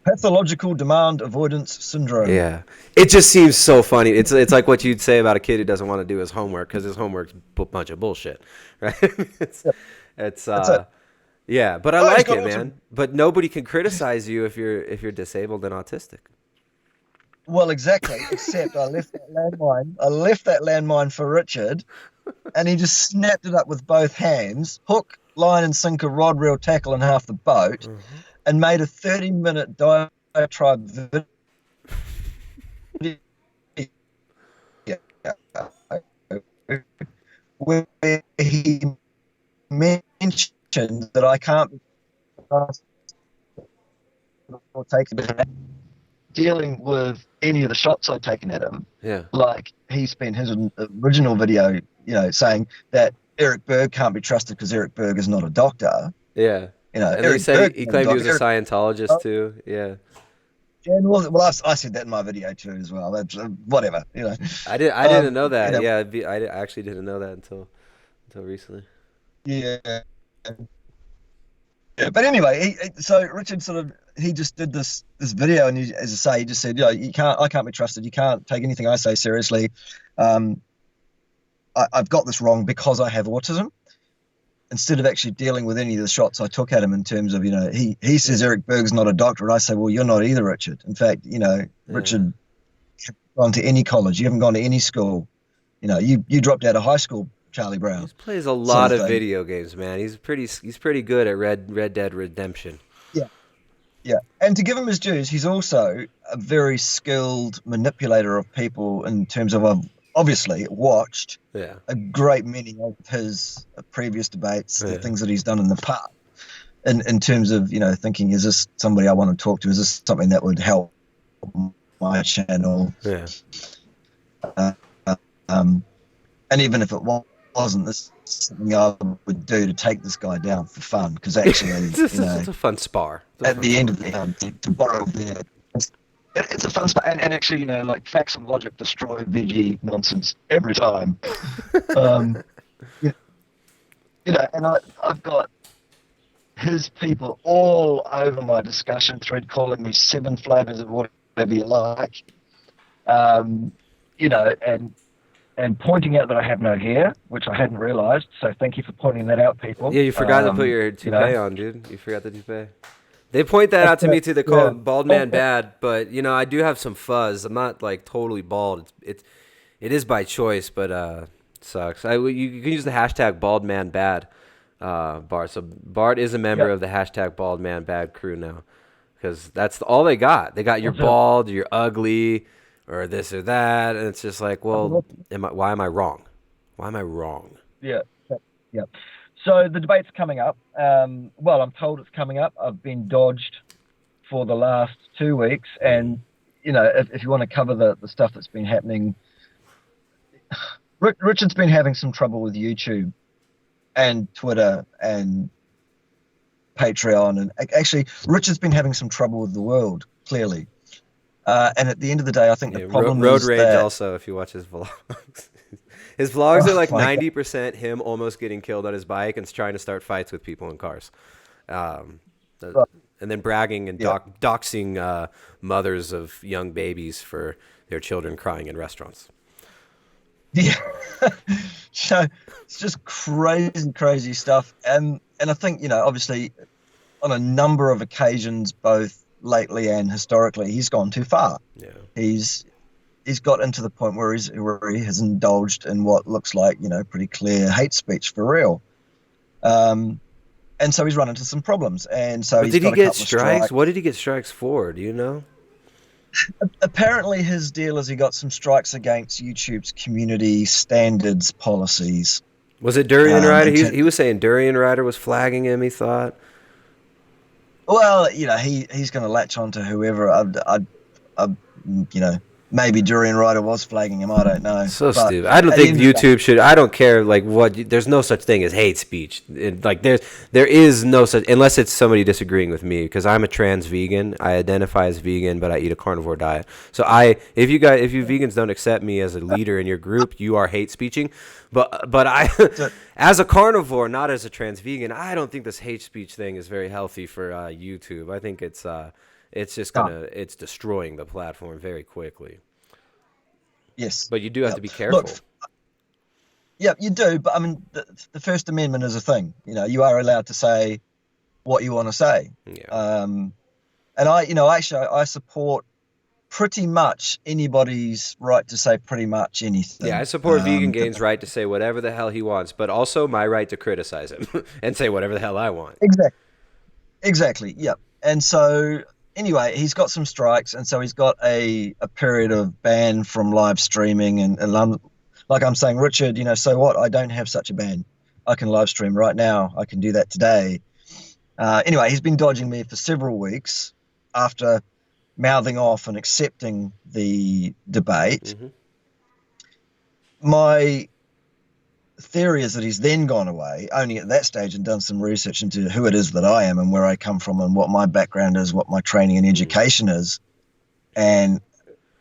Pathological demand avoidance syndrome. Yeah, it just seems so funny. It's like what you'd say about a kid who doesn't want to do his homework because his homework's a bunch of bullshit, right? Yeah, but I like it, man. But nobody can criticize you if you're disabled and autistic. Well, exactly. Except I left that landmine for Richard, and he just snapped it up with both hands, hook, line, and sinker, rod, reel, tackle, and half the boat, and made a 30-minute diatribe video where he mentioned that I can't be or taken dealing with any of the shots I'd taken at him. Yeah. Like, he spent his original video, you know, saying that Eric Berg can't be trusted because Eric Berg is not a doctor. Yeah. You know, and he said he claimed he was a Scientologist too. Yeah. Yeah, well, I said that in my video too as well. That's whatever, you know. I didn't know that. You know, yeah, I actually didn't know that until recently. Yeah. Yeah, but anyway, so Richard he just did this video, and he, as I say, he just said, you know, I can't be trusted. You can't take anything I say seriously. I've got this wrong because I have autism. instead of actually dealing with any of the shots I took at him in terms of, he says Eric Berg's not a doctor, and I say, well, you're not either, Richard. In fact, Richard, you haven't gone to any college, you haven't gone to any school, you dropped out of high school, Charlie Brown. He plays a lot of video games, man. He's pretty good at Red Dead Redemption. Yeah, and to give him his dues, he's also a very skilled manipulator of people in terms of, I've obviously watched a great many of his previous debates, the things that he's done in the past, in terms of, thinking, is this somebody I want to talk to? Is this something that would help my channel? Yeah. And even if it wasn't, this is something I would do to take this guy down for fun, because actually, it's a fun spar. At the end of the to borrow their, it's a fun spar, and actually, like facts and logic destroy VG nonsense every time. And I've got his people all over my discussion thread calling me 7 flavors of whatever you like, and pointing out that I have no hair, which I hadn't realised. So thank you for pointing that out, people. Yeah, you forgot to put your toupee on, dude. You forgot the toupee. They point that out to me too. They call it bald man bad, but I do have some fuzz. I'm not like totally bald. It is by choice, but it sucks. You can use the hashtag bald man bad, Bart. So Bart is a member of the hashtag bald man bad crew now, because that's all they got. They got you're bald, you're ugly, or this or that, and it's just like, well, why am I wrong? Why am I wrong? Yeah. So the debate's coming up. Well, I'm told it's coming up. I've been dodged for the last 2 weeks, and if you want to cover the stuff that's been happening, Richard's been having some trouble with YouTube and Twitter and Patreon, and actually Richard's been having some trouble with the world, clearly. And at the end of the day, I think the problem Road is Rage that, also, if you watch his vlogs. His vlogs are like 90% him almost getting killed on his bike and trying to start fights with people in cars. And then bragging and doxing mothers of young babies for their children crying in restaurants. Yeah. So it's just crazy stuff. And I think, obviously on a number of occasions, both lately and historically, he's gone too far. Yeah. He's got into the point where he has indulged in what looks like, pretty clear hate speech for real. And so he's run into some problems. And so did he get strikes? What did he get strikes for? Do you know? Apparently his deal is he got some strikes against YouTube's community standards policies. Was it Durian Rider? He was saying Durian Rider was flagging him, he thought. Well, he's going to latch on to whoever. Maybe Durian Rider was flagging him. I don't know. So stupid. I don't think YouTube should. I don't care. Like what? There's no such thing as hate speech. There is no such, unless it's somebody disagreeing with me. Because I'm a trans vegan. I identify as vegan, but I eat a carnivore diet. So if you vegans don't accept me as a leader in your group, you are hate speeching. But I, as a carnivore, not as a trans vegan, I don't think this hate speech thing is very healthy for YouTube. I think it's just it's destroying the platform very quickly. Yes. But you do have to be careful. Look, yeah, you do. But I mean, the First Amendment is a thing. You are allowed to say what you want to say. Yeah. And I support pretty much anybody's right to say pretty much anything. Yeah, I support Vegan Gain's right to say whatever the hell he wants, but also my right to criticize him and say whatever the hell I want. Exactly. Yep. And so, anyway, he's got some strikes, and so he's got a period of ban from live streaming. And like I'm saying, Richard, so what? I don't have such a ban. I can live stream right now. I can do that today. Anyway, he's been dodging me for several weeks after mouthing off and accepting the debate. Mm-hmm. My theory is that he's then gone away only at that stage and done some research into who it is that I am and where I come from and what my background is, what my training and education is. And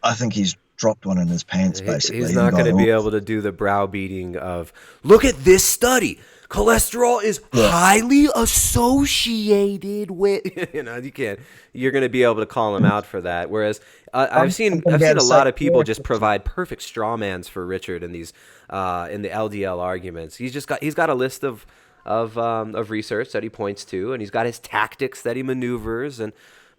I think he's dropped one in his pants, basically. He's not going to be able to do the browbeating of, look at this study. Cholesterol is highly associated with, you can't. You're going to be able to call him out for that. Whereas I've seen a lot of people just provide perfect strawmans for Richard in these in the LDL arguments. He's got a list of of research that he points to, and he's got his tactics that he maneuvers.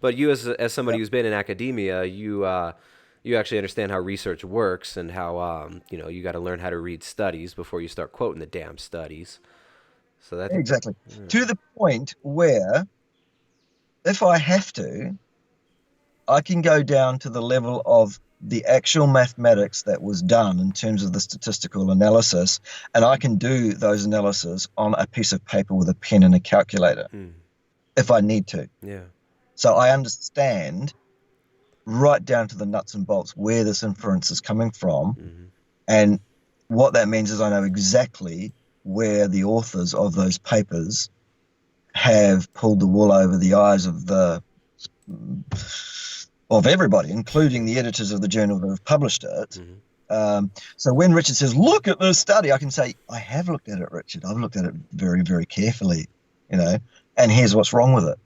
But you, as somebody who's been in academia, you actually understand how research works and how you got to learn how to read studies before you start quoting the damn studies. So that exactly to the point where, if I have to, I can go down to the level of the actual mathematics that was done in terms of the statistical analysis, and I can do those analyses on a piece of paper with a pen and a calculator if I need to. Yeah. So I understand right down to the nuts and bolts where this inference is coming from. And what that means is I know exactly where the authors of those papers have pulled the wool over the eyes of everybody, including the editors of the journal that have published it. So when Richard says, look at this study, I can say, I have looked at it, Richard. I've looked at it very, very carefully, and here's what's wrong with it.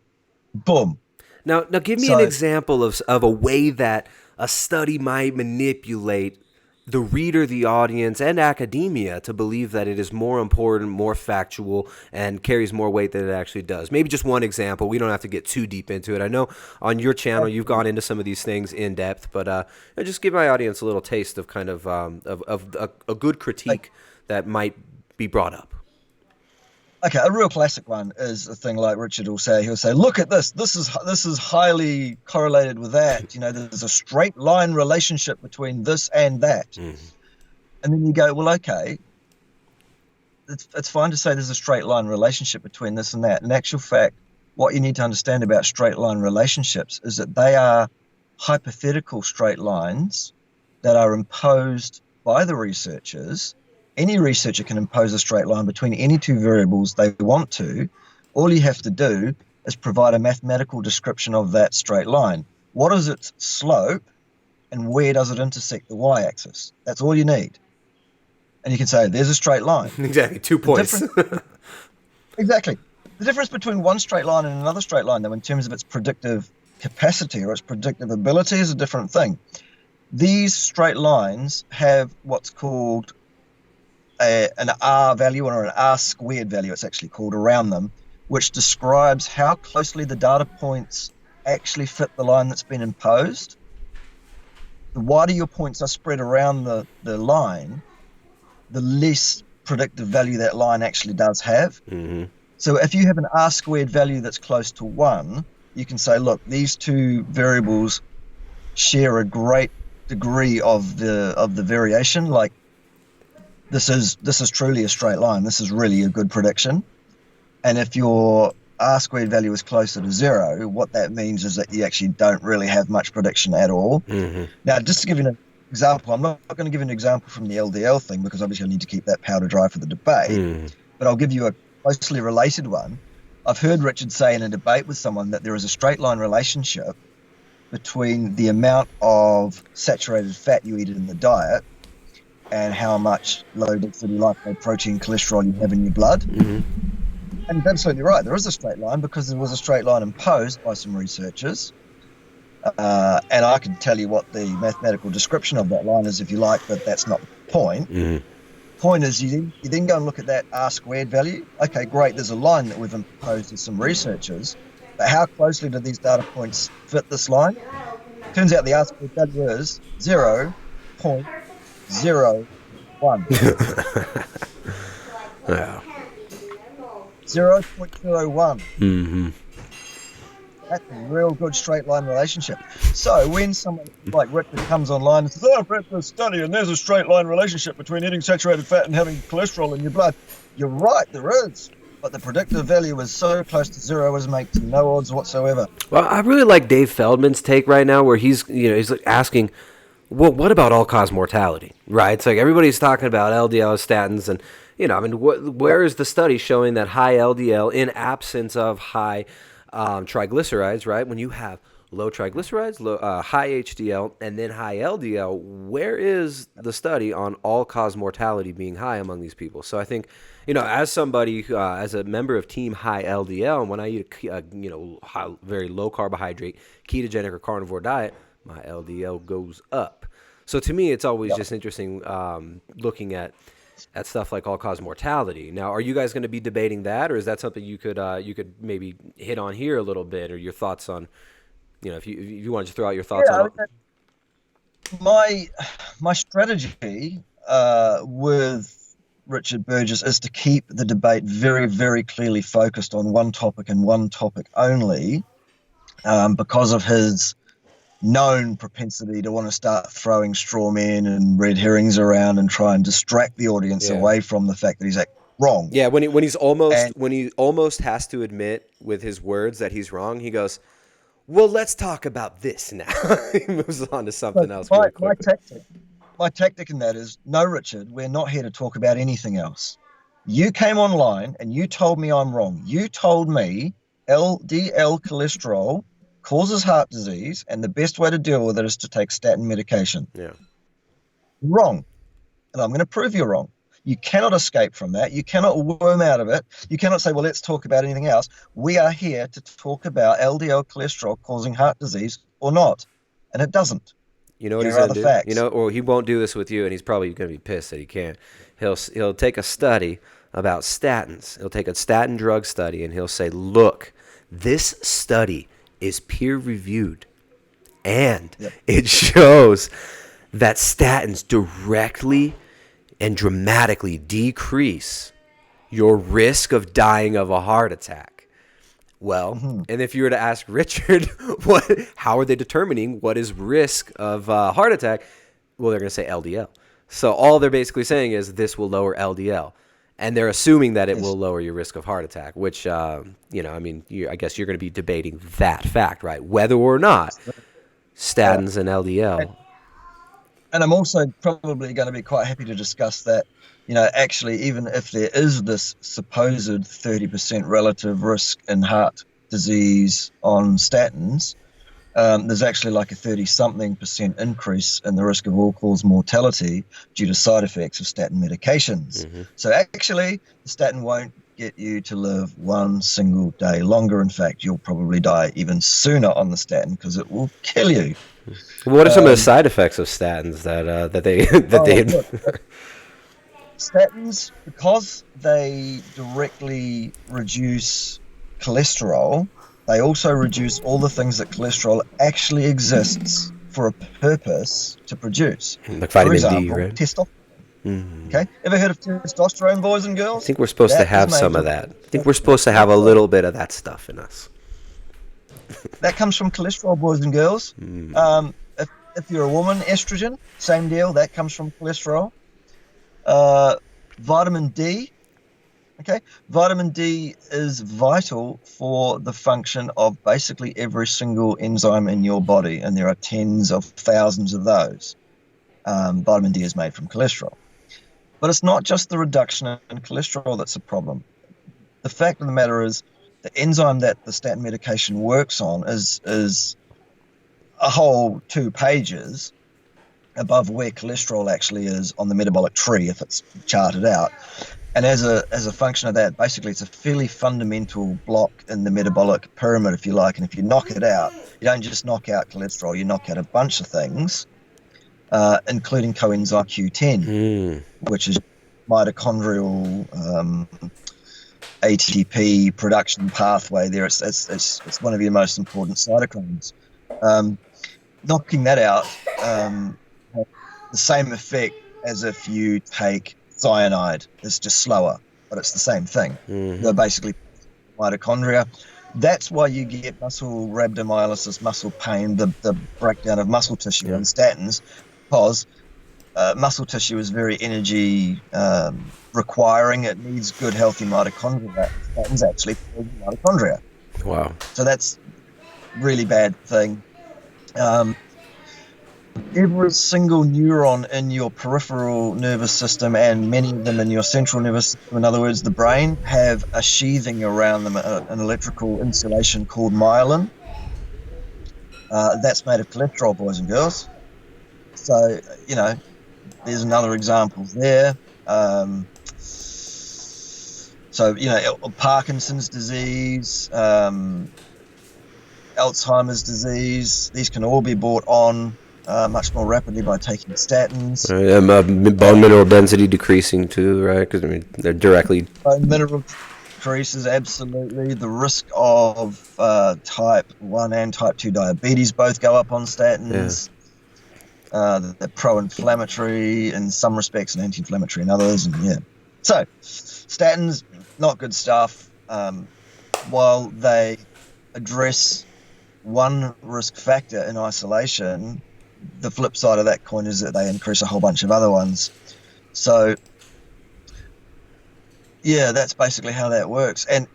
Boom. Now give me an example of a way that a study might manipulate the reader, the audience, and academia to believe that it is more important, more factual, and carries more weight than it actually does. Maybe just one example. We don't have to get too deep into it. I know on your channel you've gone into some of these things in depth, but just give my audience a little taste of kind of a good critique that might be brought up. Okay, a real classic one is a thing like Richard will say. He'll say, "Look at this. This is highly correlated with that. There's a straight line relationship between this and that." And then you go, "Well, okay, it's fine to say there's a straight line relationship between this and that. In actual fact, what you need to understand about straight line relationships is that they are hypothetical straight lines that are imposed by the researchers." Any researcher can impose a straight line between any two variables they want to. All you have to do is provide a mathematical description of that straight line. What is its slope and where does it intersect the y-axis? That's all you need. And you can say, there's a straight line. Exactly, 2 points. Exactly. The difference between one straight line and another straight line, though, in terms of its predictive capacity or its predictive ability is a different thing. These straight lines have what's called an R value or an R squared value, it's actually called, around them, which describes how closely the data points actually fit the line that's been imposed. The wider your points are spread around the line, the less predictive value that line actually does have. So if you have an R squared value that's close to 1, you can say, look, these two variables share a great degree of the variation. Like, this is truly a straight line. This is really a good prediction. And if your R squared value is closer to 0, what that means is that you actually don't really have much prediction at all. Now, just to give you an example, I'm not going to give you an example from the LDL thing because obviously I need to keep that powder dry for the debate, but I'll give you a closely related one. I've heard Richard say in a debate with someone that there is a straight line relationship between the amount of saturated fat you eat in the diet and how much low-density lipoprotein protein cholesterol you have in your blood. And he's absolutely right. There is a straight line because there was a straight line imposed by some researchers. And I can tell you what the mathematical description of that line is if you like, but that's not the point. Point is you then go and look at that R squared value. Okay, great. There's a line that we've imposed with some researchers. But how closely do these data points fit this line? Turns out the R squared value is 0.01. Yeah. 0.01. That's a real good straight line relationship. So when someone like Richard comes online and says, I've read this study and there's a straight line relationship between eating saturated fat and having cholesterol in your blood, you're right, there is. But the predictive value is so close to 0 as makes no odds whatsoever. Well, I really like Dave Feldman's take right now where he's like asking, well, what about all-cause mortality, right? It's like everybody's talking about LDL statins and, where is the study showing that high LDL in absence of high triglycerides, right? When you have low triglycerides, high HDL, and then high LDL, where is the study on all-cause mortality being high among these people? So I think, as somebody, as a member of Team High LDL, and when I eat a very low carbohydrate, ketogenic or carnivore diet, my LDL goes up. So to me, it's always just interesting looking at, that stuff like all-cause mortality. Now, are you guys going to be debating that, or is that something you could maybe hit on here a little bit, or your thoughts on, if you wanted to throw out your thoughts on my strategy with Richard Burgess is to keep the debate very, very clearly focused on one topic and one topic only, because of his known propensity to want to start throwing straw men and red herrings around and try and distract the audience away from the fact that he's actually wrong. Yeah, when he almost has to admit with his words that he's wrong, he goes, "Well, let's talk about this now." He moves on to something else. My tactic in that is, no, Richard, we're not here to talk about anything else. You came online and you told me I'm wrong. You told me LDL cholesterol causes heart disease, and the best way to deal with it is to take statin medication. Yeah. Wrong. And I'm going to prove you're wrong. You cannot escape from that. You cannot worm out of it. You cannot say, well, let's talk about anything else. We are here to talk about LDL cholesterol causing heart disease or not. And it doesn't. You know what he's going to do? Facts. Or he won't do this with you, and he's probably going to be pissed that he can't. He'll take a study about statins. He'll take a statin drug study, and he'll say, look, this study is peer-reviewed, and it shows that statins directly and dramatically decrease your risk of dying of a heart attack. Well, and if you were to ask Richard, how are they determining what is risk of heart attack? Well, they're going to say LDL. So all they're basically saying is this will lower LDL. And they're assuming that it will lower your risk of heart attack, which, I guess you're going to be debating that fact, right? Whether or not statins and LDL. And I'm also probably going to be quite happy to discuss that, actually, even if there is this supposed 30% relative risk in heart disease on statins, there's actually like a 30-something% increase in the risk of all-cause mortality due to side effects of statin medications. Mm-hmm. So actually, the statin won't get you to live one single day longer. In fact, you'll probably die even sooner on the statin because it will kill you. What are some of the side effects of statins that they statins, because they directly reduce cholesterol, they also reduce all the things that cholesterol actually exists for a purpose to produce. Like vitamin D, right? Testosterone. Mm-hmm. Okay, ever heard of testosterone, boys and girls? I think we're supposed to have some of that. I think we're supposed to have a little bit of that stuff in us. That comes from cholesterol, boys and girls. If you're a woman, estrogen, same deal. That comes from cholesterol. Vitamin D. Okay, vitamin D is vital for the function of basically every single enzyme in your body, and there are tens of thousands of those. Vitamin D is made from cholesterol. But it's not just the reduction in cholesterol that's a problem. The fact of the matter is the enzyme that the statin medication works on is a whole 2 pages above where cholesterol actually is on the metabolic tree if it's charted out. And as a function of that, basically it's a fairly fundamental block in the metabolic pyramid, if you like. And if you knock it out, you don't just knock out cholesterol, you knock out a bunch of things, including coenzyme Q10, which is mitochondrial ATP production pathway there. It's one of your most important cytokines. Knocking that out has the same effect as if you take cyanide. It's just slower, but it's the same thing. They're basically mitochondria. That's why you get muscle rhabdomyolysis, muscle pain, the breakdown of muscle tissue in statins, because muscle tissue is very energy requiring. It needs good, healthy mitochondria. Statins actually kill mitochondria. Wow. So that's a really bad thing. Every single neuron in your peripheral nervous system and many of them in your central nervous system, in other words, the brain, have a sheathing around them, an electrical insulation called myelin. That's made of cholesterol, boys and girls. So, there's another example there. Parkinson's disease, Alzheimer's disease, these can all be brought on much more rapidly by taking statins. Bone mineral density decreasing too, right? Because I mean, they're directly. Bone mineral decreases, absolutely. The risk of type 1 and type 2 diabetes both go up on statins. They're pro-inflammatory in some respects and anti-inflammatory in others. And yeah, so statins, not good stuff. While they address one risk factor in isolation, the flip side of that coin is that they increase a whole bunch of other ones. So yeah, that's basically how that works. And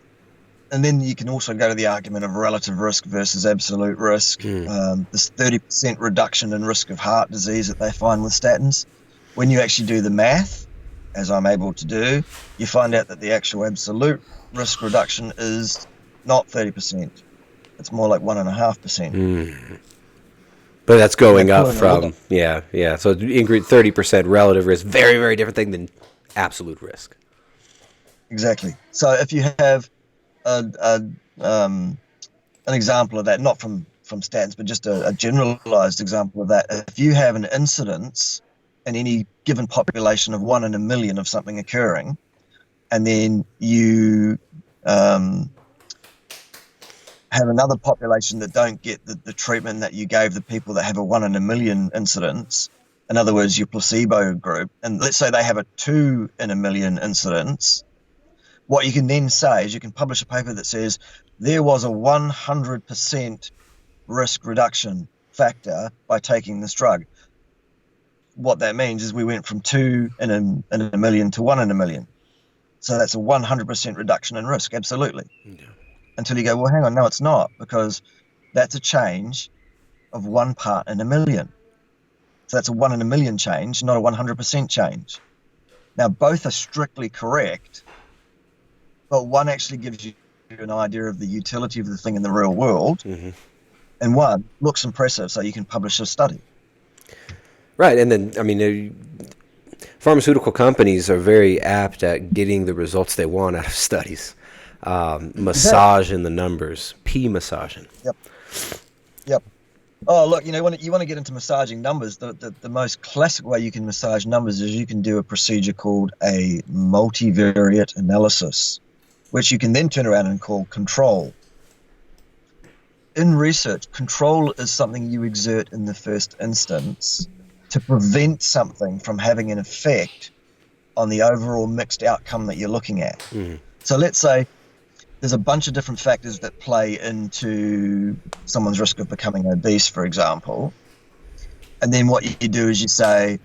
then you can also go to the argument of relative risk versus absolute risk. This 30% reduction in risk of heart disease that they find with statins. When you actually do the math, as I'm able to do, you find out that the actual absolute risk reduction is not 30%. It's more like 1.5%. But that's going up from, yeah. So 30% relative risk, very, very different thing than absolute risk. Exactly. So if you have an example of that, not from statins, but just a generalized example of that, if you have an incidence in any given population of 1 in a million of something occurring, and then you have another population that don't get the treatment that you gave the people that have a 1 in a million incidence, in other words, your placebo group, and let's say they have a 2 in a million incidence, what you can then say is you can publish a paper that says there was a 100% risk reduction factor by taking this drug. What that means is we went from 2 in a million to 1 in a million. So that's a 100% reduction in risk, absolutely. Yeah. Until you go, well, hang on, no, it's not, because that's a change of 1 part in a million. So that's a 1 in a million change, not a 100% change. Now, both are strictly correct, but one actually gives you an idea of the utility of the thing in the real world, and one looks impressive, so you can publish a study. Right, and then, I mean, pharmaceutical companies are very apt at getting the results they want out of studies. Massaging the numbers, massaging. Yep. Oh, look, you want to get into massaging numbers. The most classic way you can massage numbers is you can do a procedure called a multivariate analysis, which you can then turn around and call control. In research, control is something you exert in the first instance to prevent something from having an effect on the overall mixed outcome that you're looking at. So let's say there's a bunch of different factors that play into someone's risk of becoming obese, for example. And then what you do is you say,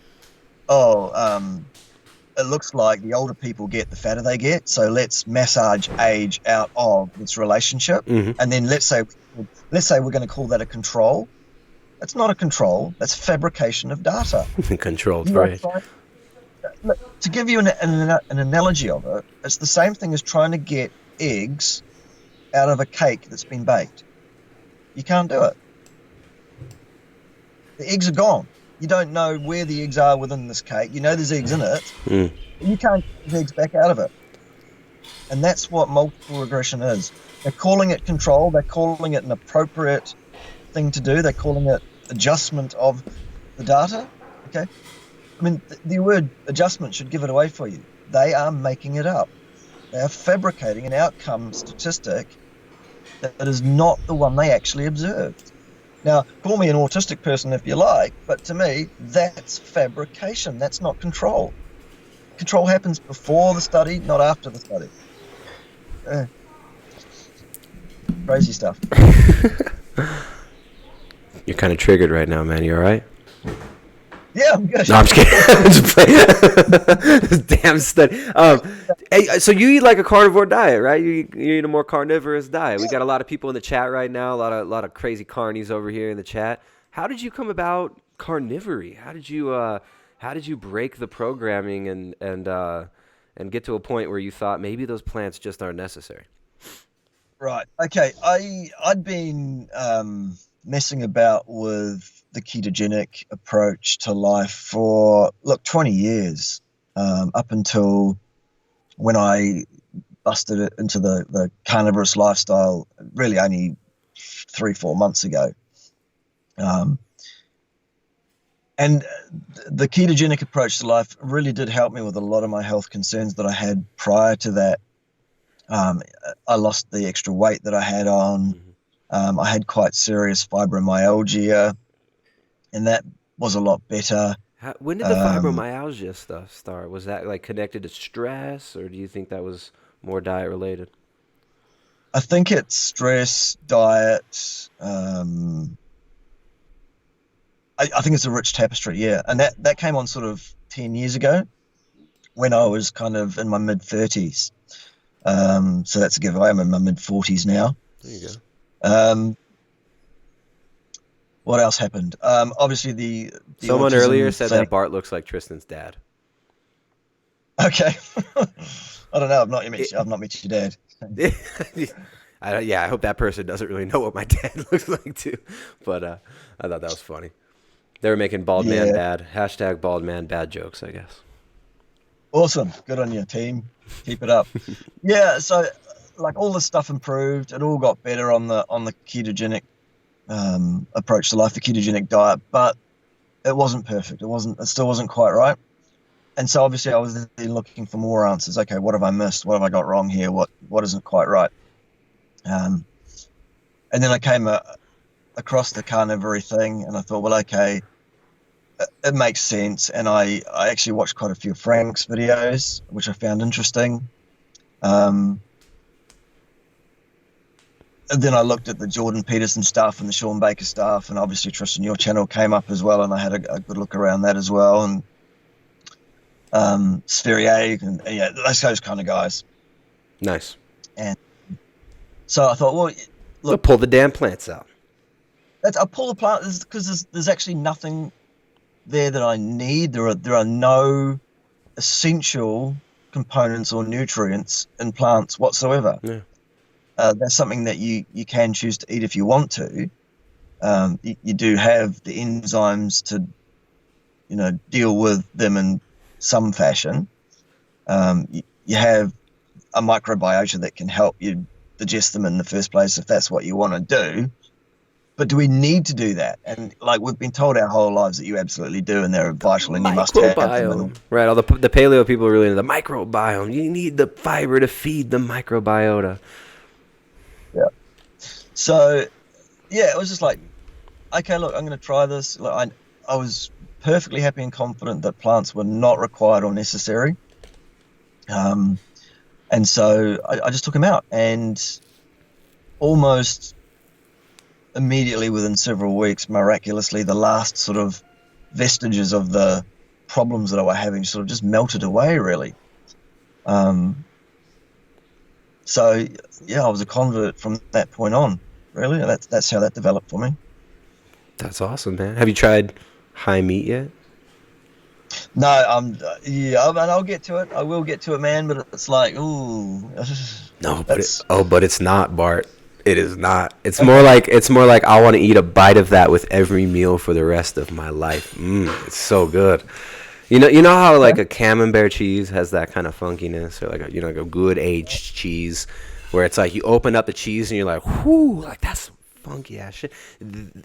it looks like the older people get, the fatter they get. So let's massage age out of this relationship. And then let's say we're going to call that a control. It's not a control. That's fabrication of data. Controlled, right. To give you an analogy of it, it's the same thing as trying to get eggs out of a cake that's been baked. You can't do it. The eggs are gone. You don't know where the eggs are within this cake. You know there's eggs in it. You can't get the eggs back out of it. And that's what multiple regression is. They're calling it control. They're calling it an appropriate thing to do. They're calling it adjustment of the data. Okay? I mean, the word adjustment should give it away for you. They are making it up. They are fabricating an outcome statistic that is not the one they actually observed. Now, call me an autistic person if you like, but to me, that's fabrication. That's not control. Control happens before the study, not after the study. Crazy stuff. You're kind of triggered right now, man. You all right? Yeah, I'm good. No, I'm just kidding. I'm just playing. This damn study. Hey, so you eat like a carnivore diet, right? You eat a more carnivorous diet. We got a lot of people in the chat right now. A lot of crazy carnies over here in the chat. How did you come about carnivory? How did you break the programming and get to a point where you thought maybe those plants just aren't necessary? Right. Okay. I'd been messing about with the ketogenic approach to life for 20 years, up until when I busted it into the carnivorous lifestyle really only 3-4 months ago. And the ketogenic approach to life really did help me with a lot of my health concerns that I had prior to that. I lost the extra weight that I had on. I had quite serious fibromyalgia, and that was a lot better. When did the fibromyalgia stuff start? Was that like connected to stress, or do you think that was more diet related? I think it's stress, diet. I think it's a rich tapestry, yeah. And that came on sort of 10 years ago when I was kind of in my mid-30s. So that's a giveaway. I'm in my mid-40s now. There you go. What else happened? Obviously, the someone autism earlier said thing. that Bart looks like Tristan's dad. Okay. I don't know. I've not met your dad. I hope that person doesn't really know what my dad looks like too. But I thought that was funny. They were making bald man bad. # bald man bad jokes, I guess. Awesome. Good on you, team. Keep it up. Yeah, so like all this stuff improved. It all got better on the ketogenic approach to life, the ketogenic diet, but it wasn't perfect. It still wasn't quite right. And so obviously I was then looking for more answers. Okay, what have I missed? What have I got wrong here? What isn't quite right? And then I came across the carnivore thing, and I thought, well, okay, it makes sense. And I actually watched quite a few Frank's videos, which I found interesting. And then I looked at the Jordan Peterson stuff and the Sean Baker stuff, and obviously Tristan, your channel came up as well, and I had a good look around that as well. And Spherier, and yeah, those kind of guys. Nice. And so I thought, well, look, pull the damn plants out. I'll pull the plant because there's actually nothing there that I need. There are no essential components or nutrients in plants whatsoever. Yeah. That's something that you can choose to eat if you want to. You do have the enzymes to, deal with them in some fashion. You have a microbiota that can help you digest them in the first place if that's what you want to do. But do we need to do that? And like we've been told our whole lives that you absolutely do, and they're vital, and you must have them. Right, all the paleo people are really into the microbiome. You need the fiber to feed the microbiota. Yeah. So, yeah, it was just like, okay, look, I'm going to try this. Like, I was perfectly happy and confident that plants were not required or necessary. And so I just took them out, and almost immediately within several weeks, miraculously, the last sort of vestiges of the problems that I were having sort of just melted away, really. So, yeah, I was a convert from that point on, really. That's how that developed for me. That's awesome, man. Have you tried high meat yet? No, I'll get to it. I will get to it, man, but it's like, ooh. No, but it's not, Bart. It is not. It's more like I want to eat a bite of that with every meal for the rest of my life. It's so good. You know how like a camembert cheese has that kind of funkiness, or like a good aged cheese, where it's like you open up the cheese and you're like, whoo, like that's funky ass shit.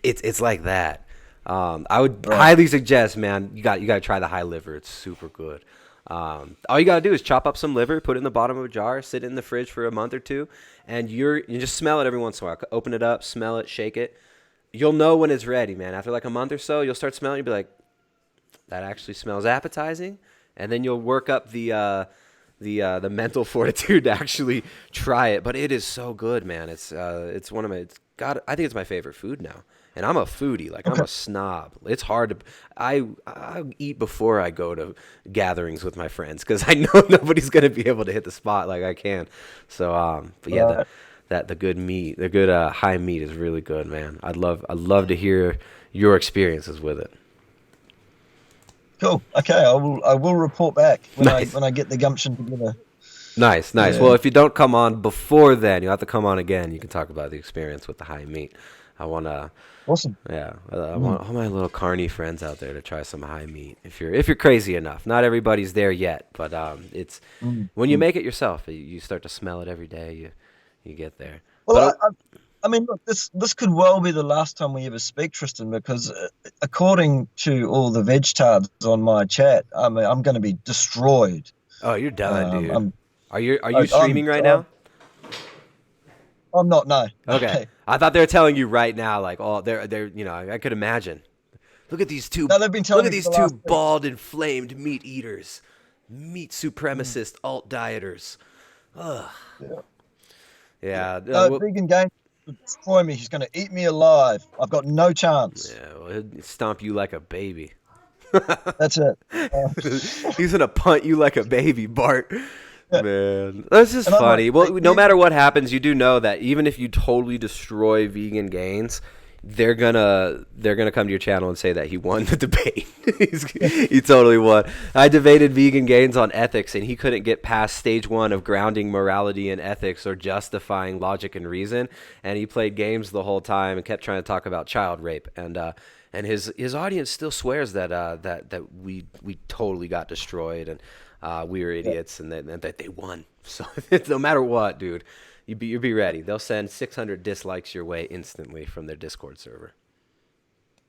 It's like that. I would highly suggest, man, you got to try the high liver. It's super good. All you gotta do is chop up some liver, put it in the bottom of a jar, sit it in the fridge for a month or two, and you just smell it every once in a while. Open it up, smell it, shake it. You'll know when it's ready, man. After like a month or so, you'll start smelling. You'll be like, that actually smells appetizing, and then you'll work up the mental fortitude to actually try it. But it is so good, man. It's one of my. I think it's my favorite food now. And I'm a foodie, like I'm a snob. It's hard to, I eat before I go to gatherings with my friends because I know nobody's gonna be able to hit the spot like I can. So, but yeah, the good meat, the good high meat is really good, man. I'd love to hear your experiences with it. Cool. Okay, I will report back when I get the gumption together. Nice. Yeah. Well, if you don't come on before then, you'll have to come on again. You can talk about the experience with the high meat. I want to. Awesome. Yeah, I want all my little carny friends out there to try some high meat. If you're crazy enough, not everybody's there yet, but it's when you make it yourself, you start to smell it every day. You get there. Well, I mean, look, this could well be the last time we ever speak, Tristan, because according to all the veg tards on my chat, I mean, I'm going to be destroyed. Oh, you're done, dude. Are you I'm streaming right now? I'm not. No. Okay. I thought they were telling you right now, like, oh, they're you know, I could imagine. Look at these two. No, they've been telling look at me these for the two last week. bald, inflamed meat eaters, meat supremacist alt dieters. Ugh. Yeah. Vegan game will destroy me. He's going to eat me alive. I've got no chance. Yeah, well, he'll stomp you like a baby. That's it. He's gonna punt you like a baby, Bart. Man, that's just And I'm funny. like, Well, no matter what happens, you do know that even if you totally destroy vegan gains, they're gonna come to your channel and say that he won the debate. He totally won. I debated vegan gains on ethics, and he couldn't get past stage 1 of grounding morality and ethics or justifying logic and reason. And he played games the whole time and kept trying to talk about child rape. And his audience still swears that we totally got destroyed and we were idiots and that they won. So no matter what, dude. You be ready. They'll send 600 dislikes your way instantly from their Discord server.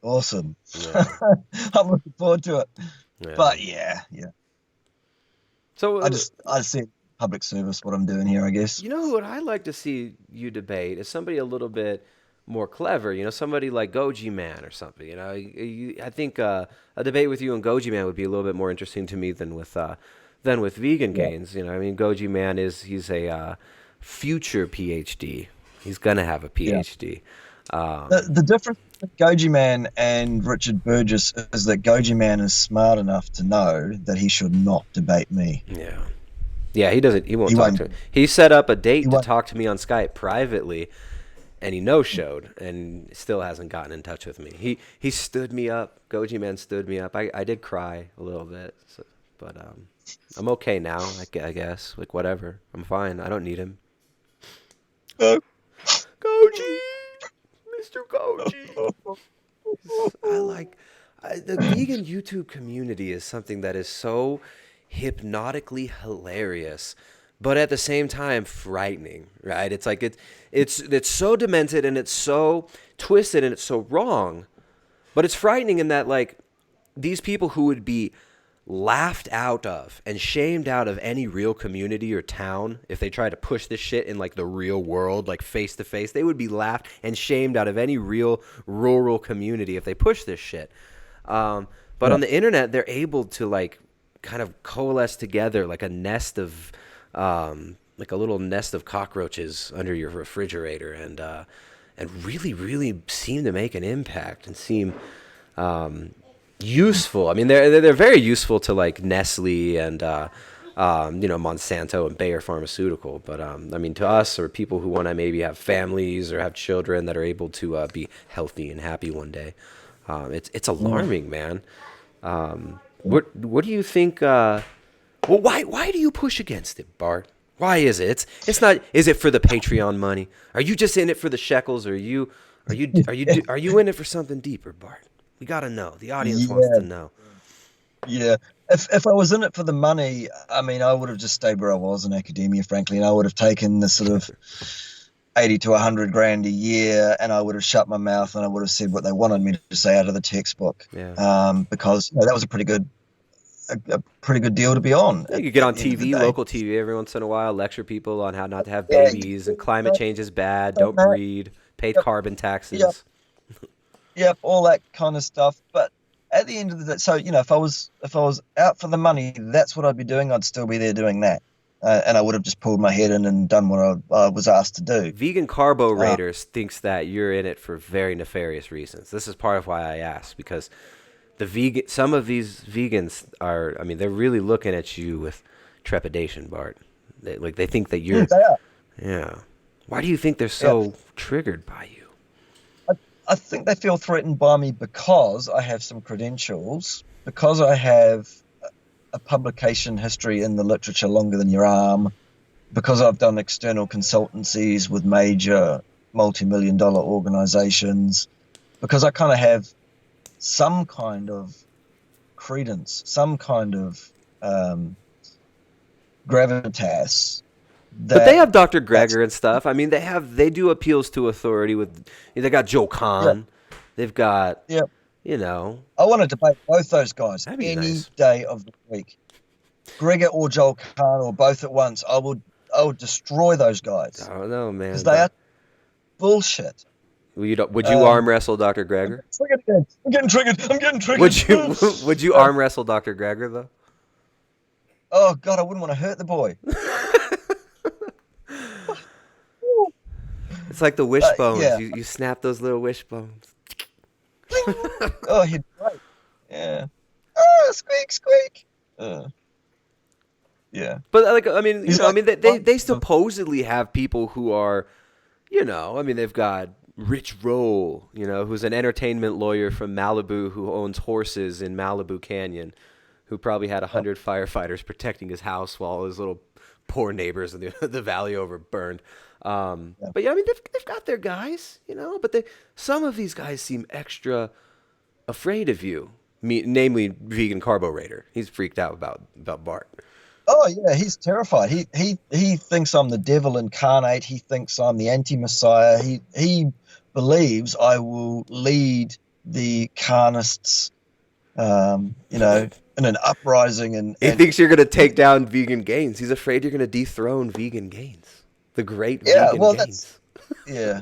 Awesome. Yeah. I'm looking forward to it. Yeah. But yeah. So I see public service what I'm doing here, I guess. You know what I'd like to see you debate is somebody a little bit more clever. You know, somebody like Goji Man or something. You know, I think a debate with you and Goji Man would be a little bit more interesting to me than with vegan gains. You know, I mean, Goji Man he's a future PhD. He's gonna have a PhD. The difference between Goji Man and Richard Burgess is that Goji Man is smart enough to know that he should not debate me. Yeah, he doesn't. He won't talk to me. He set up a date to talk to me on Skype privately, and he no-showed, and still hasn't gotten in touch with me. He stood me up. Goji Man stood me up. I did cry a little bit, but I'm okay now. I guess, like, whatever. I'm fine. I don't need him. Goji, Mr. Goji. The vegan YouTube community is something that is so hypnotically hilarious, but at the same time frightening, right? It's like it's so demented and it's so twisted and it's so wrong, but it's frightening in that, like, these people who would be laughed out of and shamed out of any real community or town if they try to push this shit in, like, the real world, like face to face, they would be laughed and shamed out of any real rural community if they push this shit. But on the internet, they're able to, like, kind of coalesce together like a nest of like a little nest of cockroaches under your refrigerator and really, really seem to make an impact and seem useful. I mean, they're very useful to, like, Nestle and Monsanto and Bayer Pharmaceutical. But I mean, to us, or people who want to maybe have families or have children that are able to be healthy and happy one day, it's alarming, man. What do you think? Why do you push against it, Bart? Why is it? It's not. Is it for the Patreon money? Are you just in it for the shekels? Or are you in it for something deeper, Bart? We gotta know. The audience wants to know. Yeah. If I was in it for the money, I mean, I would have just stayed where I was in academia, frankly, and I would have taken the sort of 80 to 100 grand a year, and I would have shut my mouth and I would have said what they wanted me to say out of the textbook. Yeah. Because that was a pretty good deal to be on. You could get on TV, local TV, every once in a while, lecture people on how not to have babies and climate change is bad, don't breed, pay carbon taxes. Yep, all that kind of stuff. But at the end of the day, so, you know, if I was out for the money, that's what I'd be doing. I'd still be there doing that. And I would have just pulled my head in and done what I was asked to do. Vegan Carbo Raiders thinks that you're in it for very nefarious reasons. This is part of why I asked, because some of these vegans are, I mean, they're really looking at you with trepidation, Bart. They think that you're. They are. Yeah. Why do you think they're so triggered by you? I think they feel threatened by me because I have some credentials, because I have a publication history in the literature longer than your arm, because I've done external consultancies with major multi-million-dollar organizations, because I kind of have some kind of credence, some kind of gravitas But they have Dr. Greger and stuff. I mean, they do appeals to authority with. They got Joe Kahn. Yeah. They've got. Yeah. You know. I want to debate both those guys any nice. day of the week. Greger or Joel Kahn or both at once. I would destroy those guys. I don't know, man. Because they are bullshit. Would you arm wrestle Dr. Greger? I'm getting triggered. Would you arm wrestle Dr. Greger though? Oh God, I wouldn't want to hurt the boy. It's like the wishbones. Yeah. You snap those little wishbones. Oh, he'd great. Yeah. Oh, squeak. Yeah. But like, I mean, they supposedly have people who are, they've got Rich Roll, who's an entertainment lawyer from Malibu who owns horses in Malibu Canyon, who probably had 100 firefighters protecting his house while his little poor neighbors in the valley over burned. But yeah, I mean, they've got their guys, but some of these guys seem extra afraid of you. Namely, vegan carburetor. He's freaked out about Bart. Oh yeah, he's terrified. He thinks I'm the devil incarnate. He thinks I'm the anti-messiah. He believes I will lead the carnists, in an uprising. And he thinks you're going to take down vegan gains. He's afraid you're going to dethrone vegan gains. The great vegan gains. Yeah.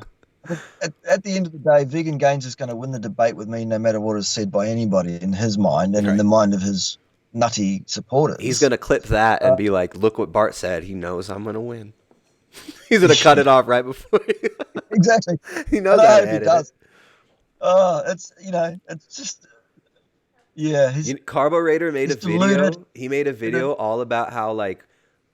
At the end of the day, vegan gains is going to win the debate with me, no matter what is said by anybody in his mind and in the mind of his nutty supporters. He's going to clip that and be like, look what Bart said. He knows I'm going to win. He's going to cut it off right before. Exactly. He knows that. He does. Oh, it's just. Yeah. Carburetor made a video. Deluded. He made a video all about how like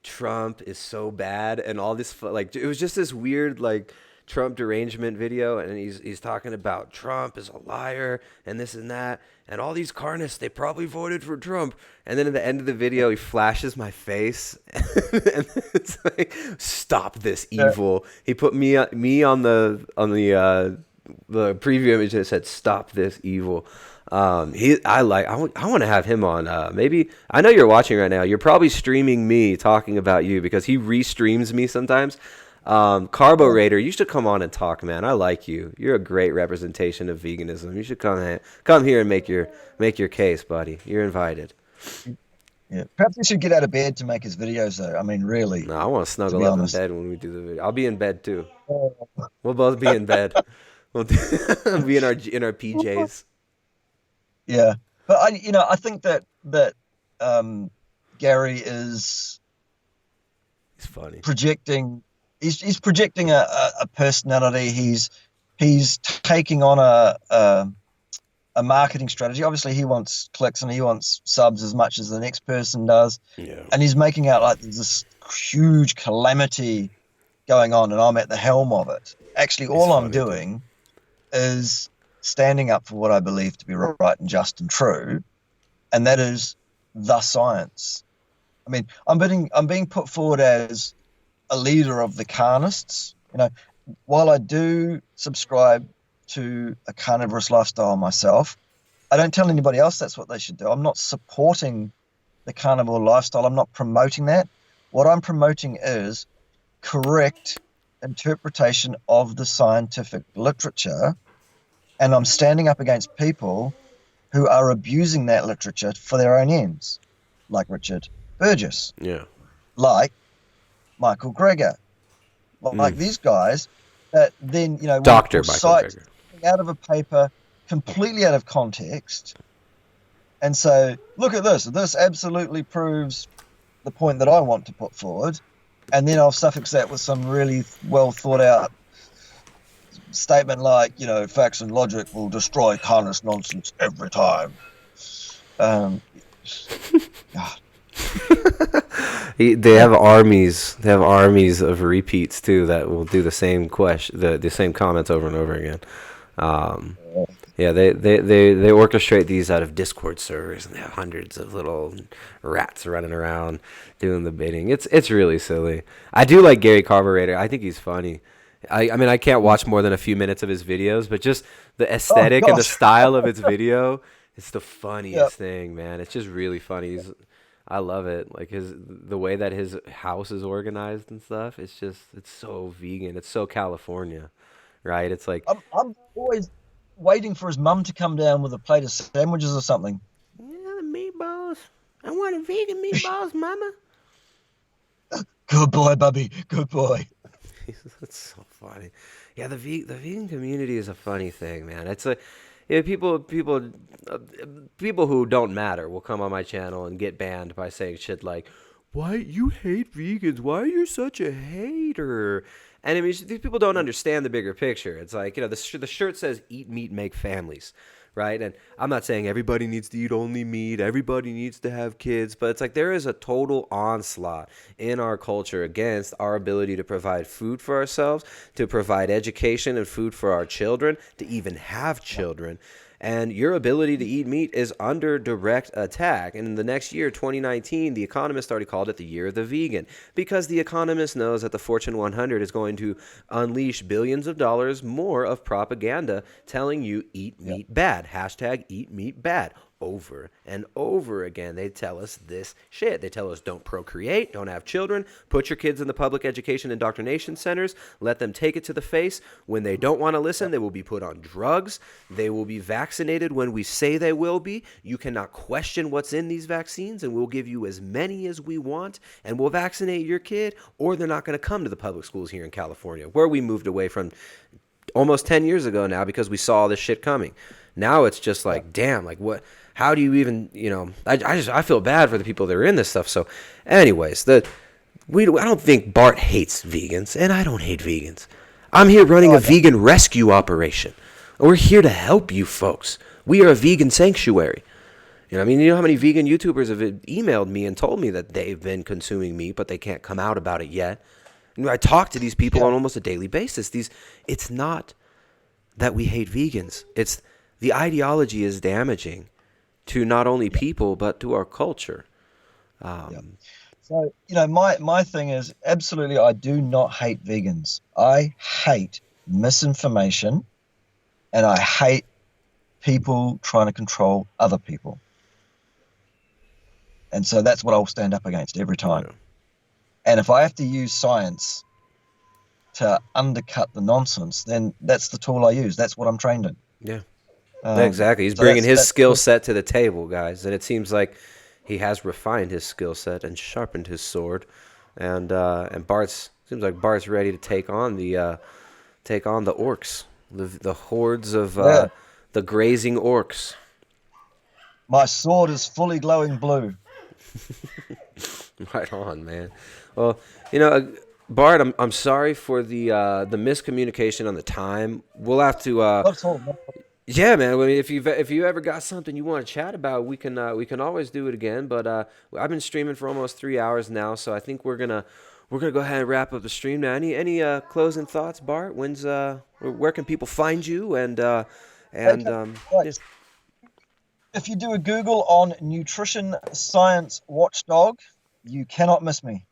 Trump is so bad and all this. Like it was just this weird like Trump derangement video, and he's talking about Trump is a liar and this and that, and all these carnists, they probably voted for Trump. And then at the end of the video, he flashes my face, and it's like, "Stop this evil." He put me on the preview image that said "Stop this evil." I want to have him on. Maybe I know you're watching right now. You're probably streaming me talking about you because he restreams me sometimes. Carburetor, you should come on and talk, man. I like you. You're a great representation of veganism. You should come here and make your case, buddy. You're invited. Yeah, perhaps he should get out of bed to make his videos, though. I mean, really. No, I want to snuggle up in bed when we do the video. I'll be in bed too. We'll both be in bed. We'll be in our PJs. Yeah, but I think that Gary is. He's funny. Projecting. He's projecting a personality. He's taking on a marketing strategy. Obviously, he wants clicks and he wants subs as much as the next person does. Yeah. And he's making out like there's this huge calamity going on, and I'm at the helm of it. Actually, all I'm doing is standing up for what I believe to be right and just and true, and that is the science. I mean, I'm being put forward as a leader of the carnists. While I do subscribe to a carnivorous lifestyle myself, I don't tell anybody else that's what they should do. I'm not supporting the carnivore lifestyle. I'm not promoting that. What I'm promoting is correct interpretation of the scientific literature, and I'm standing up against people who are abusing that literature for their own ends, like Richard Burgess. Yeah. Like Michael Greger, like these guys that then Dr. Michael Greger out of a paper completely out of context and say, look at this absolutely proves the point that I want to put forward, and then I'll suffix that with some really well thought out statement like, facts and logic will destroy carnist nonsense every time. God. They have armies. They have armies of repeats too that will do the same the same comments over and over again. Yeah, they orchestrate these out of Discord servers, and they have hundreds of little rats running around doing the bidding. It's really silly. I do like Gary Carburetor. I think he's funny. I mean, I can't watch more than a few minutes of his videos, but just the aesthetic and the style of his video, it's the funniest thing, man. It's just really funny. I love it. Like the way that his house is organized and stuff. It's so vegan. It's so California, right? It's like, I'm always waiting for his mum to come down with a plate of sandwiches or something. yeah, the meatballs. I want a vegan meatballs, mama. Good boy, Bubby. Good boy. That's so funny. Yeah, the vegan community is a funny thing, man. It's like, yeah, people who don't matter will come on my channel and get banned by saying shit like, "Why you hate vegans? Why are you such a hater?" And I mean, these people don't understand the bigger picture. It's like, the shirt says "Eat meat, make families," right? And I'm not saying everybody needs to eat only meat, everybody needs to have kids, but it's like there is a total onslaught in our culture against our ability to provide food for ourselves, to provide education and food for our children, to even have children. And your ability to eat meat is under direct attack. And in the next year, 2019, The Economist already called it the year of the vegan, because The Economist knows that the Fortune 100 is going to unleash billions of dollars more of propaganda telling you eat meat bad. Hashtag eat meat bad. Over and over again, they tell us this shit. They tell us don't procreate, don't have children, put your kids in the public education indoctrination centers, let them take it to the face. When they don't want to listen, they will be put on drugs. They will be vaccinated when we say they will be. You cannot question what's in these vaccines, and we'll give you as many as we want, and we'll vaccinate your kid, or they're not going to come to the public schools here in California, where we moved away from almost 10 years ago now because we saw this shit coming. Now it's just like, damn, like what? How do you even, I feel bad for the people that are in this stuff. So anyways, I don't think Bart hates vegans, and I don't hate vegans. I'm here running a vegan rescue operation. We're here to help you folks. We are a vegan sanctuary. You know how many vegan YouTubers have emailed me and told me that they've been consuming meat, but they can't come out about it yet. I talk to these people on almost a daily basis. It's not that we hate vegans. It's the ideology is damaging to not only people, but to our culture. So, my thing is absolutely, I do not hate vegans. I hate misinformation, and I hate people trying to control other people. And so that's what I'll stand up against every time. Yeah. And if I have to use science to undercut the nonsense, then that's the tool I use. That's what I'm trained in. Yeah. Exactly. He's bringing his skill set to the table, guys, and it seems like he has refined his skill set and sharpened his sword, and seems like Bart's ready to take on the orcs, the hordes of the grazing orcs. My sword is fully glowing blue. Right on, man. Well, Bart, I'm sorry for the miscommunication on the time. We'll have to. Yeah, man. I mean, if you ever got something you want to chat about, we can always do it again. But I've been streaming for almost 3 hours now, so I think we're gonna go ahead and wrap up the stream now. Any closing thoughts, Bart? Where can people find you? If you do a Google on Nutrition Science Watchdog, you cannot miss me.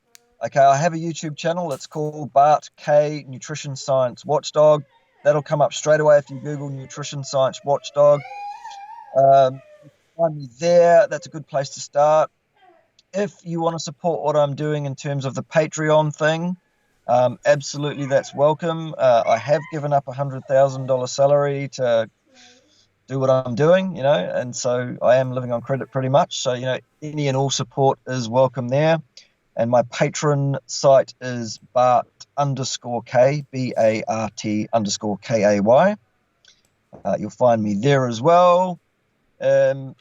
Okay, I have a YouTube channel. It's called Bart K Nutrition Science Watchdog. That'll come up straight away if you Google Nutrition Science Watchdog. Find me there. That's a good place to start. If you want to support what I'm doing in terms of the Patreon thing, absolutely that's welcome. I have given up $100,000 salary to do what I'm doing, and so I am living on credit pretty much. So, any and all support is welcome there. And my Patreon site is Bart_K, BART_KAY. You'll find me there as well. Let's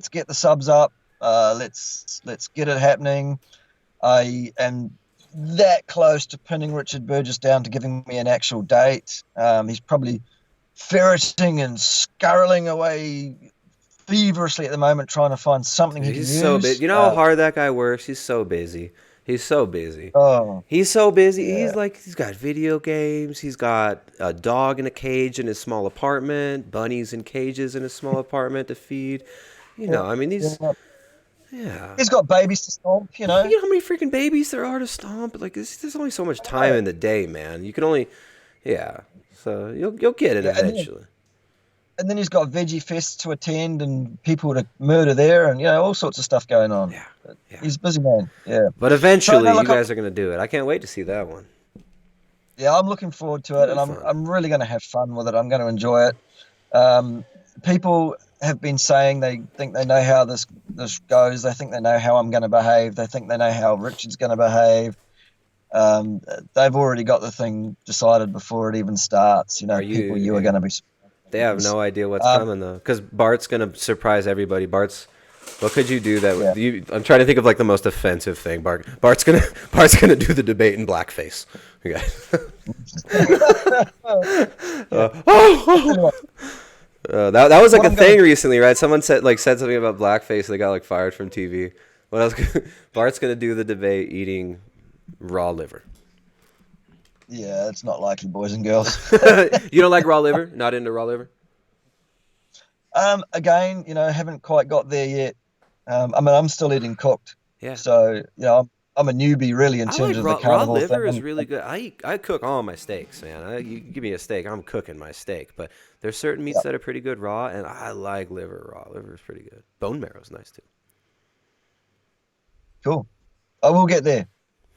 get the subs up. Let's get it happening. I am that close to pinning Richard Burgess down to giving me an actual date. He's probably ferreting and scurrying away feverishly at the moment, trying to find something he can use. He's so busy. You know how hard that guy works? He's so busy. He's so busy. Oh, he's so busy. Yeah. He's got video games. He's got a dog in a cage in his small apartment, bunnies in cages in his small apartment to feed. He's got babies to stomp. You know how many freaking babies there are to stomp. Like there's only so much time in the day, man. You can only, So you'll get it eventually. and then he's got veggie fests to attend and people to murder there, and all sorts of stuff going on. Yeah. He's a busy man. Yeah. But eventually, So, no, you guys are gonna do it. I can't wait to see that one. Yeah, I'm looking forward to it, and I'm really going to have fun with it. I'm going to enjoy it. People have been saying they think they know how this goes. They think they know how I'm going to behave. They think they know how Richard's going to behave. They've already got the thing decided before it even starts. You are going to be. They have no idea what's coming though, because Bart's gonna surprise everybody. What could you do that would you? I'm trying to think of like the most offensive thing. Bart's gonna do the debate in blackface. Okay. That was like a thing recently, right? Someone said something about blackface. They got fired from TV. What else? Bart's gonna do the debate eating raw liver. Yeah, it's not likely, boys and girls. You don't like raw liver? Not into raw liver? Again, haven't quite got there yet. I'm still eating cooked. Yeah. So, I'm a newbie really in terms of the carnivore raw liver thing. is really good. I cook all my steaks, man. You give me a steak, I'm cooking my steak. But there's certain meats that are pretty good raw, and I like liver raw. Liver is pretty good. Bone marrow is nice too. Cool. I will get there.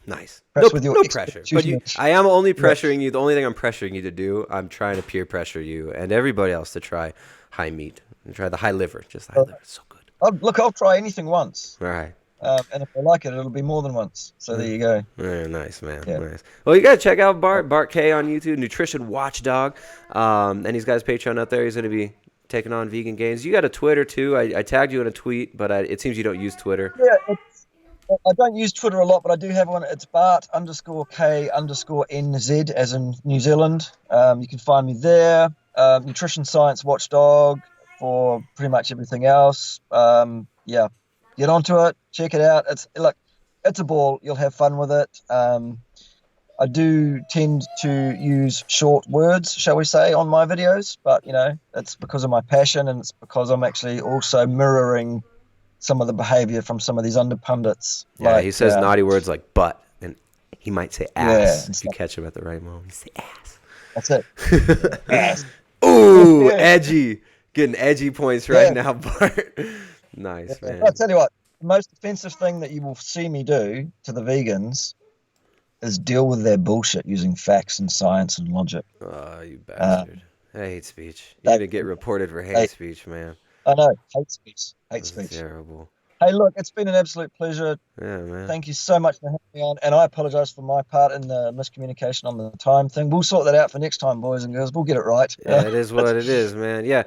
Nice. No pressure. But I am only pressuring you. The only thing I'm pressuring you to do, I'm trying to peer pressure you and everybody else to try high meat and try the high liver. Just the high liver. It's so good. I'll try anything once. All right. And if I like it, it'll be more than once. So there you go. Yeah, nice, man. Yeah. Nice. Well, you got to check out Bart K on YouTube, Nutrition Watchdog. And he's got his Patreon up there. He's going to be taking on vegan gains. You got a Twitter, too. I tagged you in a tweet, but it seems you don't use Twitter. Yeah, I don't use Twitter a lot, but I do have one. It's Bart_K_NZ, as in New Zealand. You can find me there. Nutrition Science Watchdog for pretty much everything else. Yeah, get onto it. Check it out. It's a ball. You'll have fun with it. I do tend to use short words, shall we say, on my videos, but it's because of my passion, and it's because I'm actually also mirroring some of the behavior from some of these underpundits. Yeah, he says naughty words like butt, and he might say ass if you catch him at the right moment. He say ass. That's it. Ass. Ooh, edgy. Getting edgy points right now, Bart. Nice, man. I'll tell you what, the most offensive thing that you will see me do to the vegans is deal with their bullshit using facts and science and logic. Oh, you bastard. Hate speech. You're going to get reported for hate speech, man. I know. Hate speech. Hate speech. Terrible. Hey, look, it's been an absolute pleasure. Yeah, man. Thank you so much for having me on. And I apologize for my part in the miscommunication on the time thing. We'll sort that out for next time, boys and girls. We'll get it right. Yeah, it is what it is, man. Yeah.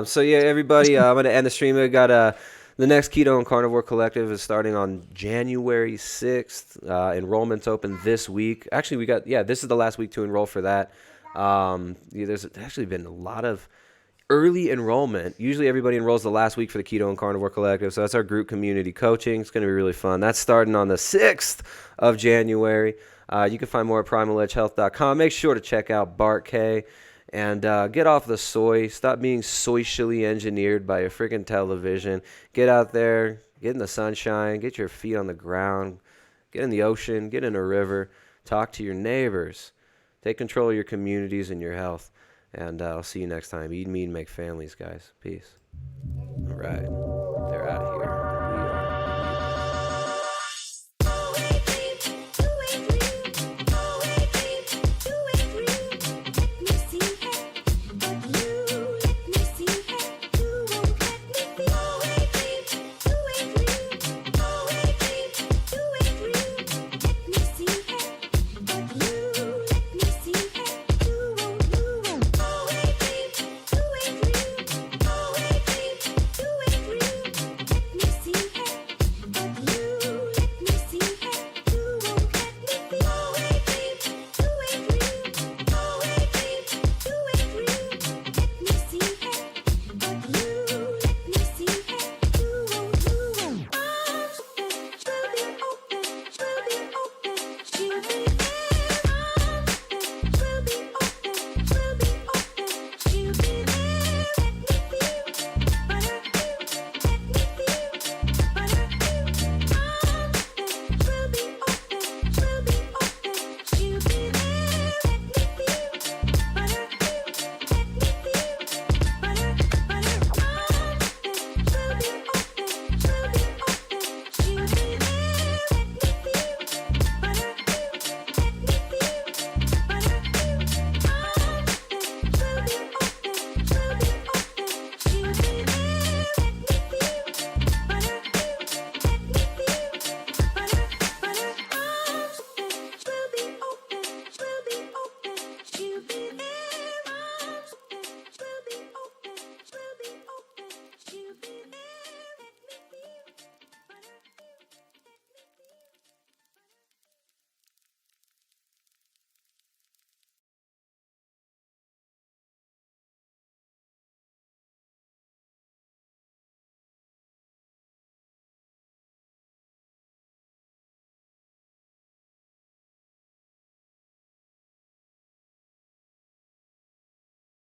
So, yeah, everybody, I'm going to end the stream. We got the next Keto and Carnivore Collective is starting on January 6th. Enrollment's open this week. Actually, this is the last week to enroll for that. There's actually been a lot of early enrollment. Usually everybody enrolls the last week for the Keto and Carnivore Collective, so that's our group community coaching. It's going to be really fun. That's starting on the 6th of January. You can find more at primaledgehealth.com. Make sure to check out Bart K. And get off the soy. Stop being socially engineered by a freaking television. Get out there. Get in the sunshine. Get your feet on the ground. Get in the ocean. Get in a river. Talk to your neighbors. Take control of your communities and your health. And I'll see you next time. Eat meat and make families, guys. Peace. All right.